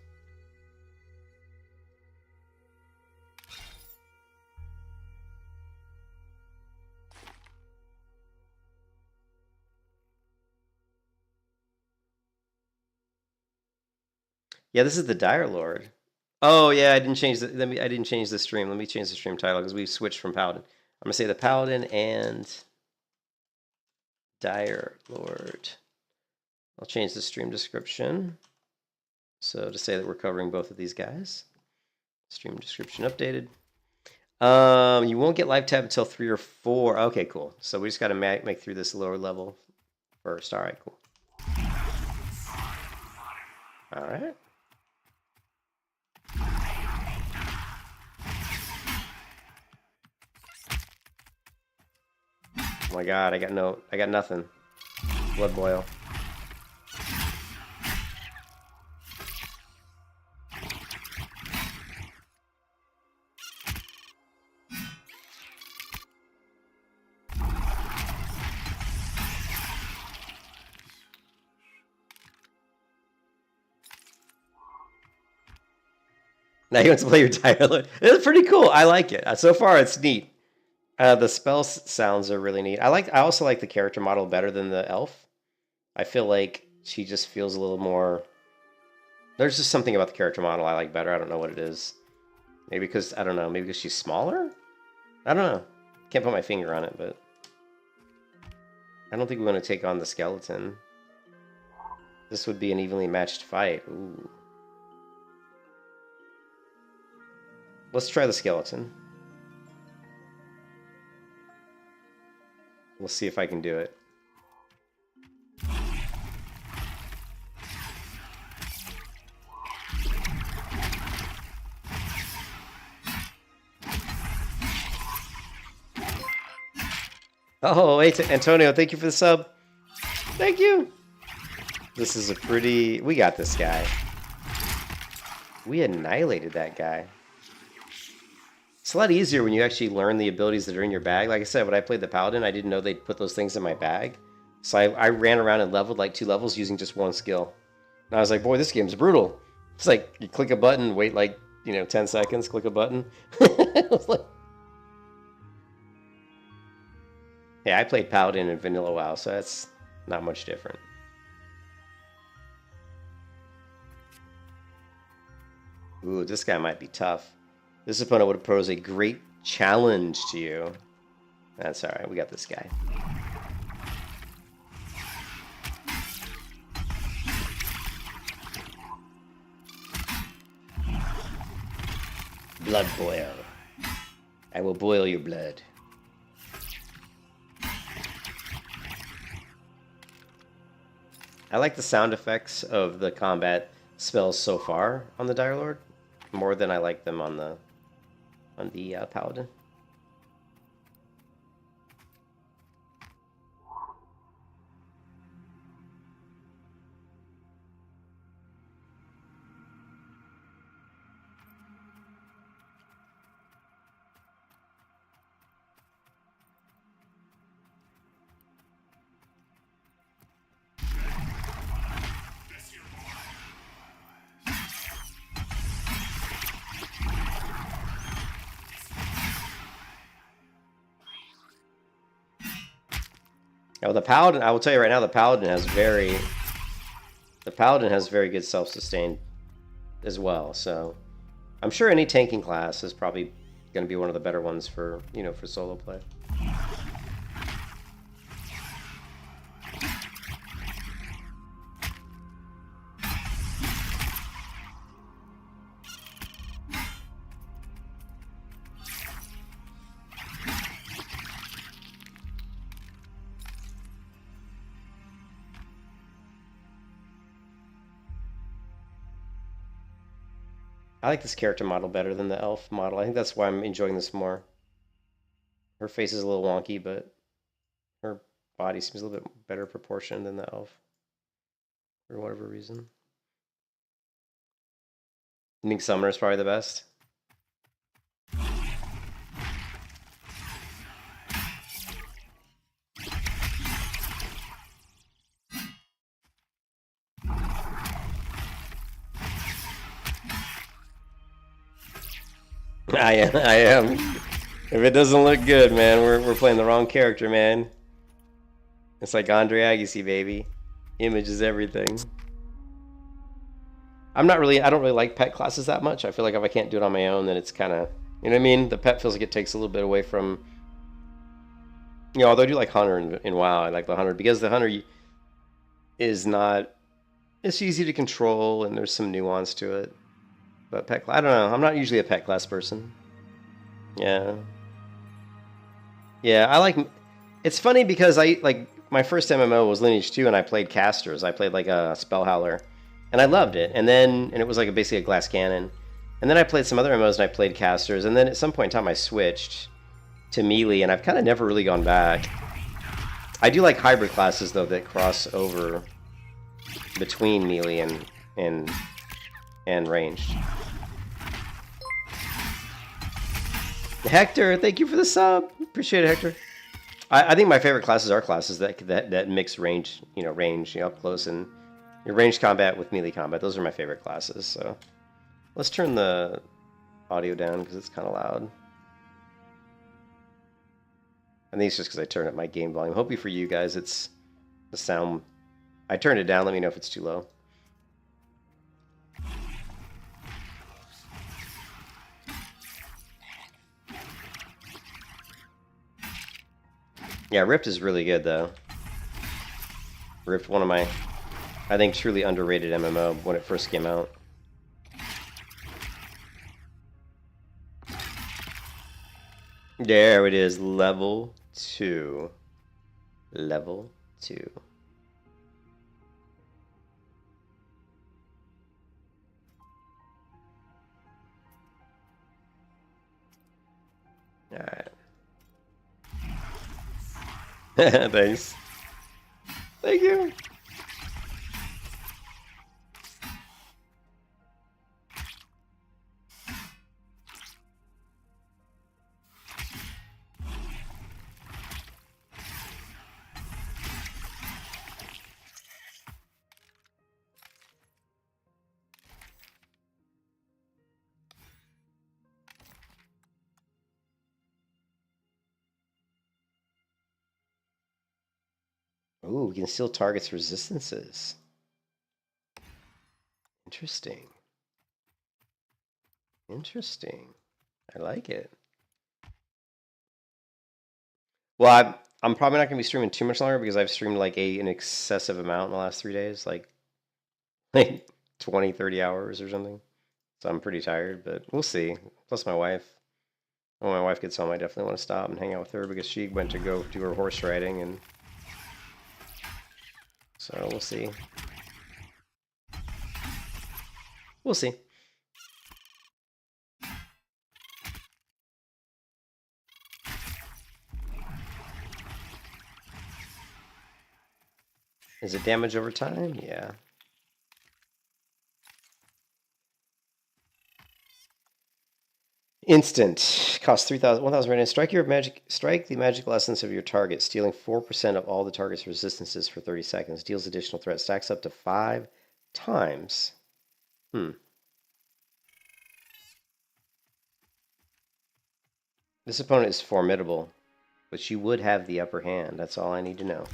Yeah, this is the Dire Lord. Oh yeah, I didn't change the. I didn't change the stream. Let me change the stream title because we switched from Paladin. I'm gonna say the Paladin and Dire Lord. I'll change the stream description. So to say that we're covering both of these guys. Stream description updated. You won't get live tab until 3 or 4. Okay, cool. So we just got to make through this lower level first. All right, cool. All right. my god, I got nothing. Blood boil. Now you want to play your dialogue. It's pretty cool. I like it. So far, it's neat. The spell sounds are really neat. I also like the character model better than the elf. I feel like she just feels a little more... There's just something about the character model I like better. I don't know what it is. Maybe because, I don't know, maybe because she's smaller? I don't know. Can't put my finger on it, but... I don't think we want to take on the skeleton. This would be an evenly matched fight. Ooh. Let's try the skeleton. We'll see if I can do it. Oh, wait, Antonio, thank you for the sub. Thank you. This is a pretty... We got this guy. We annihilated that guy. It's a lot easier when you actually learn the abilities that are in your bag. Like I said, when I played the Paladin, I didn't know they'd put those things in my bag. So I ran around and leveled like 2 levels using just 1 skill. And I was like, boy, this game's brutal. It's like, you click a button, wait like, 10 seconds, click a button. I was like... Yeah, I played Paladin in Vanilla WoW, so that's not much different. Ooh, this guy might be tough. This opponent would pose a great challenge to you. That's alright, we got this guy. Blood boil. I will boil your blood. I like the sound effects of the combat spells so far on the Dire Lord more than I like them on the Paladin. Now the Paladin, I will tell you right now, the Paladin has very good self-sustain as well. So I'm sure any tanking class is probably going to be one of the better ones for for solo play. I like this character model better than the elf model. I think that's why I'm enjoying this more. Her face is a little wonky, but her body seems a little bit better proportioned than the elf. For whatever reason. You think Summoner is probably the best? I am. If it doesn't look good, man, we're playing the wrong character, man. It's like Andre Agassi, baby. Image is everything. I don't really like pet classes that much. I feel like if I can't do it on my own, then it's kind of, you know what I mean? The pet feels like it takes a little bit away from, although I do like Hunter in WoW. I like the Hunter because the Hunter is not, it's easy to control and there's some nuance to it. But pet class, I don't know. I'm not usually a pet class person. Yeah. Yeah, I like... It's funny because my first MMO was Lineage 2 and I played casters. I played like a Spell Howler. And I loved it. And it was like basically a glass cannon. And then I played some other MMOs and I played casters. And then at some point in time I switched to melee and I've kind of never really gone back. I do like hybrid classes though that cross over between melee and ranged. Hector, thank you for the sub. Appreciate it, Hector. I think my favorite classes are classes that mix range, range, up close and your ranged combat with melee combat. Those are my favorite classes. So let's turn the audio down because it's kind of loud. I think it's just because I turned up my game volume. Hopefully for you guys, it's the sound. I turned it down. Let me know if it's too low. Yeah, Rift is really good, though. Rift, one of my, I think, truly underrated MMO when it first came out. There it is, level 2. Level 2. Alright. Thanks. Thank you. Ooh, we can steal targets' resistances. Interesting. Interesting. I like it. Well, I'm probably not going to be streaming too much longer because I've streamed like an excessive amount in the last 3 days, like 20, 30 hours or something. So I'm pretty tired, but we'll see. Plus my wife. When my wife gets home, I definitely want to stop and hang out with her because she went to go do her horse riding, and so we'll see. We'll see. Is it damage over time? Yeah. Instant. Costs 1,000 red. Strike the magical essence of your target, stealing 4% of all the target's resistances for 30 seconds. Deals additional threat. Stacks up to 5 times. This opponent is formidable, but you would have the upper hand. That's all I need to know.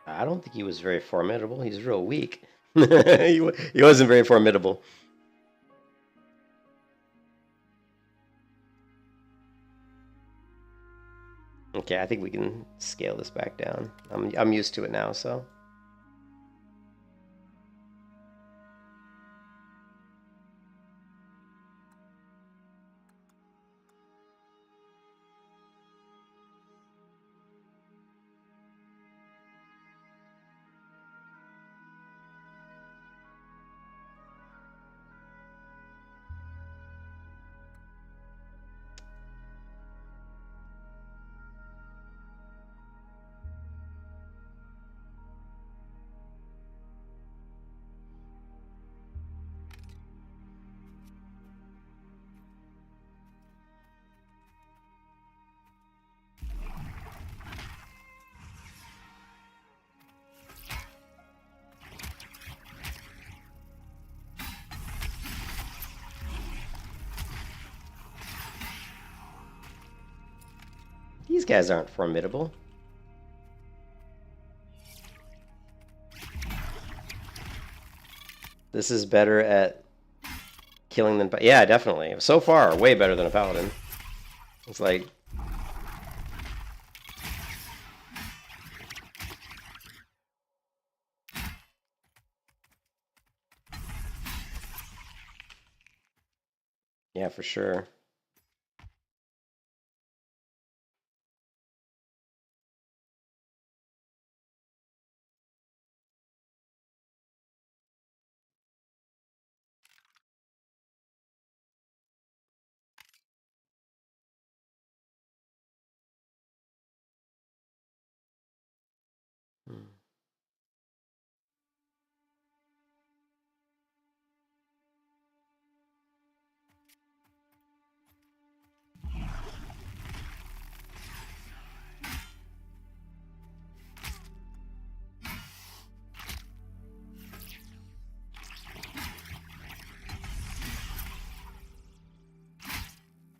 I don't think he was very formidable. He's real weak. He wasn't very formidable. Okay, I think we can scale this back down. I'm used to it now, so. These guys aren't formidable. This is better at killing than... Yeah, definitely. So far, way better than a Paladin. It's like... Yeah, for sure.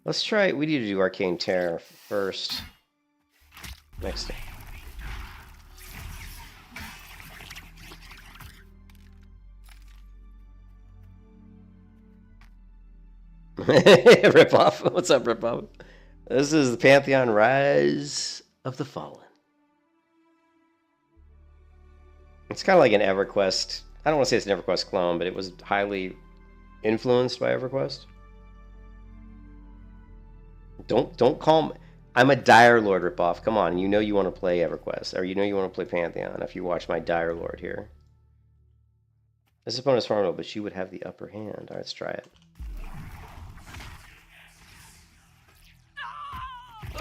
Let's try. We need to do Arcane Terror first. Next day. Ripoff. What's up, Ripoff? This is the Pantheon Rise of the Fallen. It's kind of like an EverQuest. I don't want to say it's an EverQuest clone, but it was highly influenced by EverQuest. Don't call me. I'm a Dire Lord ripoff. Come on, you know you want to play EverQuest, or you know you want to play Pantheon if you watch my Dire Lord here. This opponent's formidable, but she would have the upper hand. All right, let's try it.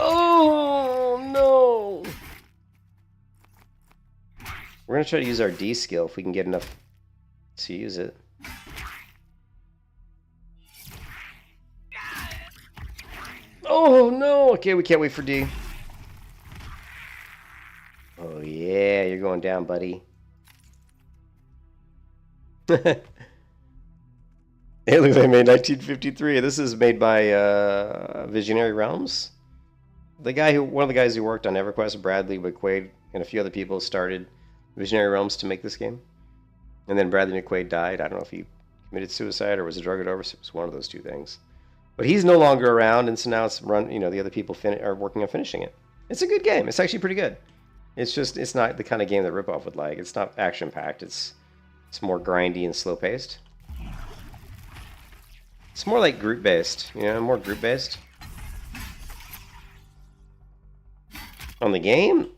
Oh no! We're gonna try to use our D skill if we can get enough to use it. Oh no! Okay, we can't wait for D. Oh yeah, you're going down, buddy. It looks like made 1953. This is made by Visionary Realms. One of the guys who worked on EverQuest, Bradley McQuaid, and a few other people started Visionary Realms to make this game. And then Bradley McQuaid died. I don't know if he committed suicide or was a drug overdose. It was one of those two things. But he's no longer around, and so now it's run. You know, the other people are working on finishing it. It's a good game. It's actually pretty good. It's just it's not the kind of game that Ripoff would like. It's not action packed. It's more grindy and slow paced. It's more like group based. You know, more group based. On the game,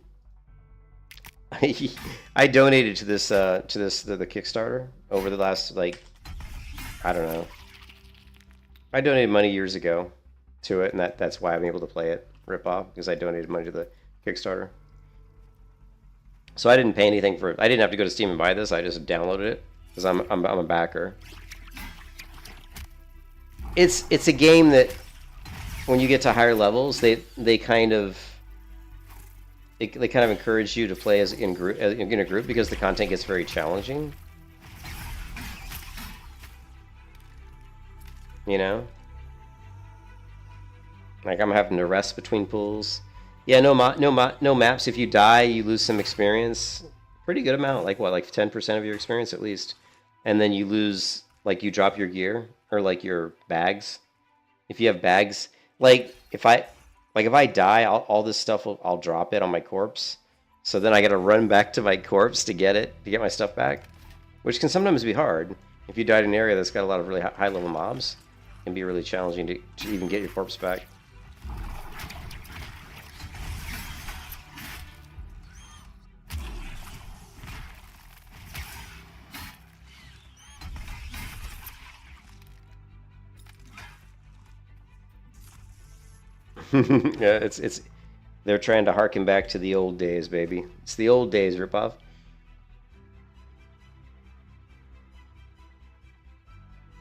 I donated to this the Kickstarter over the last I don't know. I donated money years ago to it, and that's why I'm able to play it Ripoff, because I donated money to the Kickstarter. So I didn't pay anything for it. I didn't have to go to Steam and buy this. I just downloaded it because I'm a backer. It's a game that when you get to higher levels, they kind of encourage you to play as in a group because the content gets very challenging. You know, like I'm having to rest between pools. Yeah, no maps. If you die, you lose some experience. Pretty good amount, like 10% of your experience at least. And then you lose, you drop your gear or your bags. If you have bags, if I die, all this stuff I'll drop it on my corpse. So then I got to run back to my corpse to get my stuff back, which can sometimes be hard. If you died in an area that's got a lot of really high level mobs, it can be really challenging to even get your corpse back. Yeah, they're trying to harken back to the old days, baby. It's the old days, Ripoff.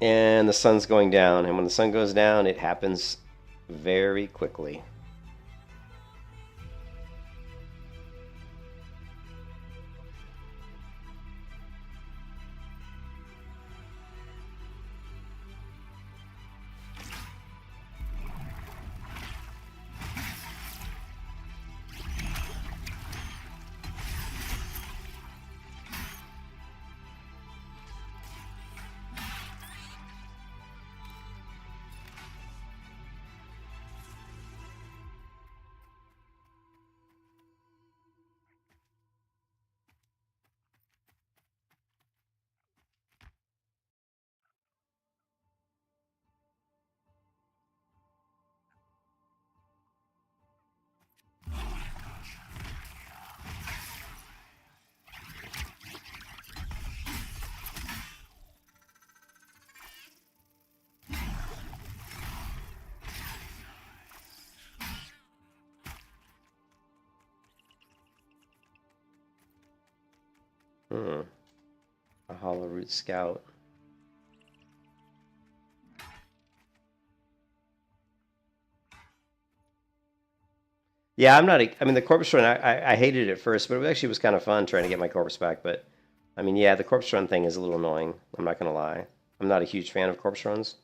And the sun's going down, and when the sun goes down, it happens very quickly. Hmm. A Hollow Root Scout. Yeah, I'm not. I mean, the corpse run. I hated it at first, but it actually was kind of fun trying to get my corpse back. But I mean, yeah, the corpse run thing is a little annoying. I'm not gonna lie. I'm not a huge fan of corpse runs,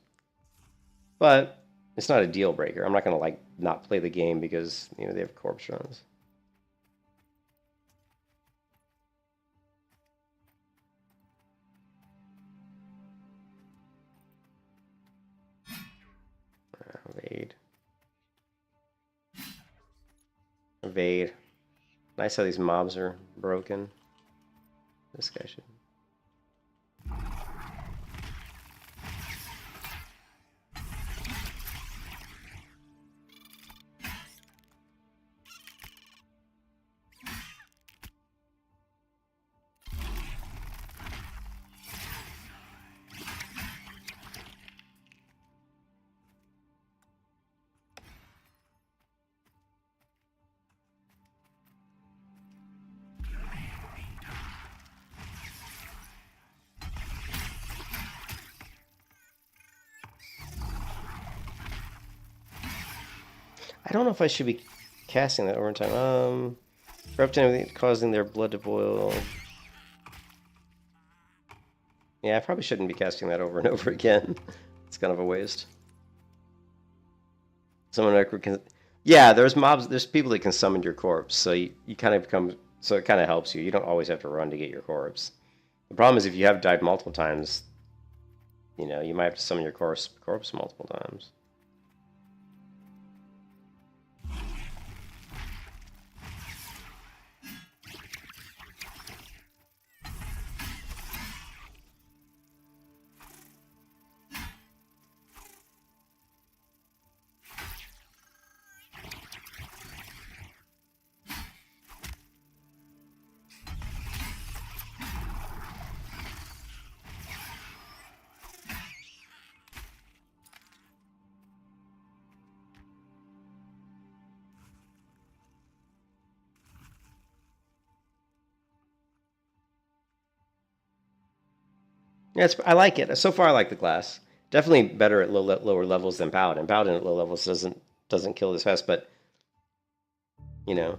but it's not a deal breaker. I'm not gonna like not play the game because they have corpse runs. Evade. Evade. Nice how these mobs are broken. This guy should. I don't know if I should be casting that over time. Corrupt anything causing their blood to boil. Yeah, I probably shouldn't be casting that over and over again. It's kind of a waste. Someone can. Yeah, there's mobs. There's people that can summon your corpse, so you kind of become. So it kind of helps you. You don't always have to run to get your corpse. The problem is if you have died multiple times, you might have to summon your corpse multiple times. Yeah, I like it. So far, I like the class. Definitely better at lower levels than Paladin. Paladin at low levels doesn't kill as fast, but yeah,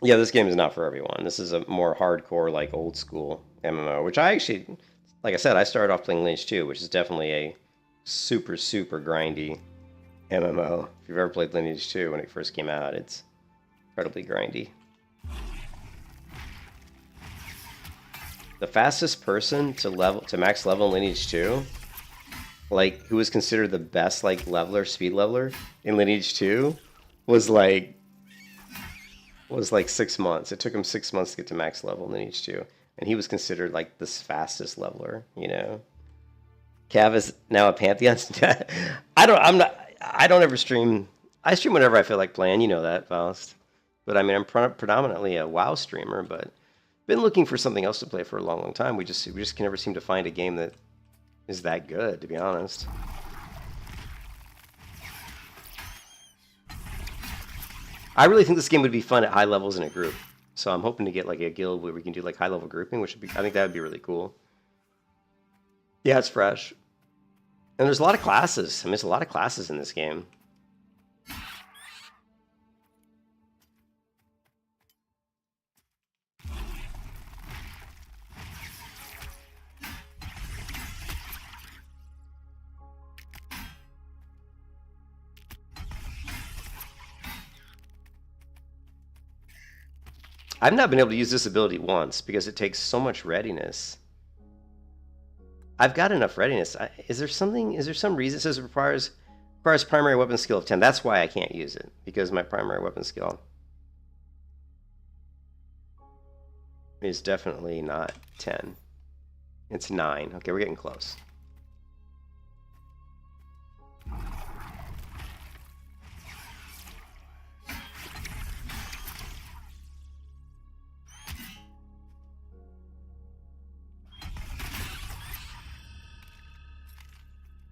this game is not for everyone. This is a more hardcore, like old school MMO, which I actually, like I said, I started off playing Lineage 2, which is definitely a super grindy MMO. If you've ever played Lineage 2 when it first came out, it's incredibly grindy. The fastest person to max level in Lineage 2, like who was considered the best like speed leveler in Lineage 2, was like 6 months. It took him 6 months to get to max level in Lineage 2, and he was considered like the fastest leveler. Cav is now a Pantheon. I don't ever stream. I stream whenever I feel like playing. You know that, Faust. But I mean, I'm predominantly a WoW streamer, but been looking for something else to play for a long time. We just can never seem to find a game that is that good, to be honest. I really think this game would be fun at high levels in a group. So I'm hoping to get like a guild where we can do like high level grouping, which would be, I think that would be really cool. Yeah, it's fresh. And there's a lot of classes. I mean, there's a lot of classes in this game. I've not been able to use this ability once because it takes so much readiness. I've got enough readiness. Is there some reason it says it requires primary weapon skill of 10? That's why I can't use it, because my primary weapon skill is definitely not 10. It's 9. Okay, we're getting close.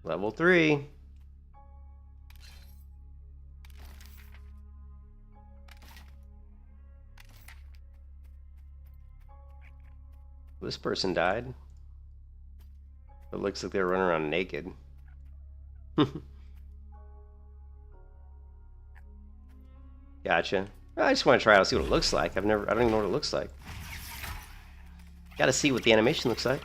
Level 3. This person died. It looks like they're running around naked. Gotcha. I just want to try out, see what it looks like. I don't even know what it looks like. Gotta see what the animation looks like.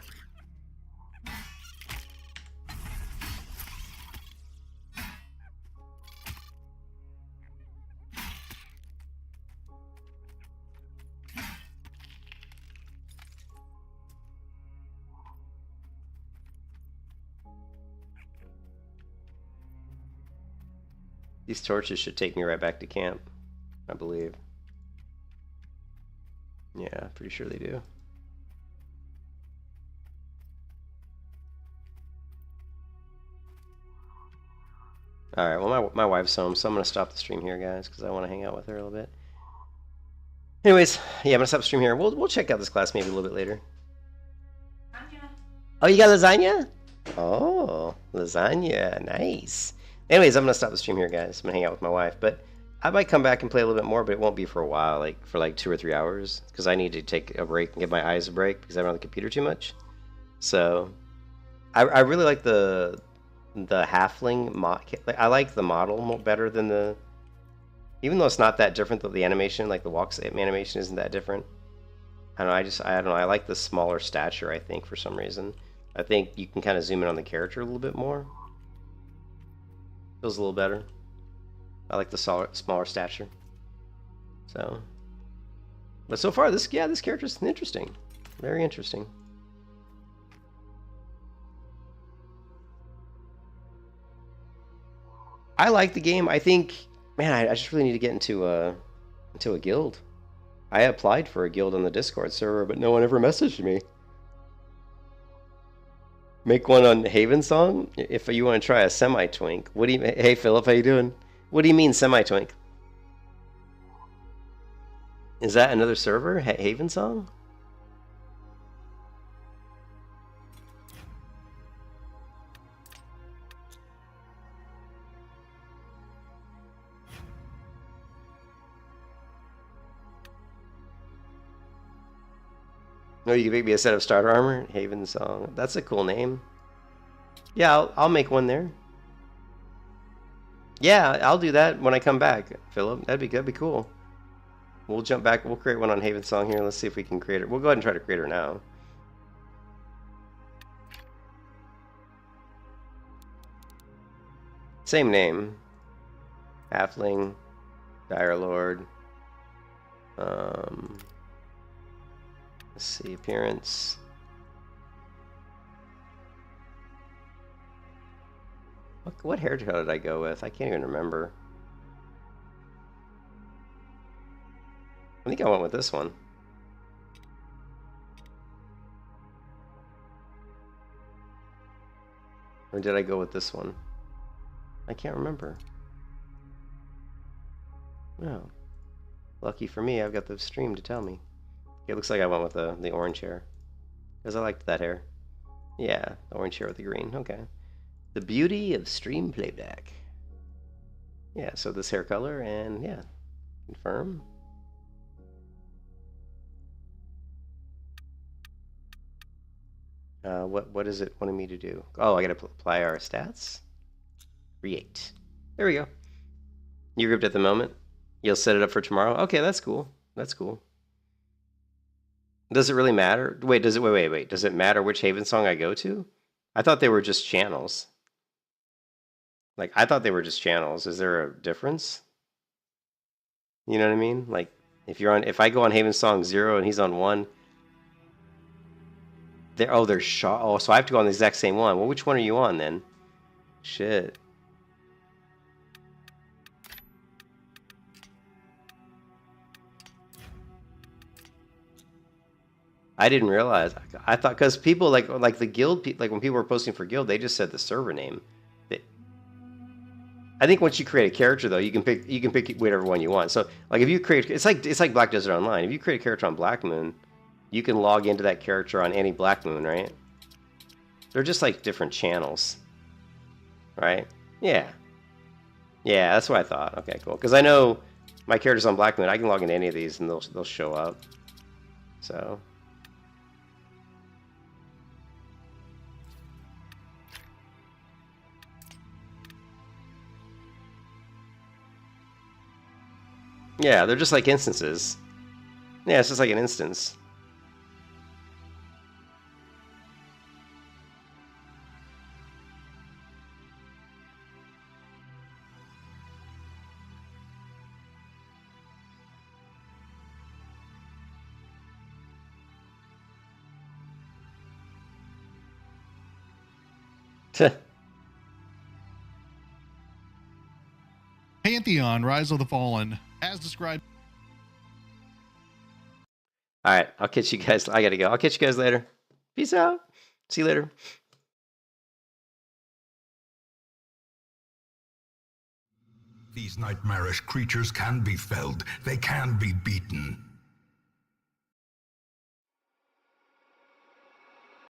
These torches should take me right back to camp, I believe. Yeah, pretty sure they do. Alright, well my wife's home, so I'm going to stop the stream here, guys, because I want to hang out with her a little bit. Anyways, yeah, I'm going to stop the stream here. We'll check out this class maybe a little bit later. Oh, you got lasagna? Oh, lasagna. Nice. Anyways, I'm going to stop the stream here, guys. I'm going to hang out with my wife. But I might come back and play a little bit more, but it won't be for a while, like for like 2 or 3 hours. Because I need to take a break and give my eyes a break because I'm on the computer too much. So, I really like the halfling mod. I like the model better than the... Even though it's not that different, though the animation, like the walks animation isn't that different. I don't know, I like the smaller stature, I think, for some reason. I think you can kind of zoom in on the character a little bit more. Feels a little better. I like the smaller stature. So, but so far, this character's interesting, very interesting. I like the game. I think, man, I just really need to get into a guild. I applied for a guild on the Discord server, but no one ever messaged me. Make one on Haven Song if you want to try a semi-twink. What do you? Hey Philip, how you doing? What do you mean semi-twink? Is that another server? Haven Song? No, you can make me a set of starter armor. Haven Song. That's a cool name. Yeah, I'll make one there. Yeah, I'll do that when I come back, Philip. That'd be cool. We'll jump back. We'll create one on Haven Song here. Let's see if we can create it. We'll go ahead and try to create her now. Same name. Halfling. Dire Lord. Let's see, appearance. What hair color did I go with? I can't even remember. I think I went with this one. Or did I go with this one? I can't remember. No. Lucky for me, I've got the stream to tell me. It looks like I went with the orange hair. Because I liked that hair. Yeah, the orange hair with the green. Okay. The beauty of stream playback. Yeah, so this hair color, and yeah. Confirm. What is it wanting me to do? Oh, I gotta apply our stats? Create. There we go. You grouped at the moment? You'll set it up for tomorrow? Okay, that's cool. That's cool. Does it really matter? Wait, does it wait. Does it matter which Haven Song I go to? I thought they were just channels. Like, I thought they were just channels. Is there a difference? You know what I mean? Like, if I go on Haven Song 0 and he's on 1, they're shot. Oh, so I have to go on the exact same one. Well, which one are you on then? Shit. I didn't realize. I thought because people like the guild, like when people were posting for guild, they just said the server name. I think once you create a character though, you can pick whatever one you want. So like if you create, it's like Black Desert Online. If you create a character on Black Moon, you can log into that character on any Black Moon, right? They're just like different channels, right? Yeah, that's what I thought. Okay, cool. Because I know my character's on Black Moon. I can log into any of these and they'll show up. So. Yeah, they're just like instances. Yeah, it's just like an instance. Pantheon, Rise of the Fallen, as described. All right, I'll catch you guys. I gotta go. I'll catch you guys later. Peace out. See you later. These nightmarish creatures can be felled. They can be beaten.